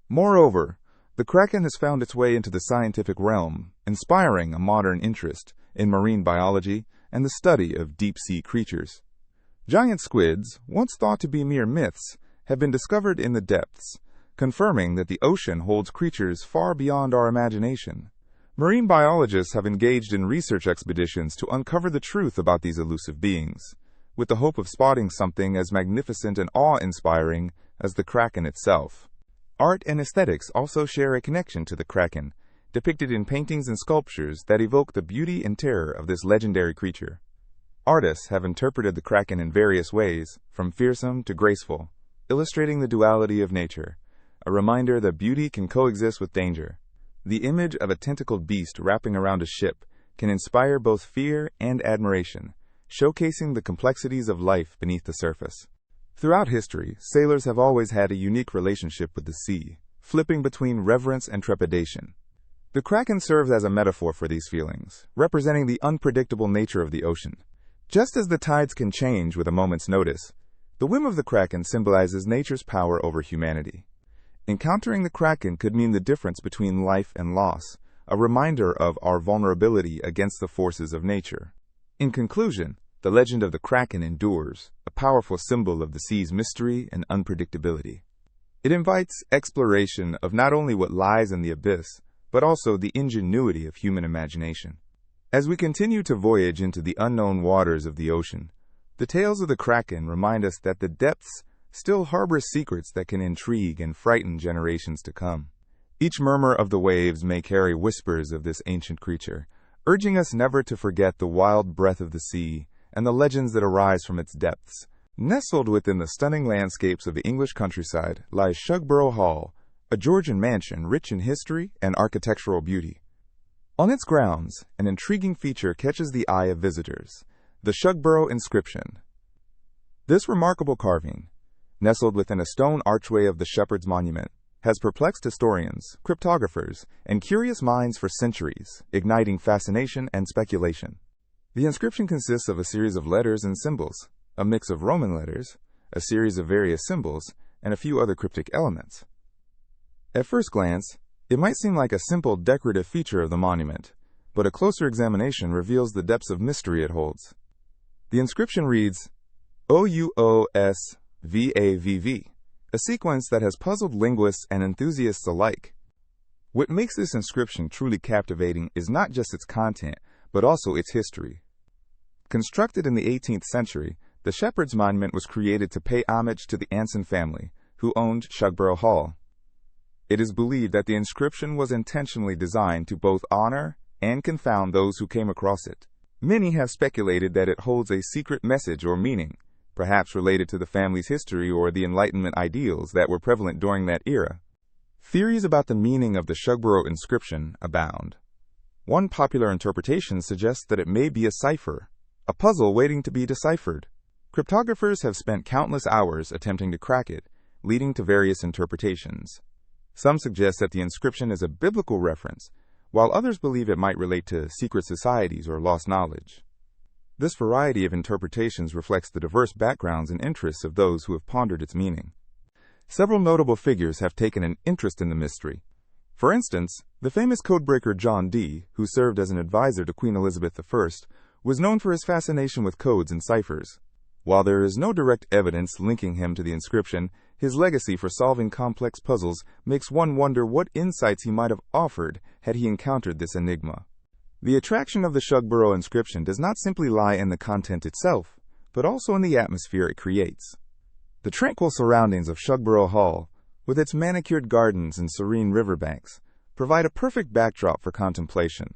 Moreover, the Kraken has found its way into the scientific realm, inspiring a modern interest in marine biology and the study of deep-sea creatures. Giant squids, once thought to be mere myths, have been discovered in the depths, confirming that the ocean holds creatures far beyond our imagination. Marine biologists have engaged in research expeditions to uncover the truth about these elusive beings, with the hope of spotting something as magnificent and awe-inspiring as the Kraken itself. Art and aesthetics also share a connection to the Kraken, depicted in paintings and sculptures that evoke the beauty and terror of this legendary creature. Artists have interpreted the Kraken in various ways, from fearsome to graceful, illustrating the duality of nature, a reminder that beauty can coexist with danger. The image of a tentacled beast wrapping around a ship can inspire both fear and admiration, showcasing the complexities of life beneath the surface. Throughout history, sailors have always had a unique relationship with the sea, flipping between reverence and trepidation. The Kraken serves as a metaphor for these feelings, representing the unpredictable nature of the ocean. Just as the tides can change with a moment's notice, the whim of the Kraken symbolizes nature's power over humanity. Encountering the Kraken could mean the difference between life and loss, a reminder of our vulnerability against the forces of nature. In conclusion, the legend of the Kraken endures, a powerful symbol of the sea's mystery and unpredictability. It invites exploration of not only what lies in the abyss, but also the ingenuity of human imagination. As we continue to voyage into the unknown waters of the ocean, the tales of the Kraken remind us that the depths still harbor secrets that can intrigue and frighten generations to come. Each murmur of the waves may carry whispers of this ancient creature, urging us never to forget the wild breath of the sea and the legends that arise from its depths. Nestled within the stunning landscapes of the English countryside lies Shugborough Hall, a Georgian mansion rich in history and architectural beauty. On its grounds, an intriguing feature catches the eye of visitors: the Shugborough Inscription. This remarkable carving, nestled within a stone archway of the Shepherd's Monument, has perplexed historians, cryptographers, and curious minds for centuries, igniting fascination and speculation. The inscription consists of a series of letters and symbols, a mix of Roman letters, a series of various symbols, and a few other cryptic elements. At first glance, it might seem like a simple decorative feature of the monument, but a closer examination reveals the depths of mystery it holds. The inscription reads, OUOSVAVV, a sequence that has puzzled linguists and enthusiasts alike. What makes this inscription truly captivating is not just its content, but also its history. Constructed in the 18th century, the Shepherd's Monument was created to pay homage to the Anson family, who owned Shugborough Hall. It is believed that the inscription was intentionally designed to both honor and confound those who came across it. Many have speculated that it holds a secret message or meaning, perhaps related to the family's history or the Enlightenment ideals that were prevalent during that era. Theories about the meaning of the Shugborough inscription abound. One popular interpretation suggests that it may be a cipher, a puzzle waiting to be deciphered. Cryptographers have spent countless hours attempting to crack it, leading to various interpretations. Some suggest that the inscription is a biblical reference, while others believe it might relate to secret societies or lost knowledge. This variety of interpretations reflects the diverse backgrounds and interests of those who have pondered its meaning. Several notable figures have taken an interest in the mystery. For instance, the famous codebreaker John Dee, who served as an advisor to Queen Elizabeth I, was known for his fascination with codes and ciphers. While there is no direct evidence linking him to the inscription, his legacy for solving complex puzzles makes one wonder what insights he might have offered had he encountered this enigma. The attraction of the Shugborough inscription does not simply lie in the content itself, but also in the atmosphere it creates. The tranquil surroundings of Shugborough Hall, with its manicured gardens and serene riverbanks, provide a perfect backdrop for contemplation.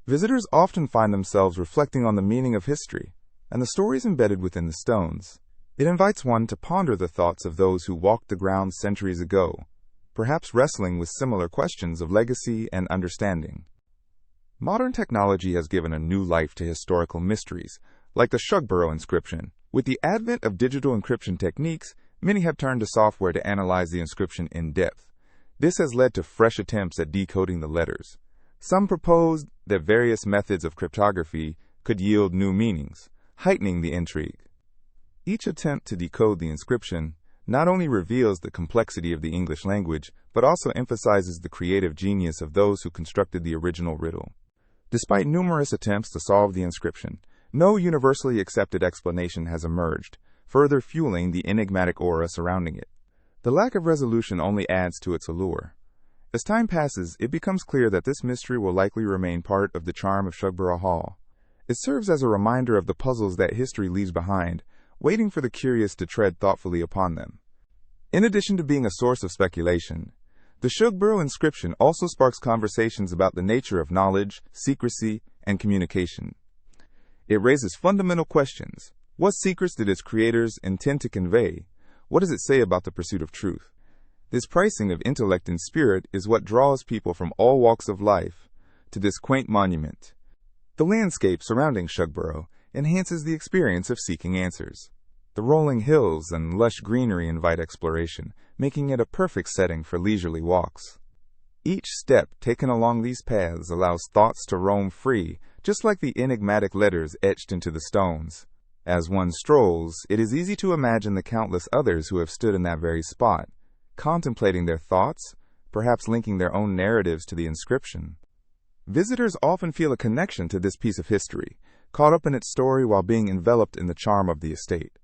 Visitors often find themselves reflecting on the meaning of history and the stories embedded within the stones. It invites one to ponder the thoughts of those who walked the grounds centuries ago, perhaps wrestling with similar questions of legacy and understanding. Modern technology has given a new life to historical mysteries, like the Shugborough inscription. With the advent of digital encryption techniques, many have turned to software to analyze the inscription in depth. This has led to fresh attempts at decoding the letters. Some proposed that various methods of cryptography could yield new meanings, heightening the intrigue. Each attempt to decode the inscription not only reveals the complexity of the English language, but also emphasizes the creative genius of those who constructed the original riddle. Despite numerous attempts to solve the inscription, no universally accepted explanation has emerged, further fueling the enigmatic aura surrounding it. The lack of resolution only adds to its allure. As time passes, it becomes clear that this mystery will likely remain part of the charm of Shugborough Hall. It serves as a reminder of the puzzles that history leaves behind, waiting for the curious to tread thoughtfully upon them. In addition to being a source of speculation, the Shugborough inscription also sparks conversations about the nature of knowledge, secrecy, and communication. It raises fundamental questions. What secrets did its creators intend to convey? What does it say about the pursuit of truth? This pricing of intellect and spirit is what draws people from all walks of life to this quaint monument. The landscape surrounding Shugborough enhances the experience of seeking answers. The rolling hills and lush greenery invite exploration, making it a perfect setting for leisurely walks. Each step taken along these paths allows thoughts to roam free, just like the enigmatic letters etched into the stones. As one strolls, it is easy to imagine the countless others who have stood in that very spot, contemplating their thoughts, perhaps linking their own narratives to the inscription. Visitors often feel a connection to this piece of history, caught up in its story while being enveloped in the charm of the estate.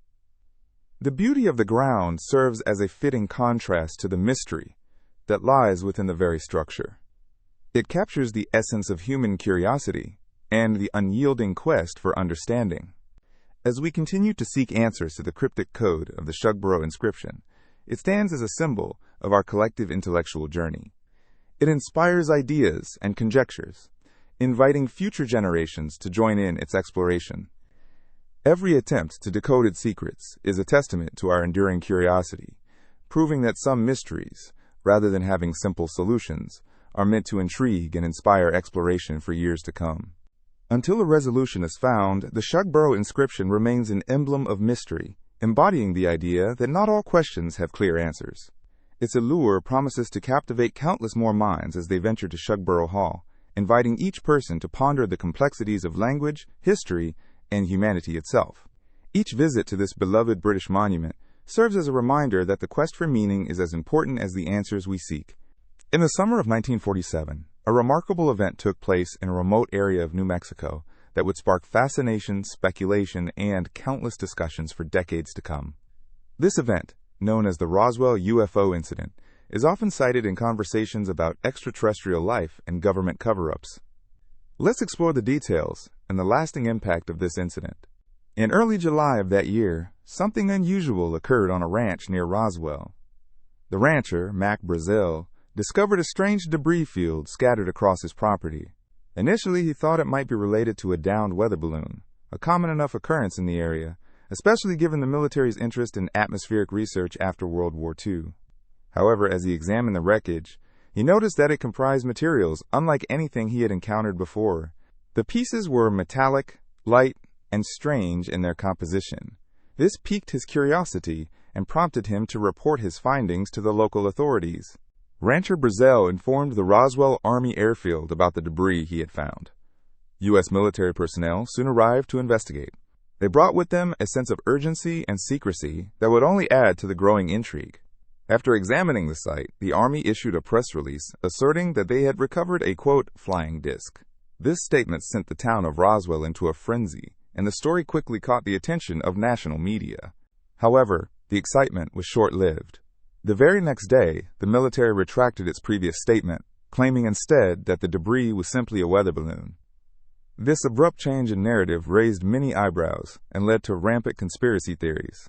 The beauty of the ground serves as a fitting contrast to the mystery that lies within the very structure. It captures the essence of human curiosity and the unyielding quest for understanding. As we continue to seek answers to the cryptic code of the Shugborough Inscription, it stands as a symbol of our collective intellectual journey. It inspires ideas and conjectures, inviting future generations to join in its exploration. Every attempt to decode its secrets is a testament to our enduring curiosity, proving that some mysteries, rather than having simple solutions, are meant to intrigue and inspire exploration for years to come. Until a resolution is found, the Shugborough Inscription remains an emblem of mystery, embodying the idea that not all questions have clear answers. Its allure promises to captivate countless more minds as they venture to Shugborough Hall, inviting each person to ponder the complexities of language, history, and humanity itself. Each visit to this beloved British monument serves as a reminder that the quest for meaning is as important as the answers we seek. In the summer of 1947, a remarkable event took place in a remote area of New Mexico that would spark fascination, speculation, and countless discussions for decades to come. This event, known as the Roswell UFO Incident, is often cited in conversations about extraterrestrial life and government cover-ups. Let's explore the details and the lasting impact of this incident. In early July of that year, something unusual occurred on a ranch near Roswell. The rancher, Mac Brazel, discovered a strange debris field scattered across his property. Initially, he thought it might be related to a downed weather balloon, a common enough occurrence in the area, especially given the military's interest in atmospheric research after World War II. However, as he examined the wreckage, he noticed that it comprised materials unlike anything he had encountered before. The pieces were metallic, light, and strange in their composition. This piqued his curiosity and prompted him to report his findings to the local authorities. Rancher Brazel informed the Roswell Army Airfield about the debris he had found. U.S. military personnel soon arrived to investigate. They brought with them a sense of urgency and secrecy that would only add to the growing intrigue. After examining the site, the Army issued a press release asserting that they had recovered a, quote, flying disc. This statement sent the town of Roswell into a frenzy, and the story quickly caught the attention of national media. However, the excitement was short-lived. The very next day, the military retracted its previous statement, claiming instead that the debris was simply a weather balloon. This abrupt change in narrative raised many eyebrows and led to rampant conspiracy theories.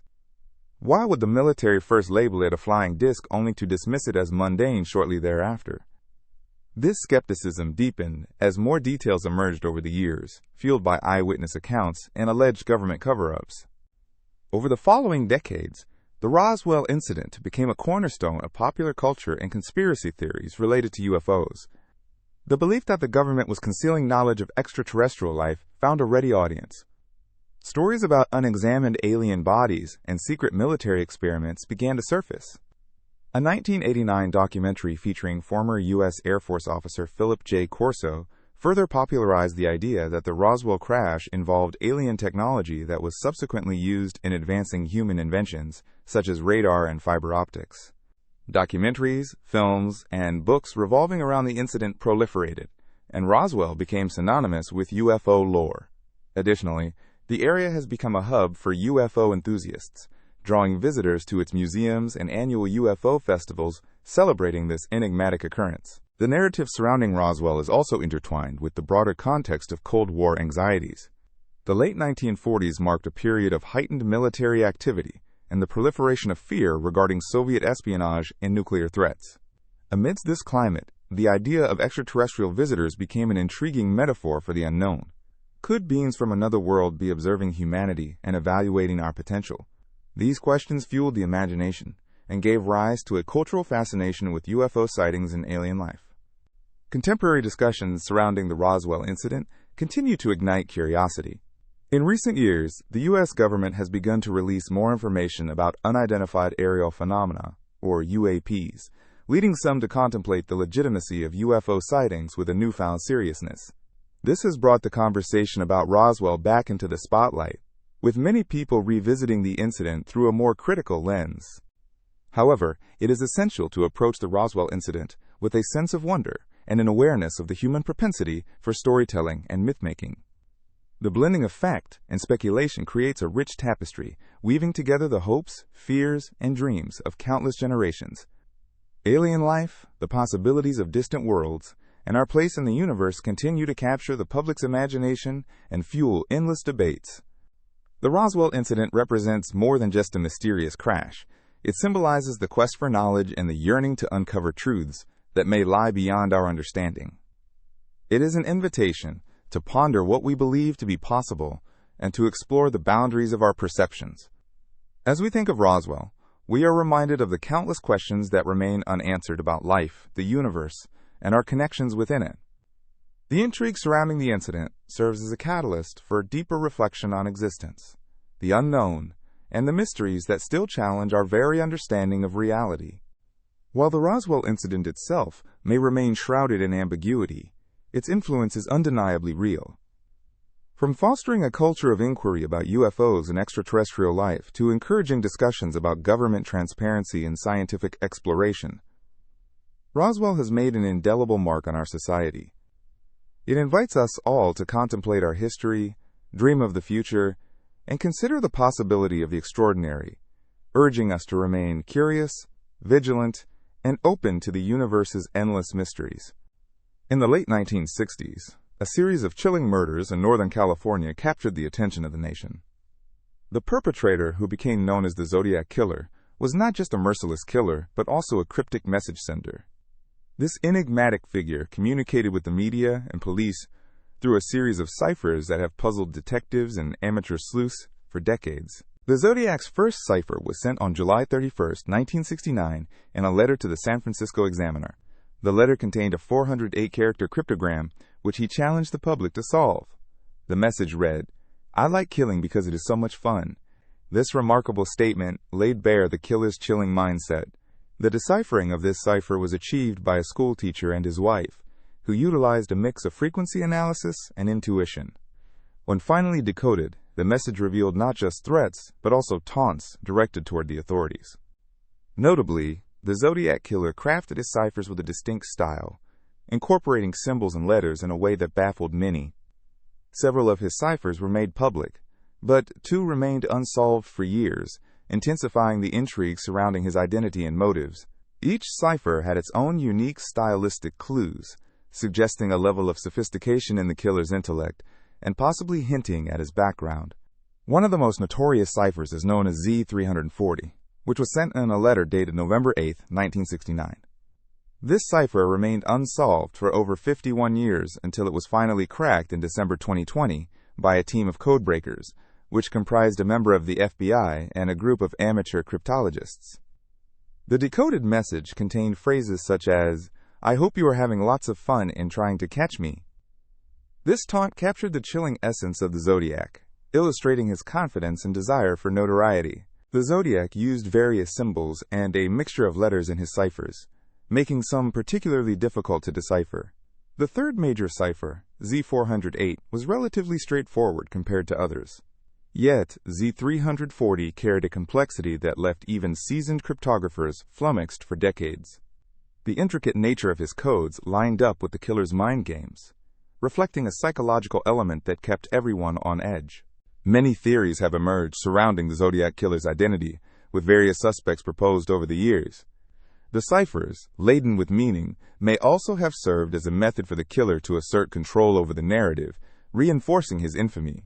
Why would the military first label it a flying disc only to dismiss it as mundane shortly thereafter? This skepticism deepened as more details emerged over the years, fueled by eyewitness accounts and alleged government cover-ups. Over the following decades, the Roswell incident became a cornerstone of popular culture and conspiracy theories related to UFOs. The belief that the government was concealing knowledge of extraterrestrial life found a ready audience. Stories about unexamined alien bodies and secret military experiments began to surface. A 1989 documentary featuring former U.S. Air Force officer Philip J. Corso further popularized the idea that the Roswell crash involved alien technology that was subsequently used in advancing human inventions, such as radar and fiber optics. Documentaries, films, and books revolving around the incident proliferated, and Roswell became synonymous with UFO lore. Additionally, the area has become a hub for UFO enthusiasts, drawing visitors to its museums and annual UFO festivals celebrating this enigmatic occurrence. The narrative surrounding Roswell is also intertwined with the broader context of Cold War anxieties. The late 1940s marked a period of heightened military activity and the proliferation of fear regarding Soviet espionage and nuclear threats. Amidst this climate, the idea of extraterrestrial visitors became an intriguing metaphor for the unknown. Could beings from another world be observing humanity and evaluating our potential? These questions fueled the imagination and gave rise to a cultural fascination with UFO sightings and alien life. Contemporary discussions surrounding the Roswell incident continue to ignite curiosity. In recent years, the U.S. government has begun to release more information about unidentified aerial phenomena, or UAPs, leading some to contemplate the legitimacy of UFO sightings with a newfound seriousness. This has brought the conversation about Roswell back into the spotlight, with many people revisiting the incident through a more critical lens. However, it is essential to approach the Roswell incident with a sense of wonder and an awareness of the human propensity for storytelling and myth-making. The blending of fact and speculation creates a rich tapestry, weaving together the hopes, fears, and dreams of countless generations. Alien life, the possibilities of distant worlds, and our place in the universe continue to capture the public's imagination and fuel endless debates. The Roswell incident represents more than just a mysterious crash. It symbolizes the quest for knowledge and the yearning to uncover truths that may lie beyond our understanding. It is an invitation to ponder what we believe to be possible and to explore the boundaries of our perceptions. As we think of Roswell, we are reminded of the countless questions that remain unanswered about life, the universe, and our connections within it. The intrigue surrounding the incident serves as a catalyst for deeper reflection on existence, the unknown, and the mysteries that still challenge our very understanding of reality. While the Roswell incident itself may remain shrouded in ambiguity, its influence is undeniably real. From fostering a culture of inquiry about UFOs and extraterrestrial life to encouraging discussions about government transparency and scientific exploration, Roswell has made an indelible mark on our society. It invites us all to contemplate our history, dream of the future, and consider the possibility of the extraordinary, urging us to remain curious, vigilant, and open to the universe's endless mysteries. In the late 1960s, a series of chilling murders in Northern California captured the attention of the nation. The perpetrator, who became known as the Zodiac Killer, was not just a merciless killer, but also a cryptic message sender. This enigmatic figure communicated with the media and police through a series of ciphers that have puzzled detectives and amateur sleuths for decades. The Zodiac's first cipher was sent on July 31, 1969, in a letter to the San Francisco Examiner. The letter contained a 408-character cryptogram, which he challenged the public to solve. The message read, "I like killing because it is so much fun." This remarkable statement laid bare the killer's chilling mindset. The deciphering of this cipher was achieved by a schoolteacher and his wife, who utilized a mix of frequency analysis and intuition. When finally decoded, the message revealed not just threats, but also taunts directed toward the authorities. Notably, the Zodiac Killer crafted his ciphers with a distinct style, incorporating symbols and letters in a way that baffled many. Several of his ciphers were made public, but two remained unsolved for years, intensifying the intrigue surrounding his identity and motives. Each cipher had its own unique stylistic clues, suggesting a level of sophistication in the killer's intellect and possibly hinting at his background. One of the most notorious ciphers is known as Z340, which was sent in a letter dated November 8, 1969. This cipher remained unsolved for over 51 years until it was finally cracked in December 2020 by a team of codebreakers, which comprised a member of the FBI and a group of amateur cryptologists. The decoded message contained phrases such as, "I hope you are having lots of fun in trying to catch me." This taunt captured the chilling essence of the Zodiac, illustrating his confidence and desire for notoriety. The Zodiac used various symbols and a mixture of letters in his ciphers, making some particularly difficult to decipher. The third major cipher, Z408, was relatively straightforward compared to others. Yet, Z340 carried a complexity that left even seasoned cryptographers flummoxed for decades. The intricate nature of his codes lined up with the killer's mind games, reflecting a psychological element that kept everyone on edge. Many theories have emerged surrounding the Zodiac Killer's identity, with various suspects proposed over the years. The ciphers, laden with meaning, may also have served as a method for the killer to assert control over the narrative, reinforcing his infamy.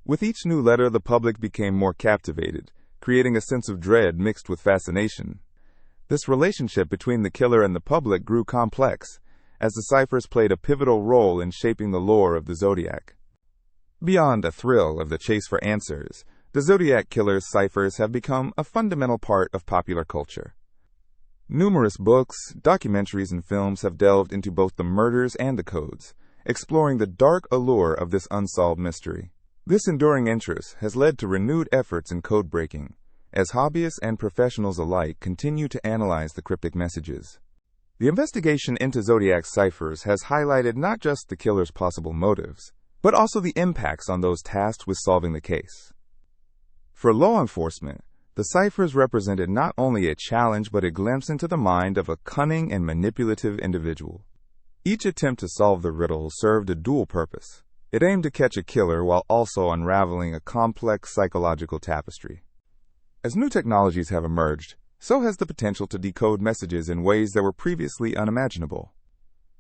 With each new letter, the public became more captivated, creating a sense of dread mixed with fascination. This relationship between the killer and the public grew complex, as the ciphers played a pivotal role in shaping the lore of the Zodiac. Beyond the thrill of the chase for answers, the Zodiac Killer's ciphers have become a fundamental part of popular culture. Numerous books, documentaries, and films have delved into both the murders and the codes, exploring the dark allure of this unsolved mystery. This enduring interest has led to renewed efforts in code breaking, as hobbyists and professionals alike continue to analyze the cryptic messages. The investigation into Zodiac's ciphers has highlighted not just the killer's possible motives, but also the impacts on those tasked with solving the case. For law enforcement, The ciphers represented not only a challenge but a glimpse into the mind of a cunning and manipulative individual. Each attempt to solve the riddle served a dual purpose. It aimed to catch a killer while also unraveling a complex psychological tapestry. As new technologies have emerged, so has the potential to decode messages in ways that were previously unimaginable.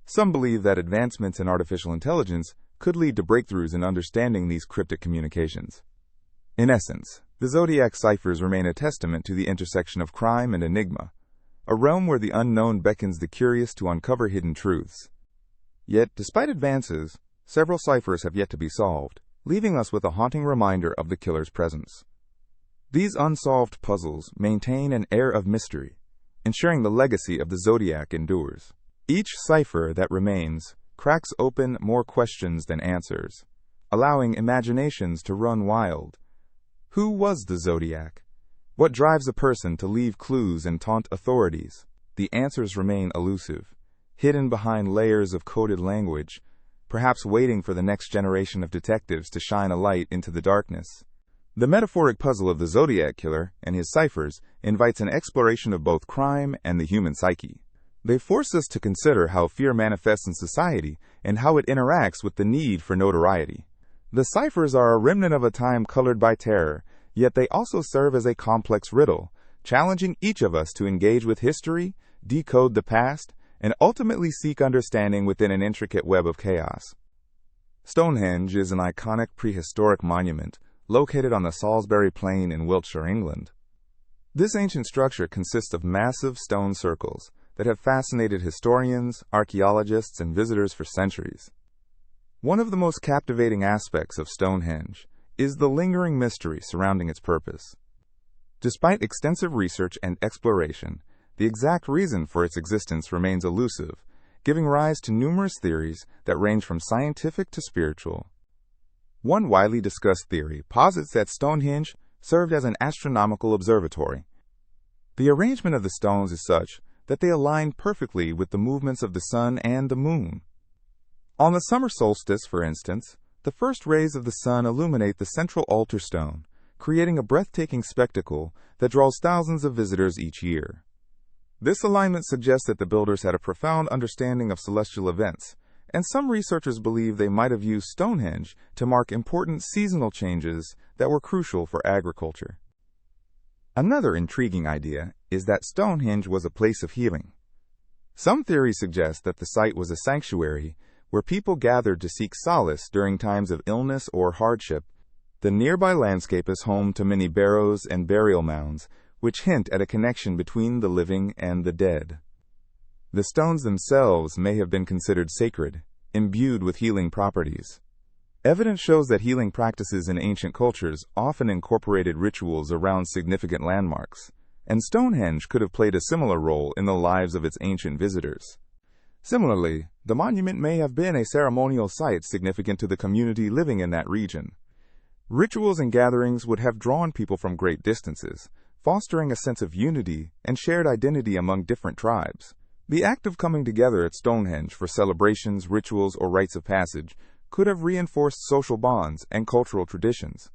Some believe that advancements in artificial intelligence could lead to breakthroughs in understanding these cryptic communications. In essence, the Zodiac ciphers remain a testament to the intersection of crime and enigma, a realm where the unknown beckons the curious to uncover hidden truths. Yet, despite advances, several ciphers have yet to be solved, leaving us with a haunting reminder of the killer's presence. These unsolved puzzles maintain an air of mystery, ensuring the legacy of the Zodiac endures. Each cipher that remains cracks open more questions than answers, allowing imaginations to run wild. Who was the Zodiac? What drives a person to leave clues and taunt authorities? The answers remain elusive, hidden behind layers of coded language, perhaps waiting for the next generation of detectives to shine a light into the darkness. The metaphoric puzzle of the Zodiac Killer and his ciphers invites an exploration of both crime and the human psyche. They force us to consider how fear manifests in society and how it interacts with the need for notoriety. The ciphers are a remnant of a time colored by terror, yet they also serve as a complex riddle, challenging each of us to engage with history, decode the past, and ultimately seek understanding within an intricate web of chaos. Stonehenge is an iconic prehistoric monument located on the Salisbury Plain in Wiltshire, England. This ancient structure consists of massive stone circles that have fascinated historians, archaeologists, and visitors for centuries. One of the most captivating aspects of Stonehenge is the lingering mystery surrounding its purpose. Despite extensive research and exploration, the exact reason for its existence remains elusive, giving rise to numerous theories that range from scientific to spiritual. One widely discussed theory posits that Stonehenge served as an astronomical observatory. The arrangement of the stones is such that they align perfectly with the movements of the sun and the moon. On the summer solstice, for instance, the first rays of the sun illuminate the central altar stone, creating a breathtaking spectacle that draws thousands of visitors each year. This alignment suggests that the builders had a profound understanding of celestial events, and some researchers believe they might have used Stonehenge to mark important seasonal changes that were crucial for agriculture. Another intriguing idea is that Stonehenge was a place of healing. Some theories suggest that the site was a sanctuary where people gathered to seek solace during times of illness or hardship. The nearby landscape is home to many barrows and burial mounds, which hint at a connection between the living and the dead. The stones themselves may have been considered sacred, imbued with healing properties. Evidence shows that healing practices in ancient cultures often incorporated rituals around significant landmarks, and Stonehenge could have played a similar role in the lives of its ancient visitors. Similarly, the monument may have been a ceremonial site significant to the community living in that region. Rituals and gatherings would have drawn people from great distances, fostering a sense of unity and shared identity among different tribes. The act of coming together at Stonehenge for celebrations, rituals, or rites of passage could have reinforced social bonds and cultural traditions.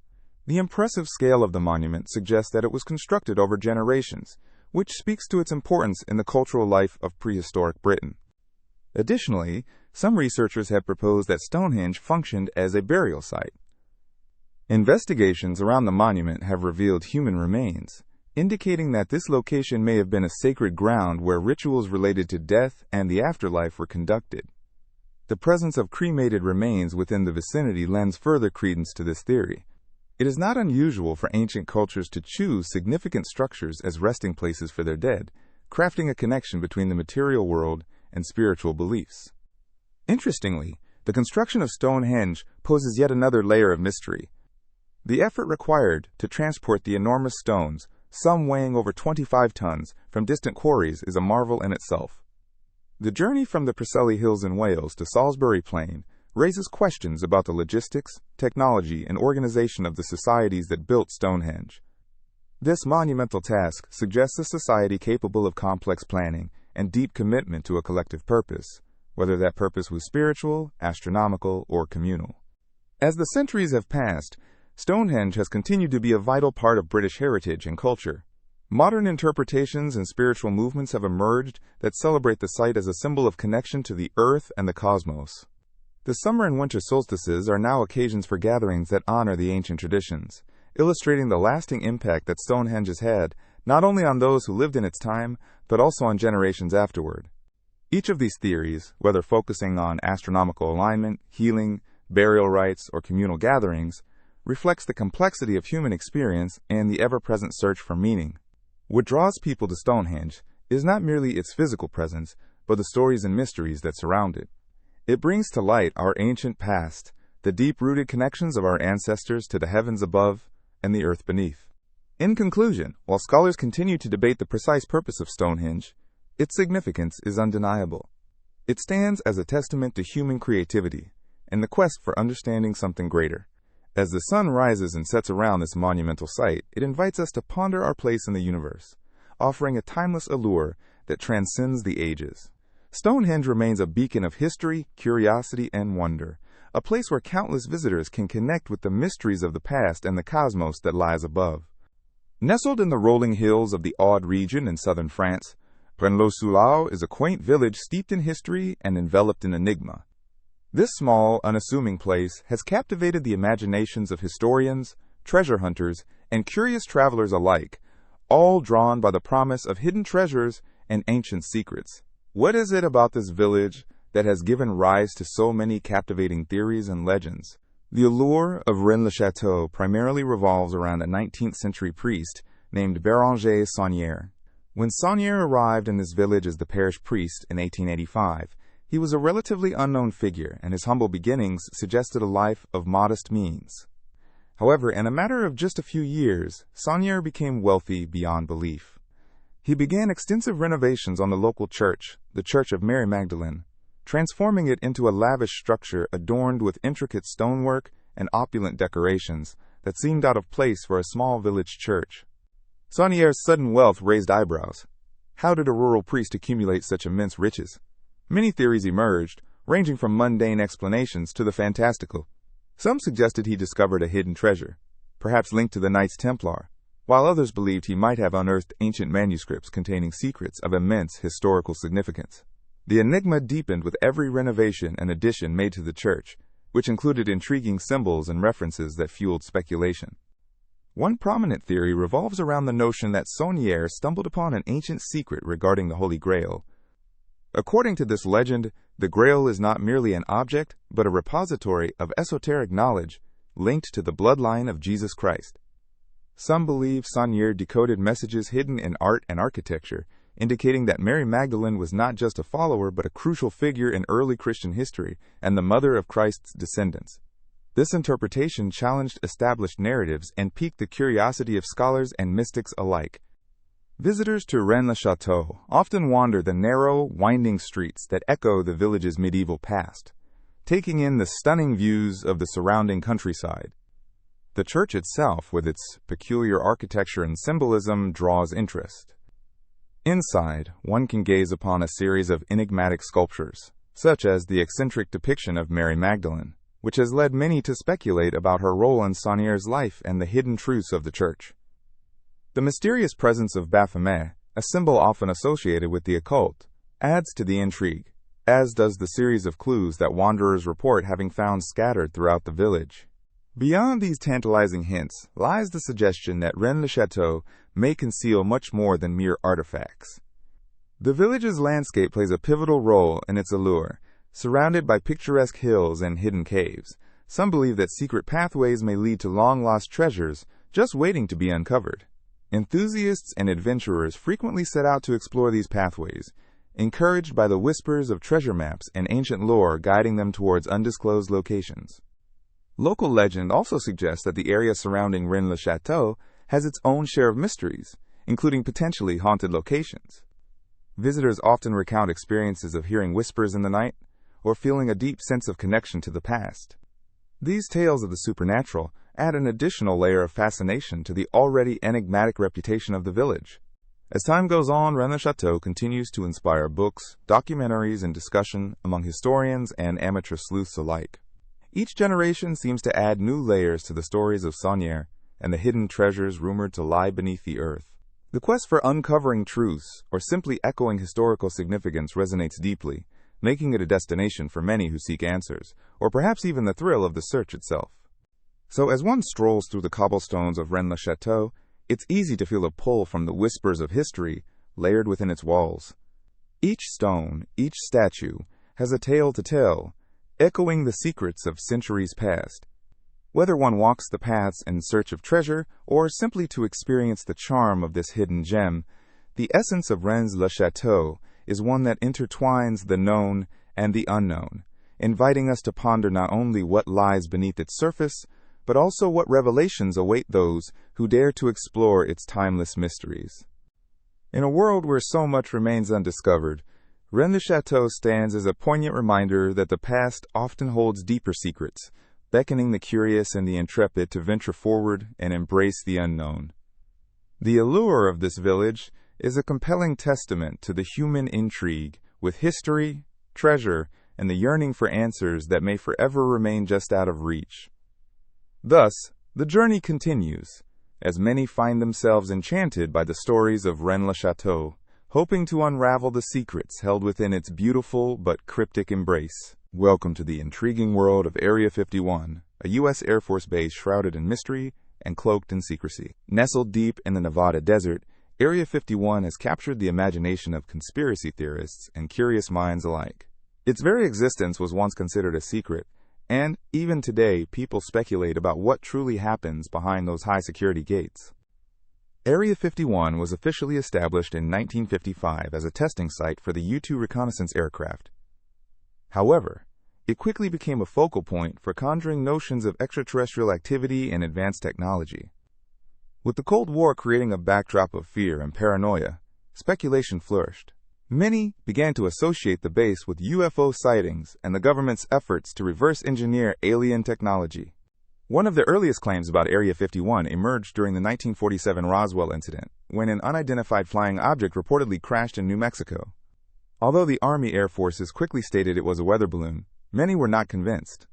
The impressive scale of the monument suggests that it was constructed over generations, which speaks to its importance in the cultural life of prehistoric Britain. Additionally, some researchers have proposed that Stonehenge functioned as a burial site. Investigations around the monument have revealed human remains, indicating that this location may have been a sacred ground where rituals related to death and the afterlife were conducted. The presence of cremated remains within the vicinity lends further credence to this theory. It is not unusual for ancient cultures to choose significant structures as resting places for their dead, crafting a connection between the material world and spiritual beliefs. Interestingly, the construction of Stonehenge poses yet another layer of mystery. The effort required to transport the enormous stones, some weighing over 25 tons, from distant quarries is a marvel in itself. The journey from the Preseli Hills in Wales to Salisbury Plain raises questions about the logistics, technology, and organization of the societies that built Stonehenge. This monumental task suggests a society capable of complex planning and deep commitment to a collective purpose, whether that purpose was spiritual, astronomical, or communal. As the centuries have passed, Stonehenge has continued to be a vital part of British heritage and culture. Modern interpretations and spiritual movements have emerged that celebrate the site as a symbol of connection to the earth and the cosmos. The summer and winter solstices are now occasions for gatherings that honor the ancient traditions, illustrating the lasting impact that Stonehenge has had, not only on those who lived in its time, but also on generations afterward. Each of these theories, whether focusing on astronomical alignment, healing, burial rites, or communal gatherings, reflects the complexity of human experience and the ever-present search for meaning. What draws people to Stonehenge is not merely its physical presence, but the stories and mysteries that surround it. It brings to light our ancient past, the deep-rooted connections of our ancestors to the heavens above and the earth beneath. In conclusion, while scholars continue to debate the precise purpose of Stonehenge, its significance is undeniable. It stands as a testament to human creativity and the quest for understanding something greater. As the sun rises and sets around this monumental site, it invites us to ponder our place in the universe, offering a timeless allure that transcends the ages. Stonehenge remains a beacon of history, curiosity, and wonder, a place where countless visitors can connect with the mysteries of the past and the cosmos that lies above. Nestled in the rolling hills of the Aude region in southern France, Rennes-le-Château is a quaint village steeped in history and enveloped in enigma. This small, unassuming place has captivated the imaginations of historians, treasure hunters, and curious travelers alike, all drawn by the promise of hidden treasures and ancient secrets. What is it about this village that has given rise to so many captivating theories and legends? The allure of Rennes-le-Château primarily revolves around a 19th century priest named Béranger Saunière. When Saunière arrived in this village as the parish priest in 1885, he was a relatively unknown figure, and his humble beginnings suggested a life of modest means. However, in a matter of just a few years, Saunière became wealthy beyond belief. He began extensive renovations on the local church, the Church of Mary Magdalene, transforming it into a lavish structure adorned with intricate stonework and opulent decorations that seemed out of place for a small village church. Saunière's sudden wealth raised eyebrows. How did a rural priest accumulate such immense riches? Many theories emerged, ranging from mundane explanations to the fantastical. Some suggested he discovered a hidden treasure, perhaps linked to the Knights Templar, while others believed he might have unearthed ancient manuscripts containing secrets of immense historical significance. The enigma deepened with every renovation and addition made to the church, which included intriguing symbols and references that fueled speculation. One prominent theory revolves around the notion that Saunière stumbled upon an ancient secret regarding the Holy Grail. According to this legend, the Grail is not merely an object, but a repository of esoteric knowledge linked to the bloodline of Jesus Christ. Some believe Saunière decoded messages hidden in art and architecture, indicating that Mary Magdalene was not just a follower but a crucial figure in early Christian history and the mother of Christ's descendants. This interpretation challenged established narratives and piqued the curiosity of scholars and mystics alike. Visitors to Rennes-le-Château often wander the narrow, winding streets that echo the village's medieval past, taking in the stunning views of the surrounding countryside. The church itself, with its peculiar architecture and symbolism, draws interest. Inside, one can gaze upon a series of enigmatic sculptures, such as the eccentric depiction of Mary Magdalene, which has led many to speculate about her role in Saunière's life and the hidden truths of the church. The mysterious presence of Baphomet, a symbol often associated with the occult, adds to the intrigue, as does the series of clues that wanderers report having found scattered throughout the village. Beyond these tantalizing hints lies the suggestion that Rennes-le-Château may conceal much more than mere artifacts. The village's landscape plays a pivotal role in its allure. Surrounded by picturesque hills and hidden caves, some believe that secret pathways may lead to long-lost treasures just waiting to be uncovered. Enthusiasts and adventurers frequently set out to explore these pathways, encouraged by the whispers of treasure maps and ancient lore guiding them towards undisclosed locations. Local legend also suggests that the area surrounding Rennes-le-Château has its own share of mysteries, including potentially haunted locations. Visitors often recount experiences of hearing whispers in the night or feeling a deep sense of connection to the past. These tales of the supernatural add an additional layer of fascination to the already enigmatic reputation of the village. As time goes on, Rennes-le-Château continues to inspire books, documentaries, and discussion among historians and amateur sleuths alike. Each generation seems to add new layers to the stories of Saunière and the hidden treasures rumored to lie beneath the earth. The quest for uncovering truths or simply echoing historical significance resonates deeply, making it a destination for many who seek answers, or perhaps even the thrill of the search itself. So as one strolls through the cobblestones of Rennes-le-Château, it's easy to feel a pull from the whispers of history layered within its walls. Each stone, each statue, has a tale to tell, echoing the secrets of centuries past. Whether one walks the paths in search of treasure or simply to experience the charm of this hidden gem, the essence of Rennes-le-Château is one that intertwines the known and the unknown, inviting us to ponder not only what lies beneath its surface, but also what revelations await those who dare to explore its timeless mysteries. In a world where so much remains undiscovered, Rennes-le-Château stands as a poignant reminder that the past often holds deeper secrets, beckoning the curious and the intrepid to venture forward and embrace the unknown. The allure of this village is a compelling testament to the human intrigue with history, treasure, and the yearning for answers that may forever remain just out of reach. Thus, the journey continues, as many find themselves enchanted by the stories of Rennes-le-Château, hoping to unravel the secrets held within its beautiful but cryptic embrace. Welcome to the intriguing world of Area 51, a U.S. Air Force base shrouded in mystery and cloaked in secrecy. Nestled deep in the Nevada desert, Area 51 has captured the imagination of conspiracy theorists and curious minds alike. Its very existence was once considered a secret, and even today people speculate about what truly happens behind those high-security gates. Area 51 was officially established in 1955 as a testing site for the U-2 reconnaissance aircraft. However, it quickly became a focal point for conjuring notions of extraterrestrial activity and advanced technology. With the Cold War creating a backdrop of fear and paranoia, speculation flourished. Many began to associate the base with UFO sightings and the government's efforts to reverse engineer alien technology. One of the earliest claims about Area 51 emerged during the 1947 Roswell Incident, when an unidentified flying object reportedly crashed in New Mexico. Although the Army Air Forces quickly stated it was a weather balloon, many were not convinced.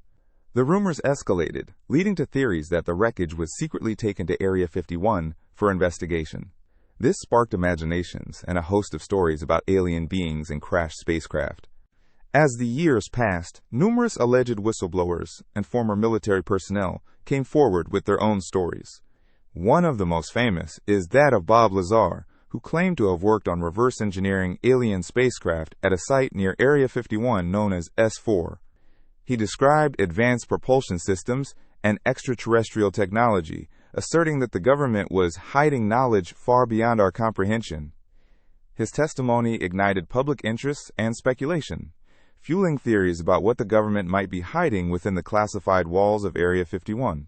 The rumors escalated, leading to theories that the wreckage was secretly taken to Area 51 for investigation. This sparked imaginations and a host of stories about alien beings and crashed spacecraft. As the years passed, numerous alleged whistleblowers and former military personnel came forward with their own stories. One of the most famous is that of Bob Lazar, who claimed to have worked on reverse engineering alien spacecraft at a site near Area 51 known as S4. He described advanced propulsion systems and extraterrestrial technology, asserting that the government was hiding knowledge far beyond our comprehension. His testimony ignited public interest and speculation, fueling theories about what the government might be hiding within the classified walls of Area 51.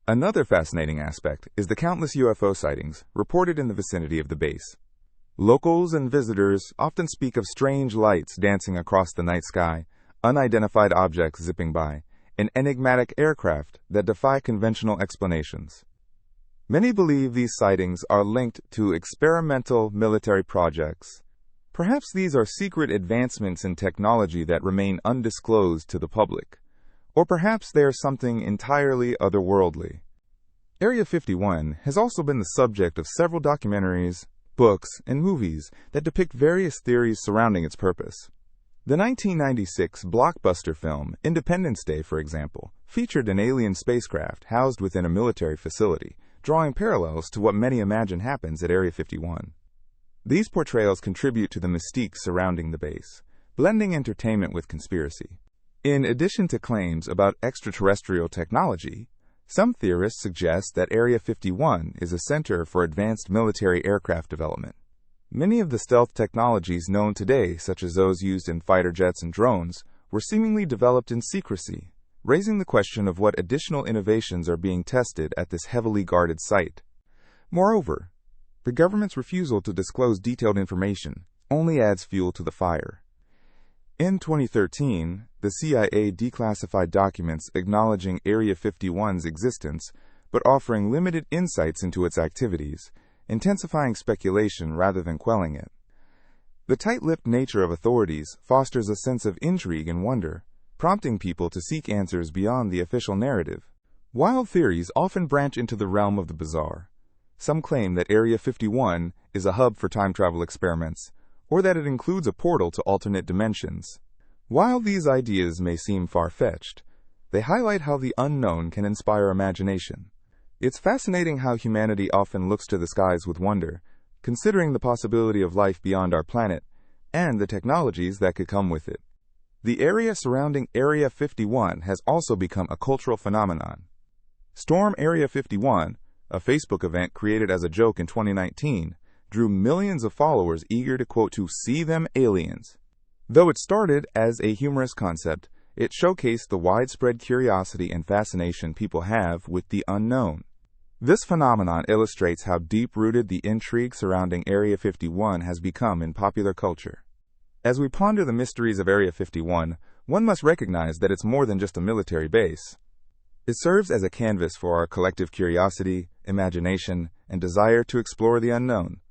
Another fascinating aspect is the countless UFO sightings reported in the vicinity of the base. Locals and visitors often speak of strange lights dancing across the night sky, unidentified objects zipping by, and enigmatic aircraft that defy conventional explanations. Many believe these sightings are linked to experimental military projects. Perhaps these are secret advancements in technology that remain undisclosed to the public. Or perhaps they are something entirely otherworldly. Area 51 has also been the subject of several documentaries, books, and movies that depict various theories surrounding its purpose. The 1996 blockbuster film Independence Day, for example, featured an alien spacecraft housed within a military facility, drawing parallels to what many imagine happens at Area 51. These portrayals contribute to the mystique surrounding the base, blending entertainment with conspiracy. In addition to claims about extraterrestrial technology, some theorists suggest that Area 51 is a center for advanced military aircraft development. Many of the stealth technologies known today, such as those used in fighter jets and drones, were seemingly developed in secrecy, raising the question of what additional innovations are being tested at this heavily guarded site. Moreover, the government's refusal to disclose detailed information only adds fuel to the fire. In 2013, the CIA declassified documents acknowledging Area 51's existence, but offering limited insights into its activities, intensifying speculation rather than quelling it. The tight-lipped nature of authorities fosters a sense of intrigue and wonder, prompting people to seek answers beyond the official narrative. Wild theories often branch into the realm of the bizarre. Some claim that Area 51 is a hub for time travel experiments, or that it includes a portal to alternate dimensions. While these ideas may seem far-fetched, they highlight how the unknown can inspire imagination. It's fascinating how humanity often looks to the skies with wonder, considering the possibility of life beyond our planet and the technologies that could come with it. The area surrounding Area 51 has also become a cultural phenomenon. Storm Area 51, a Facebook event created as a joke in 2019, drew millions of followers eager to, quote, to see them aliens. Though it started as a humorous concept, it showcased the widespread curiosity and fascination people have with the unknown. This phenomenon illustrates how deep-rooted the intrigue surrounding Area 51 has become in popular culture. As we ponder the mysteries of Area 51, one must recognize that it's more than just a military base. It serves as a canvas for our collective curiosity, imagination, and desire to explore the unknown.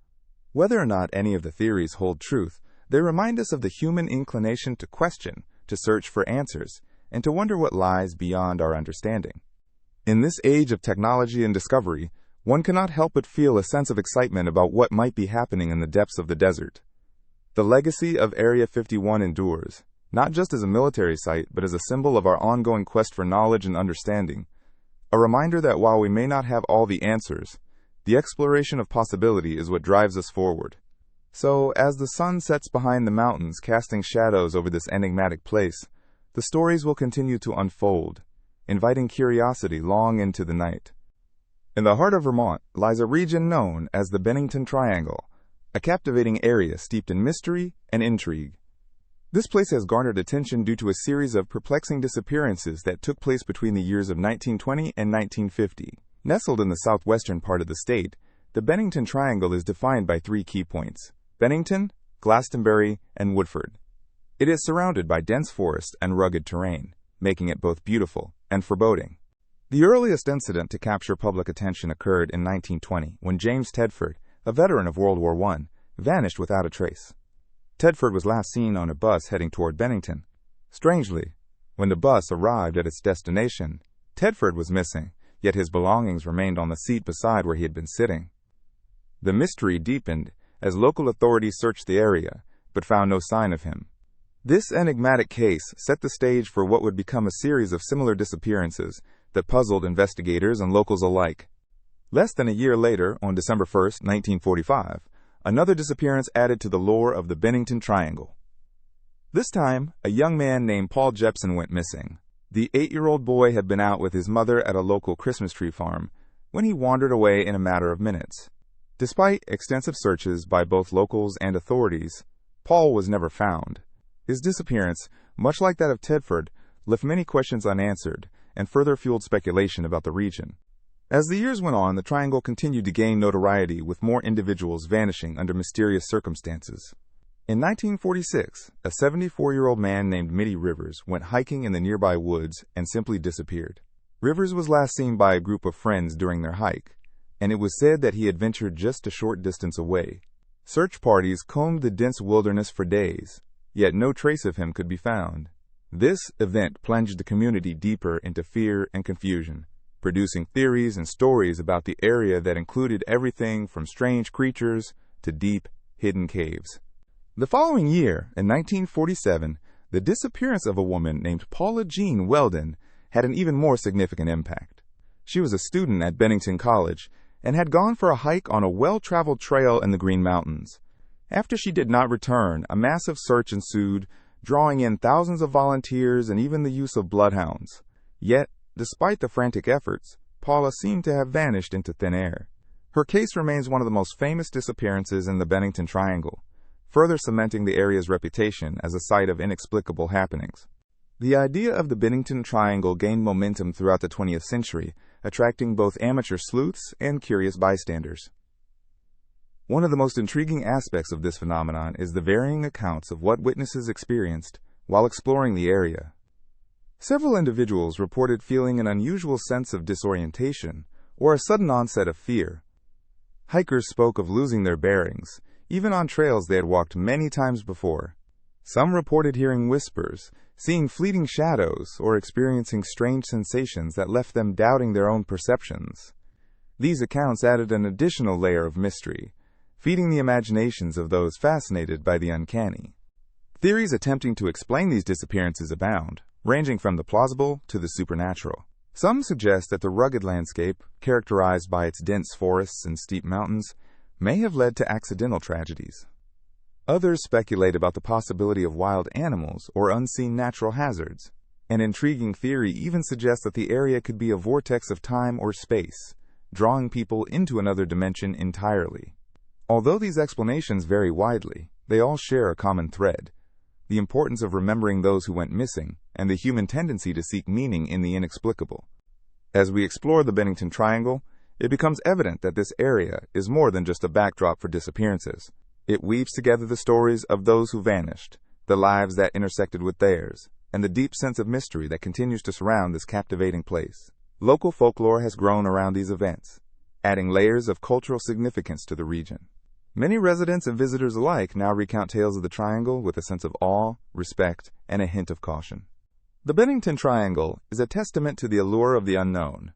Whether or not any of the theories hold truth, they remind us of the human inclination to question, to search for answers, and to wonder what lies beyond our understanding. In this age of technology and discovery, one cannot help but feel a sense of excitement about what might be happening in the depths of the desert. The legacy of Area 51 endures, not just as a military site, but as a symbol of our ongoing quest for knowledge and understanding. A reminder that while we may not have all the answers, the exploration of possibility is what drives us forward. So, as the sun sets behind the mountains, casting shadows over this enigmatic place, the stories will continue to unfold, inviting curiosity long into the night. In the heart of Vermont lies a region known as the Bennington Triangle, a captivating area steeped in mystery and intrigue. This place has garnered attention due to a series of perplexing disappearances that took place between the years of 1920 and 1950. Nestled in the southwestern part of the state, the Bennington Triangle is defined by three key points: Bennington, Glastonbury, and Woodford. It is surrounded by dense forest and rugged terrain, making it both beautiful and foreboding. The earliest incident to capture public attention occurred in 1920, when James Tedford, a veteran of World War I, vanished without a trace. Tedford was last seen on a bus heading toward Bennington. Strangely, when the bus arrived at its destination, Tedford was missing, yet his belongings remained on the seat beside where he had been sitting. The mystery deepened as local authorities searched the area, but found no sign of him. This enigmatic case set the stage for what would become a series of similar disappearances that puzzled investigators and locals alike. Less than a year later, on December 1, 1945, another disappearance added to the lore of the Bennington Triangle. This time, a young man named Paul Jepson went missing. The 8-year-old boy had been out with his mother at a local Christmas tree farm when he wandered away in a matter of minutes. Despite extensive searches by both locals and authorities, Paul was never found. His disappearance, much like that of Tedford, left many questions unanswered and further fueled speculation about the region. As the years went on, the triangle continued to gain notoriety, with more individuals vanishing under mysterious circumstances. In 1946, a 74-year-old man named Mitty Rivers went hiking in the nearby woods and simply disappeared. Rivers was last seen by a group of friends during their hike, and it was said that he had ventured just a short distance away. Search parties combed the dense wilderness for days, yet no trace of him could be found. This event plunged the community deeper into fear and confusion, producing theories and stories about the area that included everything from strange creatures to deep, hidden caves. The following year, in 1947, the disappearance of a woman named Paula Jean Weldon had an even more significant impact. She was a student at Bennington College and had gone for a hike on a well-traveled trail in the Green Mountains. After she did not return, a massive search ensued, drawing in thousands of volunteers and even the use of bloodhounds. Yet, despite the frantic efforts, Paula seemed to have vanished into thin air. Her case remains one of the most famous disappearances in the Bennington Triangle, further cementing the area's reputation as a site of inexplicable happenings. The idea of the Bennington Triangle gained momentum throughout the 20th century, attracting both amateur sleuths and curious bystanders. One of the most intriguing aspects of this phenomenon is the varying accounts of what witnesses experienced while exploring the area. Several individuals reported feeling an unusual sense of disorientation or a sudden onset of fear. Hikers spoke of losing their bearings, even on trails they had walked many times before. Some reported hearing whispers, seeing fleeting shadows or experiencing strange sensations that left them doubting their own perceptions. These accounts added an additional layer of mystery, feeding the imaginations of those fascinated by the uncanny. Theories attempting to explain these disappearances abound, ranging from the plausible to the supernatural. Some suggest that the rugged landscape, characterized by its dense forests and steep mountains, may have led to accidental tragedies. Others speculate about the possibility of wild animals or unseen natural hazards. An intriguing theory even suggests that the area could be a vortex of time or space, drawing people into another dimension entirely. Although these explanations vary widely, they all share a common thread: the importance of remembering those who went missing, and the human tendency to seek meaning in the inexplicable. As we explore the Bennington Triangle, it becomes evident that this area is more than just a backdrop for disappearances. It weaves together the stories of those who vanished, the lives that intersected with theirs, and the deep sense of mystery that continues to surround this captivating place. Local folklore has grown around these events, adding layers of cultural significance to the region. Many residents and visitors alike now recount tales of the Triangle with a sense of awe, respect, and a hint of caution. The Bennington Triangle is a testament to the allure of the unknown.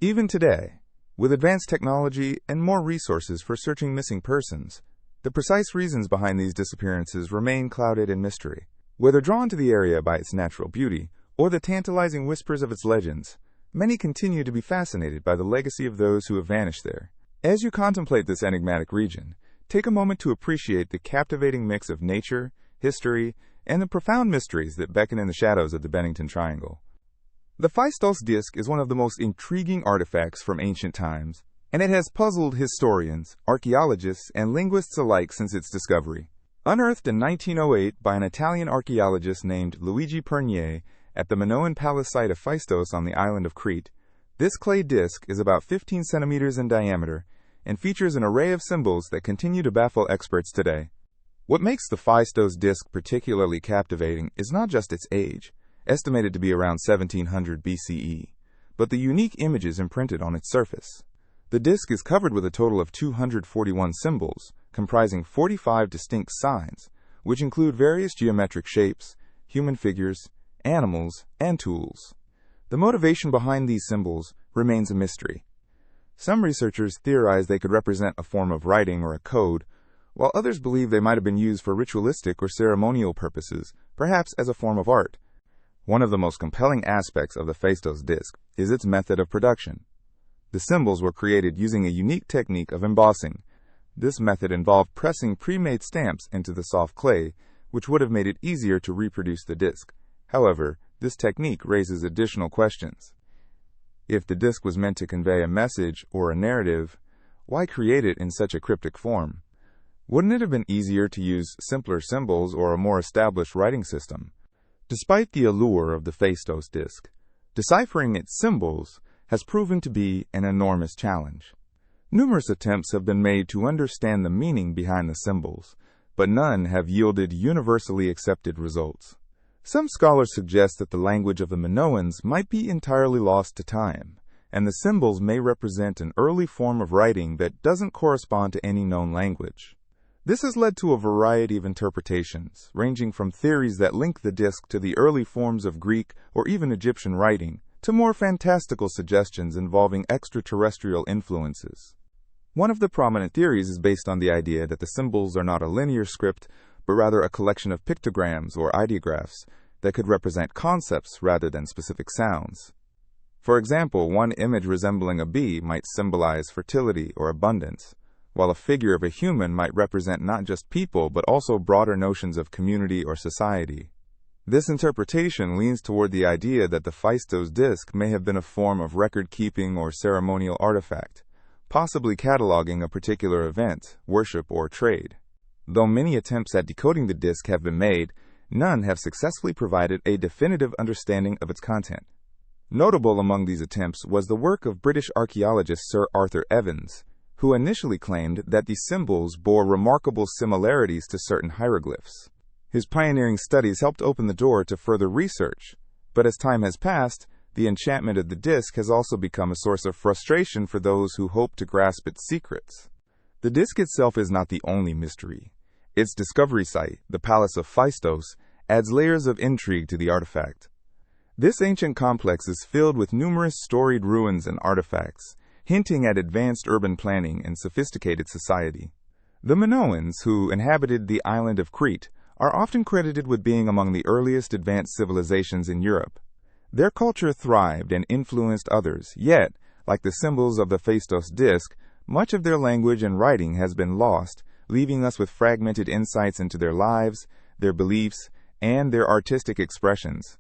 Even today, with advanced technology and more resources for searching missing persons, the precise reasons behind these disappearances remain clouded in mystery. Whether drawn to the area by its natural beauty or the tantalizing whispers of its legends, many continue to be fascinated by the legacy of those who have vanished there. As you contemplate this enigmatic region, take a moment to appreciate the captivating mix of nature, history, and the profound mysteries that beckon in the shadows of the Bennington Triangle. The Phaistos disk is one of the most intriguing artifacts from ancient times, and it has puzzled historians, archaeologists, and linguists alike since its discovery. Unearthed in 1908 by an Italian archaeologist named Luigi Pernier at the Minoan Palace site of Phaistos on the island of Crete, this clay disk is about 15 centimeters in diameter and features an array of symbols that continue to baffle experts today. What makes the Phaistos disk particularly captivating is not just its age, estimated to be around 1700 BCE, but the unique images imprinted on its surface. The disk is covered with a total of 241 symbols, comprising 45 distinct signs, which include various geometric shapes, human figures, animals, and tools. The motivation behind these symbols remains a mystery. Some researchers theorize they could represent a form of writing or a code, while others believe they might have been used for ritualistic or ceremonial purposes, perhaps as a form of art. One of the most compelling aspects of the Phaistos disk is its method of production. The symbols were created using a unique technique of embossing. This method involved pressing pre-made stamps into the soft clay, which would have made it easier to reproduce the disk. However, this technique raises additional questions. If the disk was meant to convey a message or a narrative, why create it in such a cryptic form? Wouldn't it have been easier to use simpler symbols or a more established writing system? Despite the allure of the Phaistos disk, deciphering its symbols has proven to be an enormous challenge. Numerous attempts have been made to understand the meaning behind the symbols, but none have yielded universally accepted results. Some scholars suggest that the language of the Minoans might be entirely lost to time, and the symbols may represent an early form of writing that doesn't correspond to any known language. This has led to a variety of interpretations, ranging from theories that link the disk to the early forms of Greek or even Egyptian writing, to more fantastical suggestions involving extraterrestrial influences. One of the prominent theories is based on the idea that the symbols are not a linear script, but rather a collection of pictograms or ideographs that could represent concepts rather than specific sounds. For example, one image resembling a bee might symbolize fertility or abundance, while a figure of a human might represent not just people but also broader notions of community or society. This interpretation leans toward the idea that the Phaistos disk may have been a form of record-keeping or ceremonial artifact, possibly cataloging a particular event, worship, or trade. Though many attempts at decoding the disk have been made, none have successfully provided a definitive understanding of its content. Notable among these attempts was the work of British archaeologist Sir Arthur Evans, who initially claimed that the symbols bore remarkable similarities to certain hieroglyphs. His pioneering studies helped open the door to further research, but as time has passed, the enchantment of the disk has also become a source of frustration for those who hope to grasp its secrets. The disk itself is not the only mystery. Its discovery site, the Palace of Phaistos, adds layers of intrigue to the artifact. This ancient complex is filled with numerous storied ruins and artifacts, hinting at advanced urban planning and sophisticated society. The Minoans, who inhabited the island of Crete, are often credited with being among the earliest advanced civilizations in Europe. Their culture thrived and influenced others, yet, like the symbols of the Phaistos disk, much of their language and writing has been lost, leaving us with fragmented insights into their lives, their beliefs, and their artistic expressions.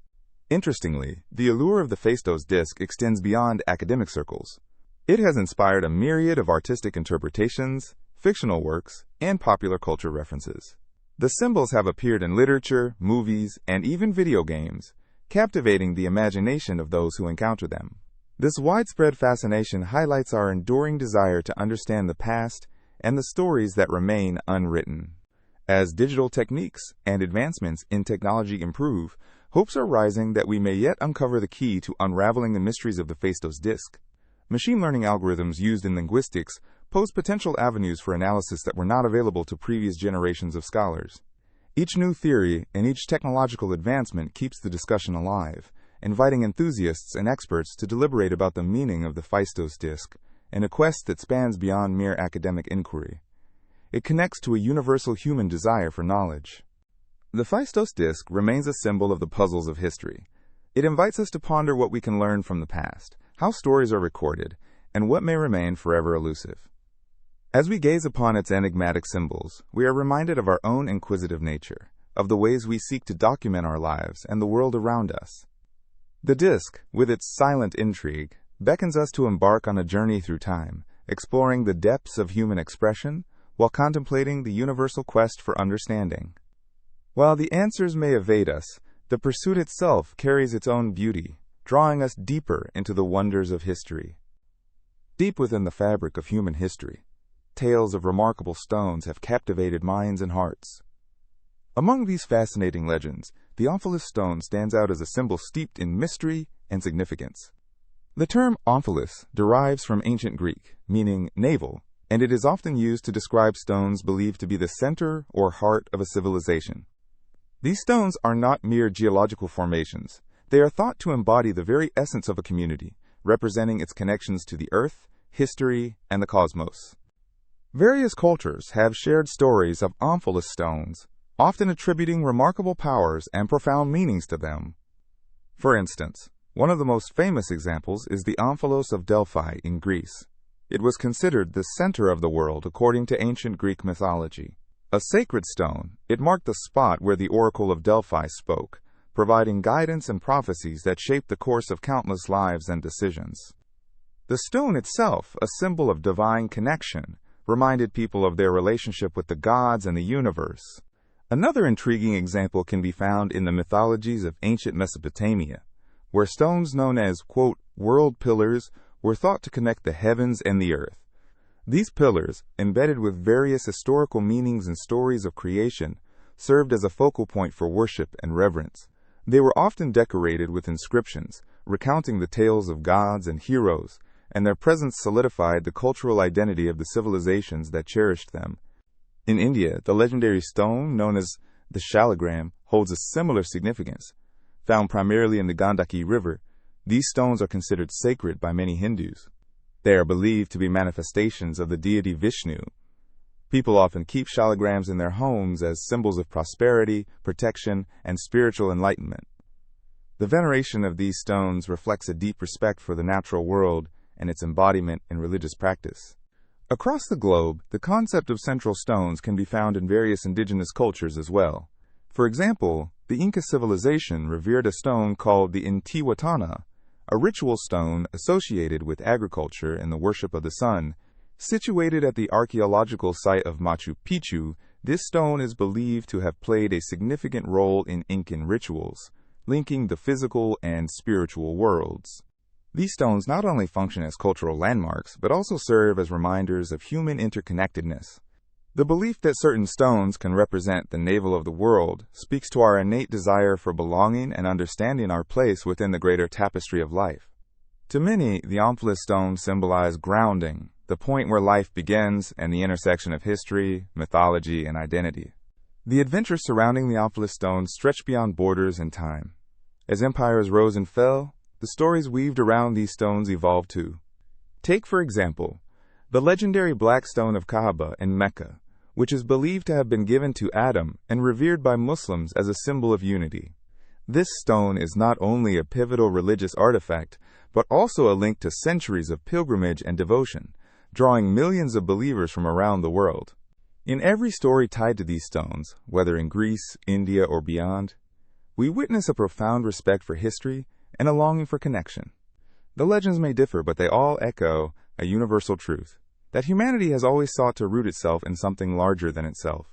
Interestingly, the allure of the Phaistos disk extends beyond academic circles. It has inspired a myriad of artistic interpretations, fictional works, and popular culture references. The symbols have appeared in literature, movies, and even video games, captivating the imagination of those who encounter them. This widespread fascination highlights our enduring desire to understand the past and the stories that remain unwritten. As digital techniques and advancements in technology improve, hopes are rising that we may yet uncover the key to unraveling the mysteries of the Phaistos disk. Machine learning algorithms used in linguistics pose potential avenues for analysis that were not available to previous generations of scholars. Each new theory and each technological advancement keeps the discussion alive, inviting enthusiasts and experts to deliberate about the meaning of the Phaistos disk, in a quest that spans beyond mere academic inquiry. It connects to a universal human desire for knowledge. The Phaistos disk remains a symbol of the puzzles of history. It invites us to ponder what we can learn from the past, how stories are recorded, and what may remain forever elusive. As we gaze upon its enigmatic symbols, we are reminded of our own inquisitive nature, of the ways we seek to document our lives and the world around us. The disk, with its silent intrigue, beckons us to embark on a journey through time, exploring the depths of human expression while contemplating the universal quest for understanding. While the answers may evade us, the pursuit itself carries its own beauty, drawing us deeper into the wonders of history. Deep within the fabric of human history, tales of remarkable stones have captivated minds and hearts. Among these fascinating legends, the Omphalus stone stands out as a symbol steeped in mystery and significance. The term Omphalus derives from ancient Greek, meaning navel, and it is often used to describe stones believed to be the center or heart of a civilization. These stones are not mere geological formations. They are thought to embody the very essence of a community, representing its connections to the earth, history, and the cosmos. Various cultures have shared stories of Omphalus stones, often attributing remarkable powers and profound meanings to them. For instance, one of the most famous examples is the Omphalos of Delphi in Greece. It was considered the center of the world according to ancient Greek mythology. A sacred stone, it marked the spot where the Oracle of Delphi spoke, providing guidance and prophecies that shaped the course of countless lives and decisions. The stone itself, a symbol of divine connection, reminded people of their relationship with the gods and the universe. Another intriguing example can be found in the mythologies of ancient Mesopotamia, where stones known as, quote, world pillars were thought to connect the heavens and the earth. These pillars, embedded with various historical meanings and stories of creation, served as a focal point for worship and reverence. They were often decorated with inscriptions, recounting the tales of gods and heroes, and their presence solidified the cultural identity of the civilizations that cherished them. In India, the legendary stone known as the shalagram holds a similar significance. Found primarily in the Gandaki River, these stones are considered sacred by many Hindus. They are believed to be manifestations of the deity Vishnu. People often keep shalagrams in their homes as symbols of prosperity, protection, and spiritual enlightenment. The veneration of these stones reflects a deep respect for the natural world and its embodiment in religious practice. Across the globe, the concept of central stones can be found in various indigenous cultures as well. For example, the Inca civilization revered a stone called the Intihuatana, a ritual stone associated with agriculture and the worship of the sun. Situated at the archaeological site of Machu Picchu, this stone is believed to have played a significant role in Incan rituals, linking the physical and spiritual worlds. These stones not only function as cultural landmarks, but also serve as reminders of human interconnectedness. The belief that certain stones can represent the navel of the world speaks to our innate desire for belonging and understanding our place within the greater tapestry of life. To many, the Omphalus stones symbolize grounding, the point where life begins and the intersection of history, mythology, and identity. The adventure surrounding the Omphalus stones stretched beyond borders and time. As empires rose and fell, the stories weaved around these stones evolved too. Take, for example, the legendary Black Stone of Kaaba in Mecca, which is believed to have been given to Adam and revered by Muslims as a symbol of unity. This stone is not only a pivotal religious artifact, but also a link to centuries of pilgrimage and devotion, drawing millions of believers from around the world. In every story tied to these stones, whether in Greece, India, or beyond, we witness a profound respect for history and a longing for connection. The legends may differ, but they all echo a universal truth, that humanity has always sought to root itself in something larger than itself.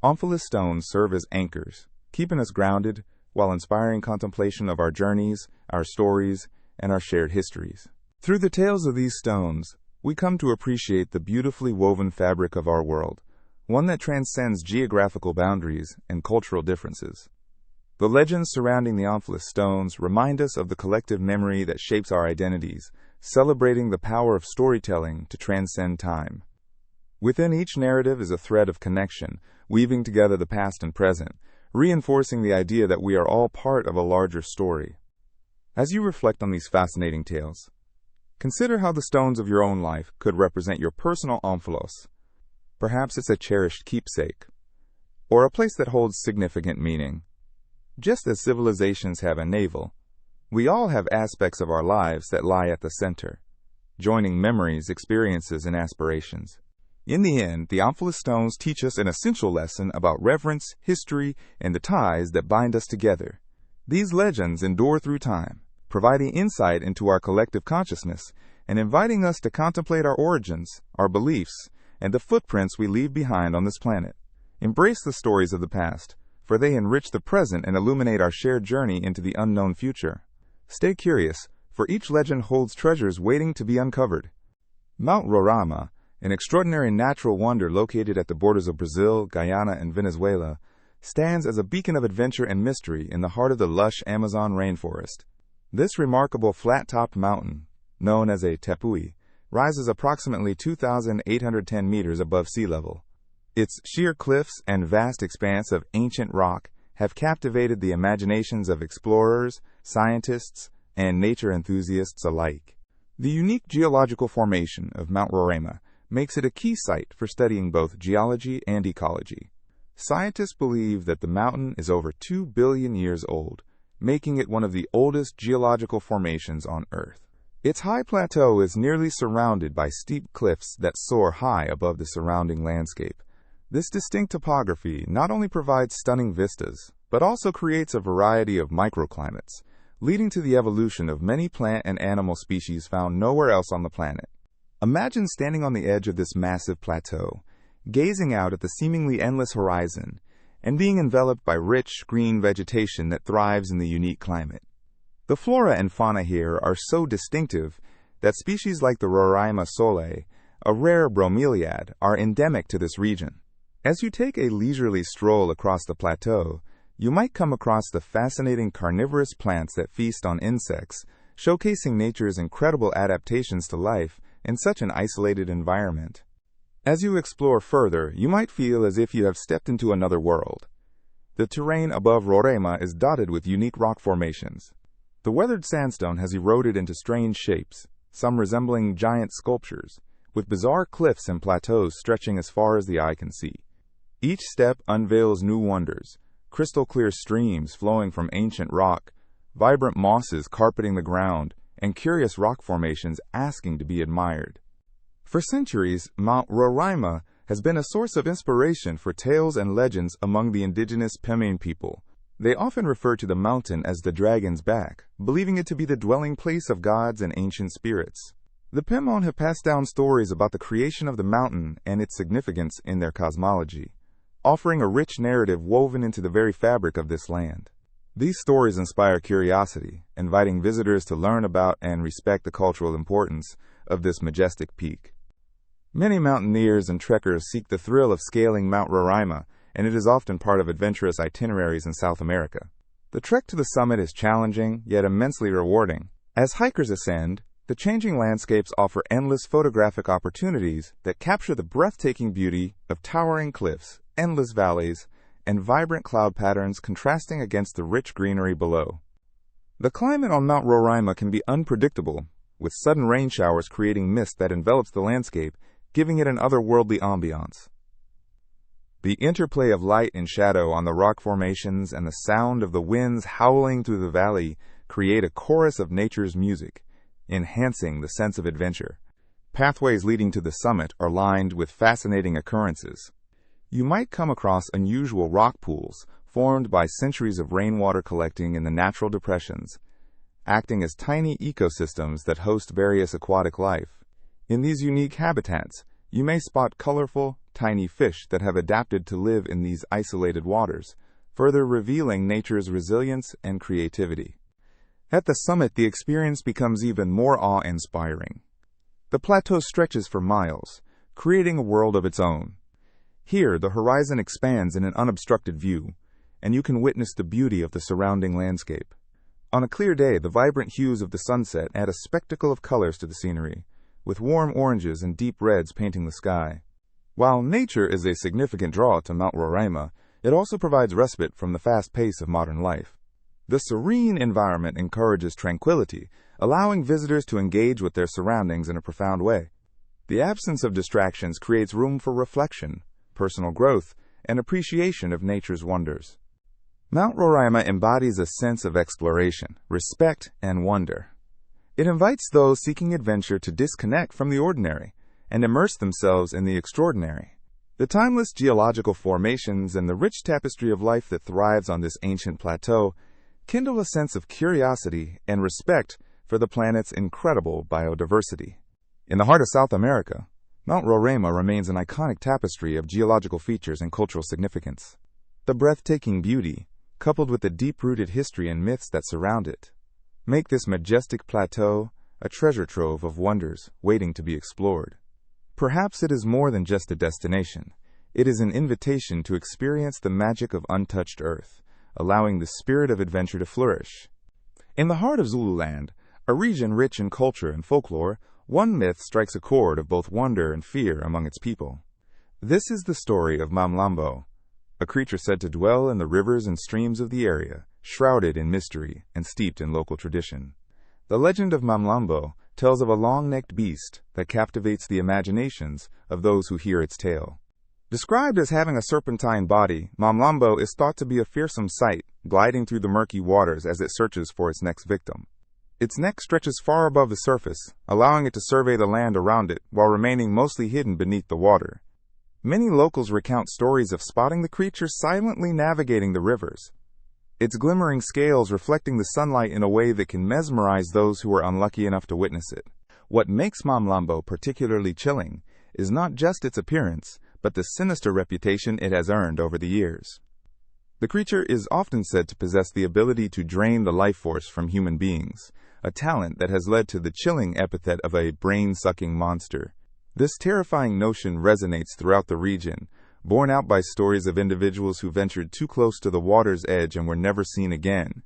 Omphalus stones serve as anchors, keeping us grounded while inspiring contemplation of our journeys, our stories, and our shared histories. Through the tales of these stones, we come to appreciate the beautifully woven fabric of our world, one that transcends geographical boundaries and cultural differences. The legends surrounding the Omphalus stones remind us of the collective memory that shapes our identities, celebrating the power of storytelling to transcend time. Within each narrative is a thread of connection, weaving together the past and present, reinforcing the idea that we are all part of a larger story. As you reflect on these fascinating tales, consider how the stones of your own life could represent your personal Omphalos. Perhaps it's a cherished keepsake, or a place that holds significant meaning. Just as civilizations have a navel, we all have aspects of our lives that lie at the center, joining memories, experiences, and aspirations. In the end, the Omphalus stones teach us an essential lesson about reverence, history, and the ties that bind us together. These legends endure through time, providing insight into our collective consciousness and inviting us to contemplate our origins, our beliefs, and the footprints we leave behind on this planet. Embrace the stories of the past, for they enrich the present and illuminate our shared journey into the unknown future. Stay curious, for each legend holds treasures waiting to be uncovered. Mount Roraima, an extraordinary natural wonder located at the borders of Brazil, Guyana, and Venezuela, stands as a beacon of adventure and mystery in the heart of the lush Amazon rainforest. This remarkable flat-topped mountain, known as a tepui, rises approximately 2,810 meters above sea level. Its sheer cliffs and vast expanse of ancient rock have captivated the imaginations of explorers, scientists, and nature enthusiasts alike. The unique geological formation of Mount Roraima makes it a key site for studying both geology and ecology. Scientists believe that the mountain is over 2 billion years old, making it one of the oldest geological formations on Earth. Its high plateau is nearly surrounded by steep cliffs that soar high above the surrounding landscape. This distinct topography not only provides stunning vistas, but also creates a variety of microclimates, leading to the evolution of many plant and animal species found nowhere else on the planet. Imagine standing on the edge of this massive plateau, gazing out at the seemingly endless horizon, and being enveloped by rich, green vegetation that thrives in the unique climate. The flora and fauna here are so distinctive that species like the Roraima sole, a rare bromeliad, are endemic to this region. As you take a leisurely stroll across the plateau, you might come across the fascinating carnivorous plants that feast on insects, showcasing nature's incredible adaptations to life in such an isolated environment. As you explore further, you might feel as if you have stepped into another world. The terrain above Roraima is dotted with unique rock formations. The weathered sandstone has eroded into strange shapes, some resembling giant sculptures, with bizarre cliffs and plateaus stretching as far as the eye can see. Each step unveils new wonders, crystal-clear streams flowing from ancient rock, vibrant mosses carpeting the ground, and curious rock formations asking to be admired. For centuries, Mount Roraima has been a source of inspiration for tales and legends among the indigenous Pemane people. They often refer to the mountain as the Dragon's Back, believing it to be the dwelling place of gods and ancient spirits. The Pemane have passed down stories about the creation of the mountain and its significance in their cosmology, offering a rich narrative woven into the very fabric of this land. These stories inspire curiosity, inviting visitors to learn about and respect the cultural importance of this majestic peak. Many mountaineers and trekkers seek the thrill of scaling Mount Roraima, and it is often part of adventurous itineraries in South America. The trek to the summit is challenging, yet immensely rewarding. As hikers ascend, the changing landscapes offer endless photographic opportunities that capture the breathtaking beauty of towering cliffs, endless valleys, and vibrant cloud patterns contrasting against the rich greenery below. The climate on Mount Roraima can be unpredictable, with sudden rain showers creating mist that envelops the landscape, giving it an otherworldly ambiance. The interplay of light and shadow on the rock formations and the sound of the winds howling through the valley create a chorus of nature's music, enhancing the sense of adventure. Pathways leading to the summit are lined with fascinating occurrences. You might come across unusual rock pools formed by centuries of rainwater collecting in the natural depressions, acting as tiny ecosystems that host various aquatic life. In these unique habitats, you may spot colorful, tiny fish that have adapted to live in these isolated waters, further revealing nature's resilience and creativity. At the summit, the experience becomes even more awe-inspiring. The plateau stretches for miles, creating a world of its own. Here, the horizon expands in an unobstructed view, and you can witness the beauty of the surrounding landscape. On a clear day, the vibrant hues of the sunset add a spectacle of colors to the scenery, with warm oranges and deep reds painting the sky. While nature is a significant draw to Mount Roraima, it also provides respite from the fast pace of modern life. The serene environment encourages tranquility, allowing visitors to engage with their surroundings in a profound way. The absence of distractions creates room for reflection, personal growth, and appreciation of nature's wonders. Mount Roraima embodies a sense of exploration, respect, and wonder. It invites those seeking adventure to disconnect from the ordinary and immerse themselves in the extraordinary. The timeless geological formations and the rich tapestry of life that thrives on this ancient plateau kindle a sense of curiosity and respect for the planet's incredible biodiversity. In the heart of South America, Mount Roraima remains an iconic tapestry of geological features and cultural significance. The breathtaking beauty, coupled with the deep-rooted history and myths that surround it, make this majestic plateau a treasure trove of wonders waiting to be explored. Perhaps it is more than just a destination. It is an invitation to experience the magic of untouched earth, allowing the spirit of adventure to flourish. In the heart of Zululand, a region rich in culture and folklore, one myth strikes a chord of both wonder and fear among its people. This is the story of Mamlambo, a creature said to dwell in the rivers and streams of the area, shrouded in mystery and steeped in local tradition. The legend of Mamlambo tells of a long-necked beast that captivates the imaginations of those who hear its tale. Described as having a serpentine body, Mamlambo is thought to be a fearsome sight, gliding through the murky waters as it searches for its next victim. Its neck stretches far above the surface, allowing it to survey the land around it while remaining mostly hidden beneath the water. Many locals recount stories of spotting the creature silently navigating the rivers, its glimmering scales reflecting the sunlight in a way that can mesmerize those who are unlucky enough to witness it. What makes Mamlambo particularly chilling is not just its appearance, but the sinister reputation it has earned over the years. The creature is often said to possess the ability to drain the life force from human beings, a talent that has led to the chilling epithet of a brain-sucking monster. This terrifying notion resonates throughout the region, borne out by stories of individuals who ventured too close to the water's edge and were never seen again.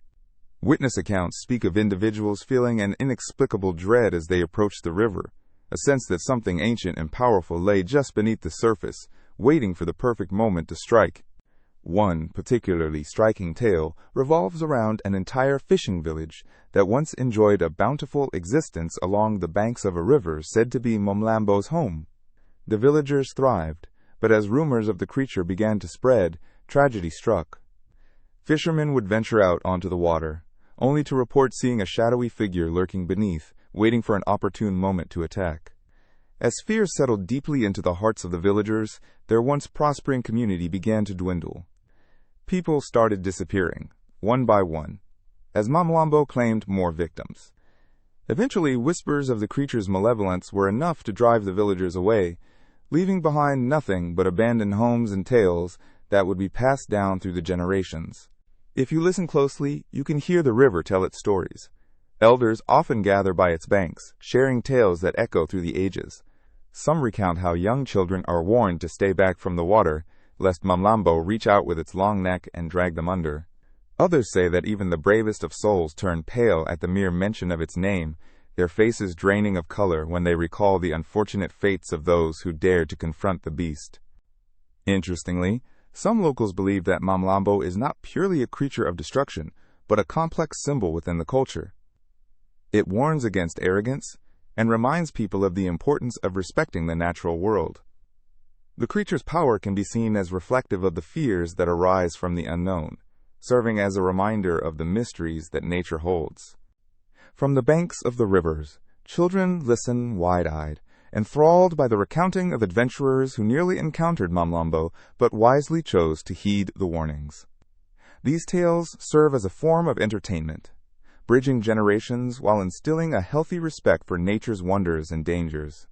Witness accounts speak of individuals feeling an inexplicable dread as they approached the river, a sense that something ancient and powerful lay just beneath the surface, waiting for the perfect moment to strike. One particularly striking tale revolves around an entire fishing village that once enjoyed a bountiful existence along the banks of a river said to be Mamlambo's home. The villagers thrived, but as rumors of the creature began to spread, tragedy struck. Fishermen would venture out onto the water, only to report seeing a shadowy figure lurking beneath, waiting for an opportune moment to attack. As fear settled deeply into the hearts of the villagers, their once prospering community began to dwindle. People started disappearing, one by one, as Mamlambo claimed more victims. Eventually, whispers of the creature's malevolence were enough to drive the villagers away, leaving behind nothing but abandoned homes and tales that would be passed down through the generations. If you listen closely, you can hear the river tell its stories. Elders often gather by its banks, sharing tales that echo through the ages. Some recount how young children are warned to stay back from the water, lest Mamlambo reach out with its long neck and drag them under. Others say that even the bravest of souls turn pale at the mere mention of its name, their faces draining of color when they recall the unfortunate fates of those who dared to confront the beast. Interestingly, Some locals believe that Mamlambo is not purely a creature of destruction, but a complex symbol within the culture. It warns against arrogance and reminds people of the importance of respecting the natural world. The creature's power can be seen as reflective of the fears that arise from the unknown, serving as a reminder of the mysteries that nature holds. From the banks of the rivers, children listen wide-eyed, enthralled by the recounting of adventurers who nearly encountered Mamlambo but wisely chose to heed the warnings. These tales serve as a form of entertainment, bridging generations while instilling a healthy respect for nature's wonders and dangers.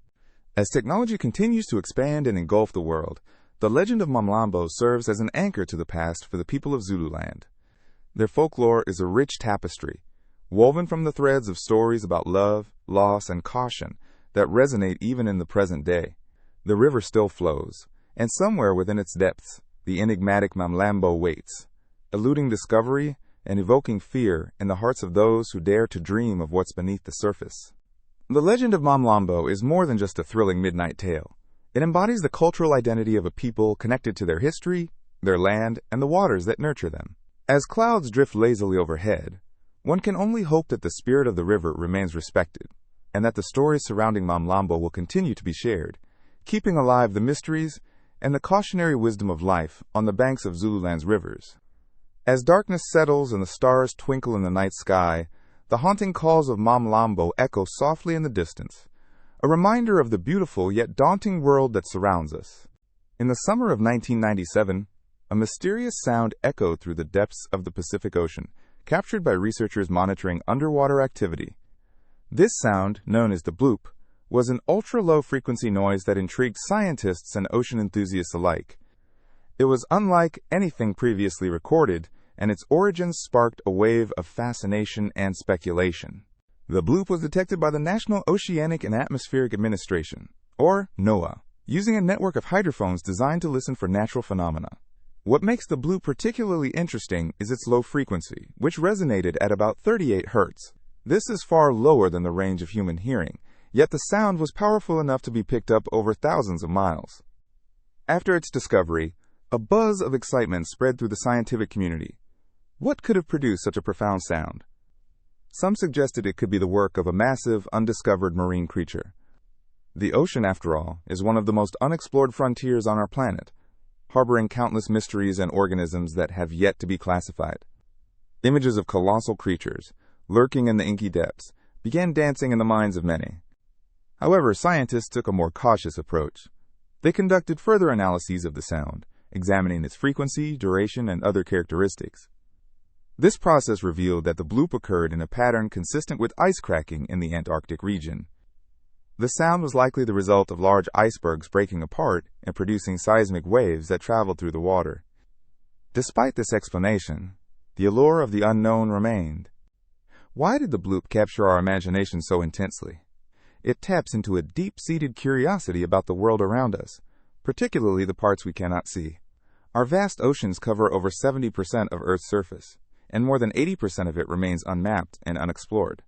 As technology continues to expand and engulf the world, the legend of Mamlambo serves as an anchor to the past for the people of Zululand. Their folklore is a rich tapestry, woven from the threads of stories about love, loss, and caution that resonate even in the present day. The river still flows, and somewhere within its depths, the enigmatic Mamlambo waits, eluding discovery and evoking fear in the hearts of those who dare to dream of what's beneath the surface. The legend of Mamlambo is more than just a thrilling midnight tale. It embodies the cultural identity of a people connected to their history, their land, and the waters that nurture them. As clouds drift lazily overhead, one can only hope that the spirit of the river remains respected, and that the stories surrounding Mamlambo will continue to be shared, keeping alive the mysteries and the cautionary wisdom of life on the banks of Zululand's rivers. As darkness settles and the stars twinkle in the night sky, the haunting calls of Mamlambo echo softly in the distance, a reminder of the beautiful yet daunting world that surrounds us. In the summer of 1997, a mysterious sound echoed through the depths of the Pacific Ocean, captured by researchers monitoring underwater activity. This sound, known as the bloop, was an ultra-low frequency noise that intrigued scientists and ocean enthusiasts alike. It was unlike anything previously recorded, and its origins sparked a wave of fascination and speculation. The bloop was detected by the National Oceanic and Atmospheric Administration, or NOAA, using a network of hydrophones designed to listen for natural phenomena. What makes the bloop particularly interesting is its low frequency, which resonated at about 38 Hz. This is far lower than the range of human hearing, yet the sound was powerful enough to be picked up over thousands of miles. After its discovery, a buzz of excitement spread through the scientific community. What could have produced such a profound sound? Some suggested it could be the work of a massive, undiscovered marine creature. The ocean, after all, is one of the most unexplored frontiers on our planet, harboring countless mysteries and organisms that have yet to be classified. Images of colossal creatures, lurking in the inky depths, began dancing in the minds of many. However, scientists took a more cautious approach. They conducted further analyses of the sound, examining its frequency, duration, and other characteristics. This process revealed that the bloop occurred in a pattern consistent with ice cracking in the Antarctic region. The sound was likely the result of large icebergs breaking apart and producing seismic waves that traveled through the water. Despite this explanation, the allure of the unknown remained. Why did the bloop capture our imagination so intensely? It taps into a deep-seated curiosity about the world around us, particularly the parts we cannot see. Our vast oceans cover over 70% of Earth's surface, and more than 80% of it remains unmapped and unexplored.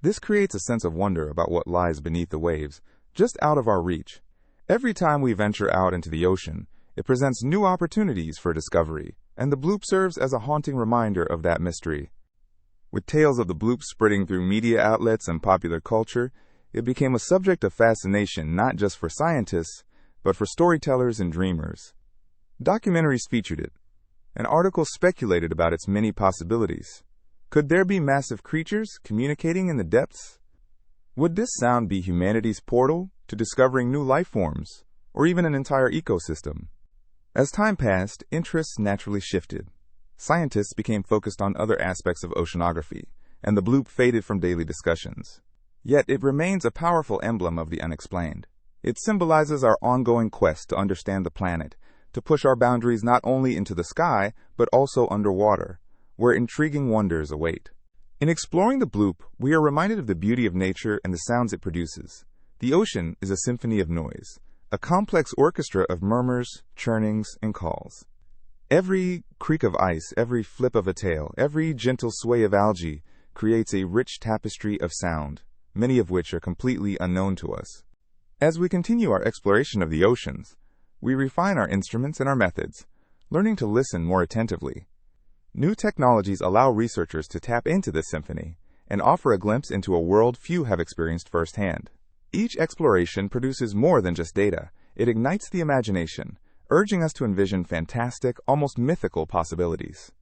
This creates a sense of wonder about what lies beneath the waves, just out of our reach. Every time we venture out into the ocean, it presents new opportunities for discovery, and the bloop serves as a haunting reminder of that mystery. With tales of the bloop spreading through media outlets and popular culture, it became a subject of fascination not just for scientists, but for storytellers and dreamers. Documentaries featured it, and articles speculated about its many possibilities. Could there be massive creatures communicating in the depths? Would this sound be humanity's portal to discovering new life forms, or even an entire ecosystem? As time passed, interests naturally shifted. Scientists became focused on other aspects of oceanography, and the bloop faded from daily discussions. Yet it remains a powerful emblem of the unexplained. It symbolizes our ongoing quest to understand the planet, to push our boundaries not only into the sky, but also underwater, where intriguing wonders await. In exploring the bloop, we are reminded of the beauty of nature and the sounds it produces. The ocean is a symphony of noise, a complex orchestra of murmurs, churnings, and calls. Every creak of ice, every flip of a tail, every gentle sway of algae creates a rich tapestry of sound, many of which are completely unknown to us. As we continue our exploration of the oceans, we refine our instruments and our methods, learning to listen more attentively. New technologies allow researchers to tap into this symphony and offer a glimpse into a world few have experienced firsthand. Each exploration produces more than just data. It ignites the imagination, urging us to envision fantastic, almost mythical possibilities.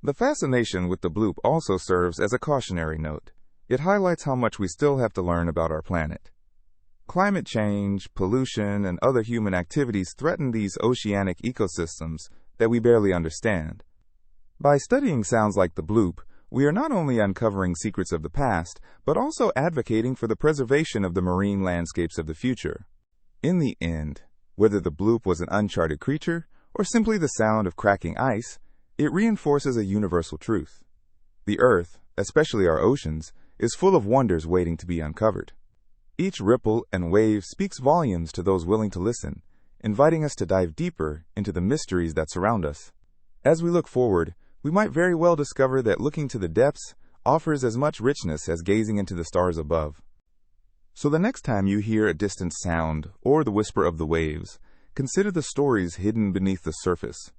The fascination with the bloop also serves as a cautionary note. It highlights how much we still have to learn about our planet. Climate change, pollution, and other human activities threaten these oceanic ecosystems that we barely understand. By studying sounds like the bloop, we are not only uncovering secrets of the past, but also advocating for the preservation of the marine landscapes of the future. In the end, whether the bloop was an uncharted creature or simply the sound of cracking ice, it reinforces a universal truth. The Earth, especially our oceans, is full of wonders waiting to be uncovered. Each ripple and wave speaks volumes to those willing to listen, inviting us to dive deeper into the mysteries that surround us. As we look forward, we might very well discover that looking to the depths offers as much richness as gazing into the stars above. So the next time you hear a distant sound or the whisper of the waves, consider the stories hidden beneath the surface.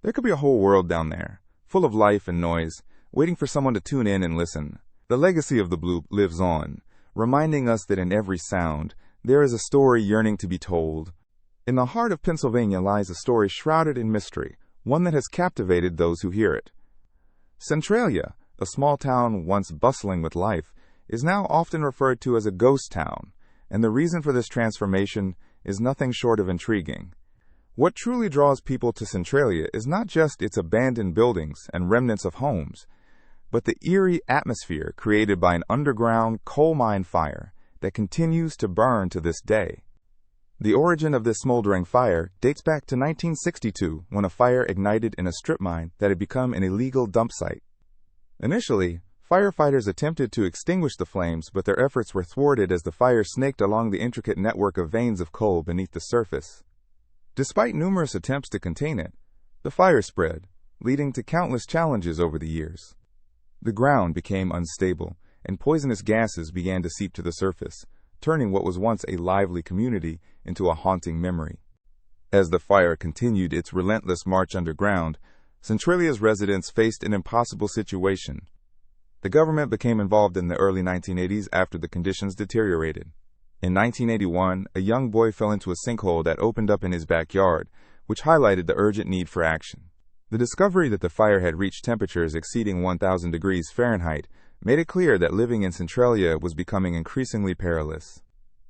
There could be a whole world down there, full of life and noise, waiting for someone to tune in and listen. The legacy of the bloop lives on, reminding us that in every sound, there is a story yearning to be told. In the heart of Pennsylvania lies a story shrouded in mystery, one that has captivated those who hear it. Centralia, a small town once bustling with life, is now often referred to as a ghost town, and the reason for this transformation is nothing short of intriguing. What truly draws people to Centralia is not just its abandoned buildings and remnants of homes, but the eerie atmosphere created by an underground coal mine fire that continues to burn to this day. The origin of this smoldering fire dates back to 1962, when a fire ignited in a strip mine that had become an illegal dump site. Initially, firefighters attempted to extinguish the flames, but their efforts were thwarted as the fire snaked along the intricate network of veins of coal beneath the surface. Despite numerous attempts to contain it, the fire spread, leading to countless challenges over the years. The ground became unstable, and poisonous gases began to seep to the surface, turning what was once a lively community into a haunting memory. As the fire continued its relentless march underground, Centralia's residents faced an impossible situation. The government became involved in the early 1980s after the conditions deteriorated. In 1981, a young boy fell into a sinkhole that opened up in his backyard, which highlighted the urgent need for action. The discovery that the fire had reached temperatures exceeding 1,000 degrees Fahrenheit made it clear that living in Centralia was becoming increasingly perilous.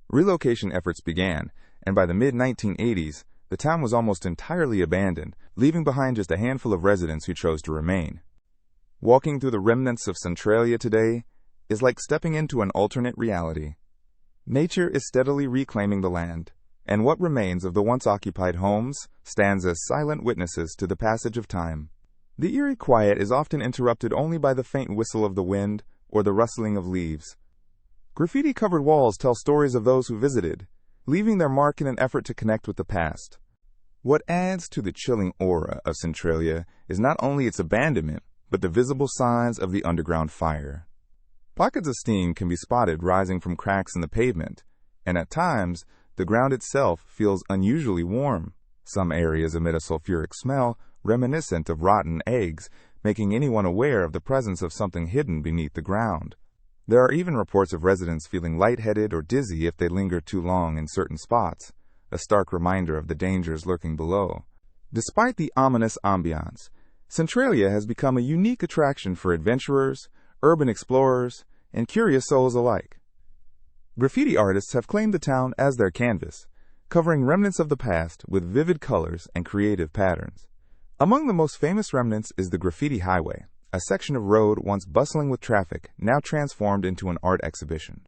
Relocation efforts began, and by the mid-1980s, the town was almost entirely abandoned, leaving behind just a handful of residents who chose to remain. Walking through the remnants of Centralia today is like stepping into an alternate reality. Nature is steadily reclaiming the land, and what remains of the once occupied homes stands as silent witnesses to the passage of time. The eerie quiet is often interrupted only by the faint whistle of the wind or the rustling of leaves. Graffiti-covered walls tell stories of those who visited, leaving their mark in an effort to connect with the past. What adds to the chilling aura of Centralia is not only its abandonment, but the visible signs of the underground fire. Pockets of steam can be spotted rising from cracks in the pavement, and at times, the ground itself feels unusually warm. Some areas emit a sulfuric smell reminiscent of rotten eggs, making anyone aware of the presence of something hidden beneath the ground. There are even reports of residents feeling lightheaded or dizzy if they linger too long in certain spots, a stark reminder of the dangers lurking below. Despite the ominous ambiance, Centralia has become a unique attraction for adventurers, urban explorers, and curious souls alike. Graffiti artists have claimed the town as their canvas, covering remnants of the past with vivid colors and creative patterns. Among the most famous remnants is the Graffiti Highway, a section of road once bustling with traffic, now transformed into an art exhibition.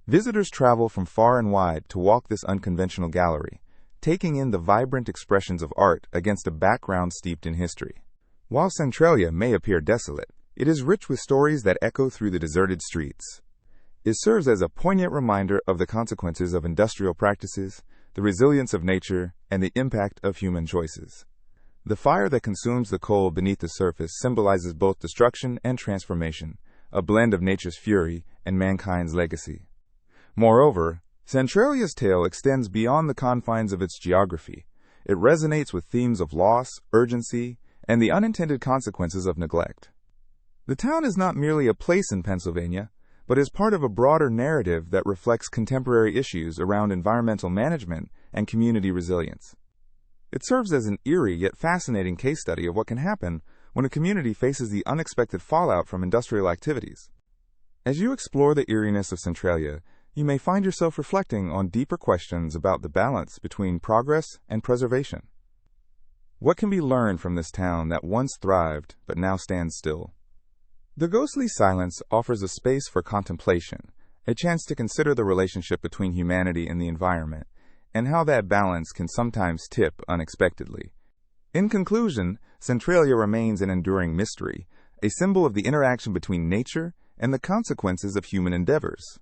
Visitors travel from far and wide to walk this unconventional gallery, taking in the vibrant expressions of art against a background steeped in history. While Centralia may appear desolate, it is rich with stories that echo through the deserted streets. It serves as a poignant reminder of the consequences of industrial practices, the resilience of nature, and the impact of human choices. The fire that consumes the coal beneath the surface symbolizes both destruction and transformation, a blend of nature's fury and mankind's legacy. Moreover, Centralia's tale extends beyond the confines of its geography, It resonates with themes of loss, urgency, and the unintended consequences of neglect. The town is not merely a place in Pennsylvania, but is part of a broader narrative that reflects contemporary issues around environmental management and community resilience. It serves as an eerie yet fascinating case study of what can happen when a community faces the unexpected fallout from industrial activities. As you explore the eeriness of Centralia, you may find yourself reflecting on deeper questions about the balance between progress and preservation. What can be learned from this town that once thrived but now stands still? The ghostly silence offers a space for contemplation, a chance to consider the relationship between humanity and the environment, and how that balance can sometimes tip unexpectedly. In conclusion, Centralia remains an enduring mystery, a symbol of the interaction between nature and the consequences of human endeavors.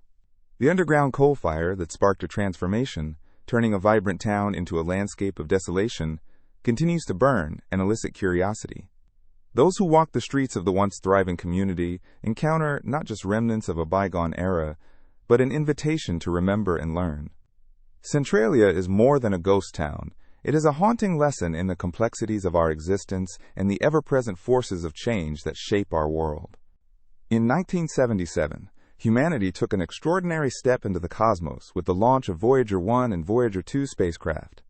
The underground coal fire that sparked a transformation, turning a vibrant town into a landscape of desolation, continues to burn and elicit curiosity. Those who walk the streets of the once thriving community encounter not just remnants of a bygone era, but an invitation to remember and learn. Centralia is more than a ghost town. It is a haunting lesson in the complexities of our existence and the ever-present forces of change that shape our world. In 1977, humanity took an extraordinary step into the cosmos with the launch of Voyager 1 and Voyager 2 spacecraft.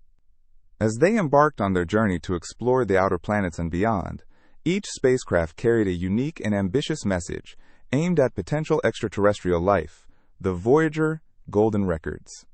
As they embarked on their journey to explore the outer planets and beyond, each spacecraft carried a unique and ambitious message aimed at potential extraterrestrial life, the Voyager Golden Records.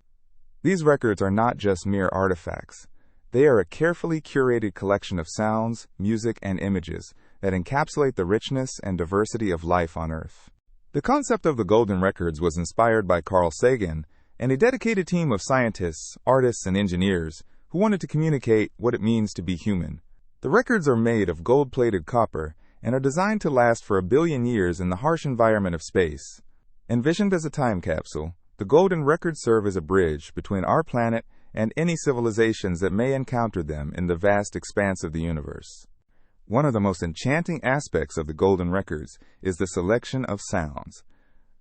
These records are not just mere artifacts. They are a carefully curated collection of sounds, music, and images that encapsulate the richness and diversity of life on Earth. The concept of the Golden Records was inspired by Carl Sagan and a dedicated team of scientists, artists, and engineers who wanted to communicate what it means to be human. The records are made of gold-plated copper and are designed to last for 1 billion years in the harsh environment of space. Envisioned as a time capsule, the Golden Records serve as a bridge between our planet and any civilizations that may encounter them in the vast expanse of the universe. One of the most enchanting aspects of the Golden Records is the selection of sounds.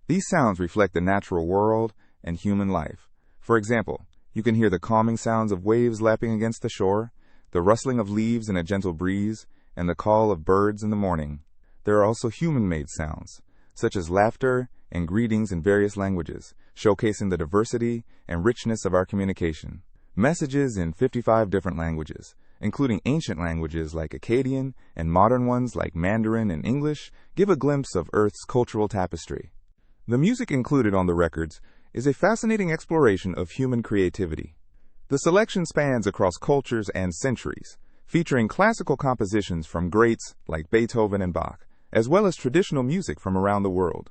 These sounds reflect the natural world and human life. For example, you can hear the calming sounds of waves lapping against the shore, the rustling of leaves in a gentle breeze, and the call of birds in the morning. There are also human-made sounds, such as laughter and greetings in various languages, showcasing the diversity and richness of our communication. Messages in 55 different languages, including ancient languages like Akkadian and modern ones like Mandarin and English, give a glimpse of Earth's cultural tapestry. The music included on the records is a fascinating exploration of human creativity. The selection spans across cultures and centuries, featuring classical compositions from greats like Beethoven and Bach, as well as traditional music from around the world.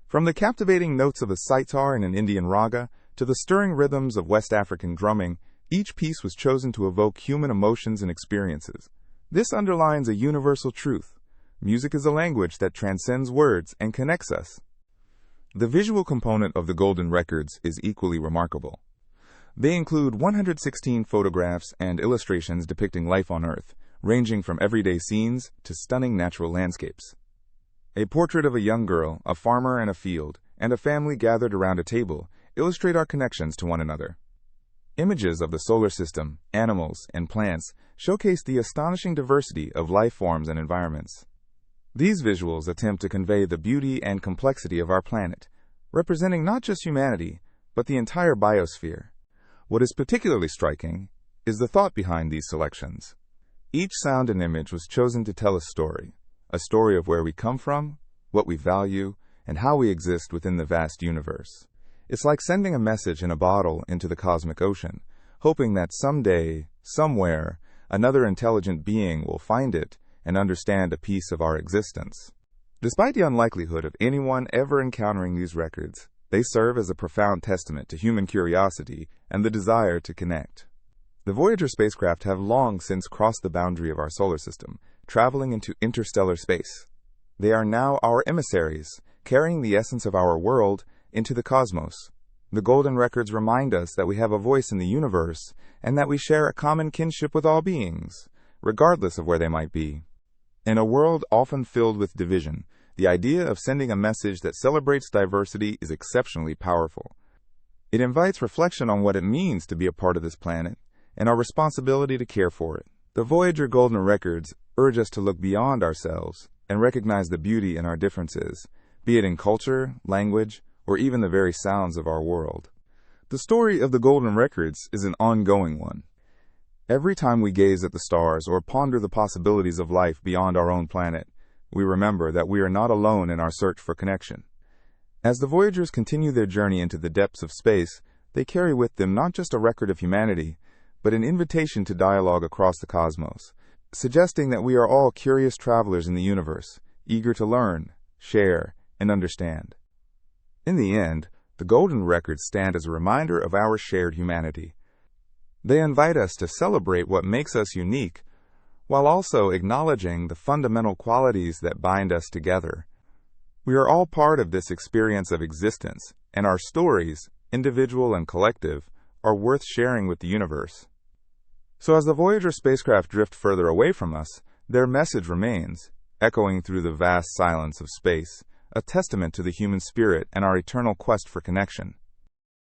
From the captivating notes of a sitar in an Indian raga to the stirring rhythms of West African drumming, each piece was chosen to evoke human emotions and experiences. This underlines a universal truth. Music is a language that transcends words and connects us. The visual component of the Golden Records is equally remarkable. They include 116 photographs and illustrations depicting life on Earth, ranging from everyday scenes to stunning natural landscapes. A portrait of a young girl, a farmer in a field, and a family gathered around a table illustrate our connections to one another. Images of the solar system, animals, and plants showcase the astonishing diversity of life forms and environments. These visuals attempt to convey the beauty and complexity of our planet, representing not just humanity, but the entire biosphere. What is particularly striking is the thought behind these selections. Each sound and image was chosen to tell a story of where we come from, what we value, and how we exist within the vast universe. It's like sending a message in a bottle into the cosmic ocean, hoping that someday, somewhere, another intelligent being will find it and understand a piece of our existence. Despite the unlikelihood of anyone ever encountering these records, they serve as a profound testament to human curiosity and the desire to connect. The Voyager spacecraft have long since crossed the boundary of our solar system, traveling into interstellar space. They are now our emissaries, carrying the essence of our world into the cosmos. The Golden Records remind us that we have a voice in the universe and that we share a common kinship with all beings, regardless of where they might be. In a world often filled with division, the idea of sending a message that celebrates diversity is exceptionally powerful. It invites reflection on what it means to be a part of this planet and our responsibility to care for it. The Voyager Golden Records urge us to look beyond ourselves and recognize the beauty in our differences, be it in culture, language, or even the very sounds of our world. The story of the Golden Records is an ongoing one. Every time we gaze at the stars or ponder the possibilities of life beyond our own planet, we remember that we are not alone in our search for connection. As the Voyagers continue their journey into the depths of space, they carry with them not just a record of humanity, but an invitation to dialogue across the cosmos, suggesting that we are all curious travelers in the universe, eager to learn, share, and understand. In the end, the Golden Records stand as a reminder of our shared humanity. They invite us to celebrate what makes us unique, while also acknowledging the fundamental qualities that bind us together. We are all part of this experience of existence, and our stories, individual and collective, are worth sharing with the universe. So as the Voyager spacecraft drift further away from us, their message remains, echoing through the vast silence of space, a testament to the human spirit and our eternal quest for connection.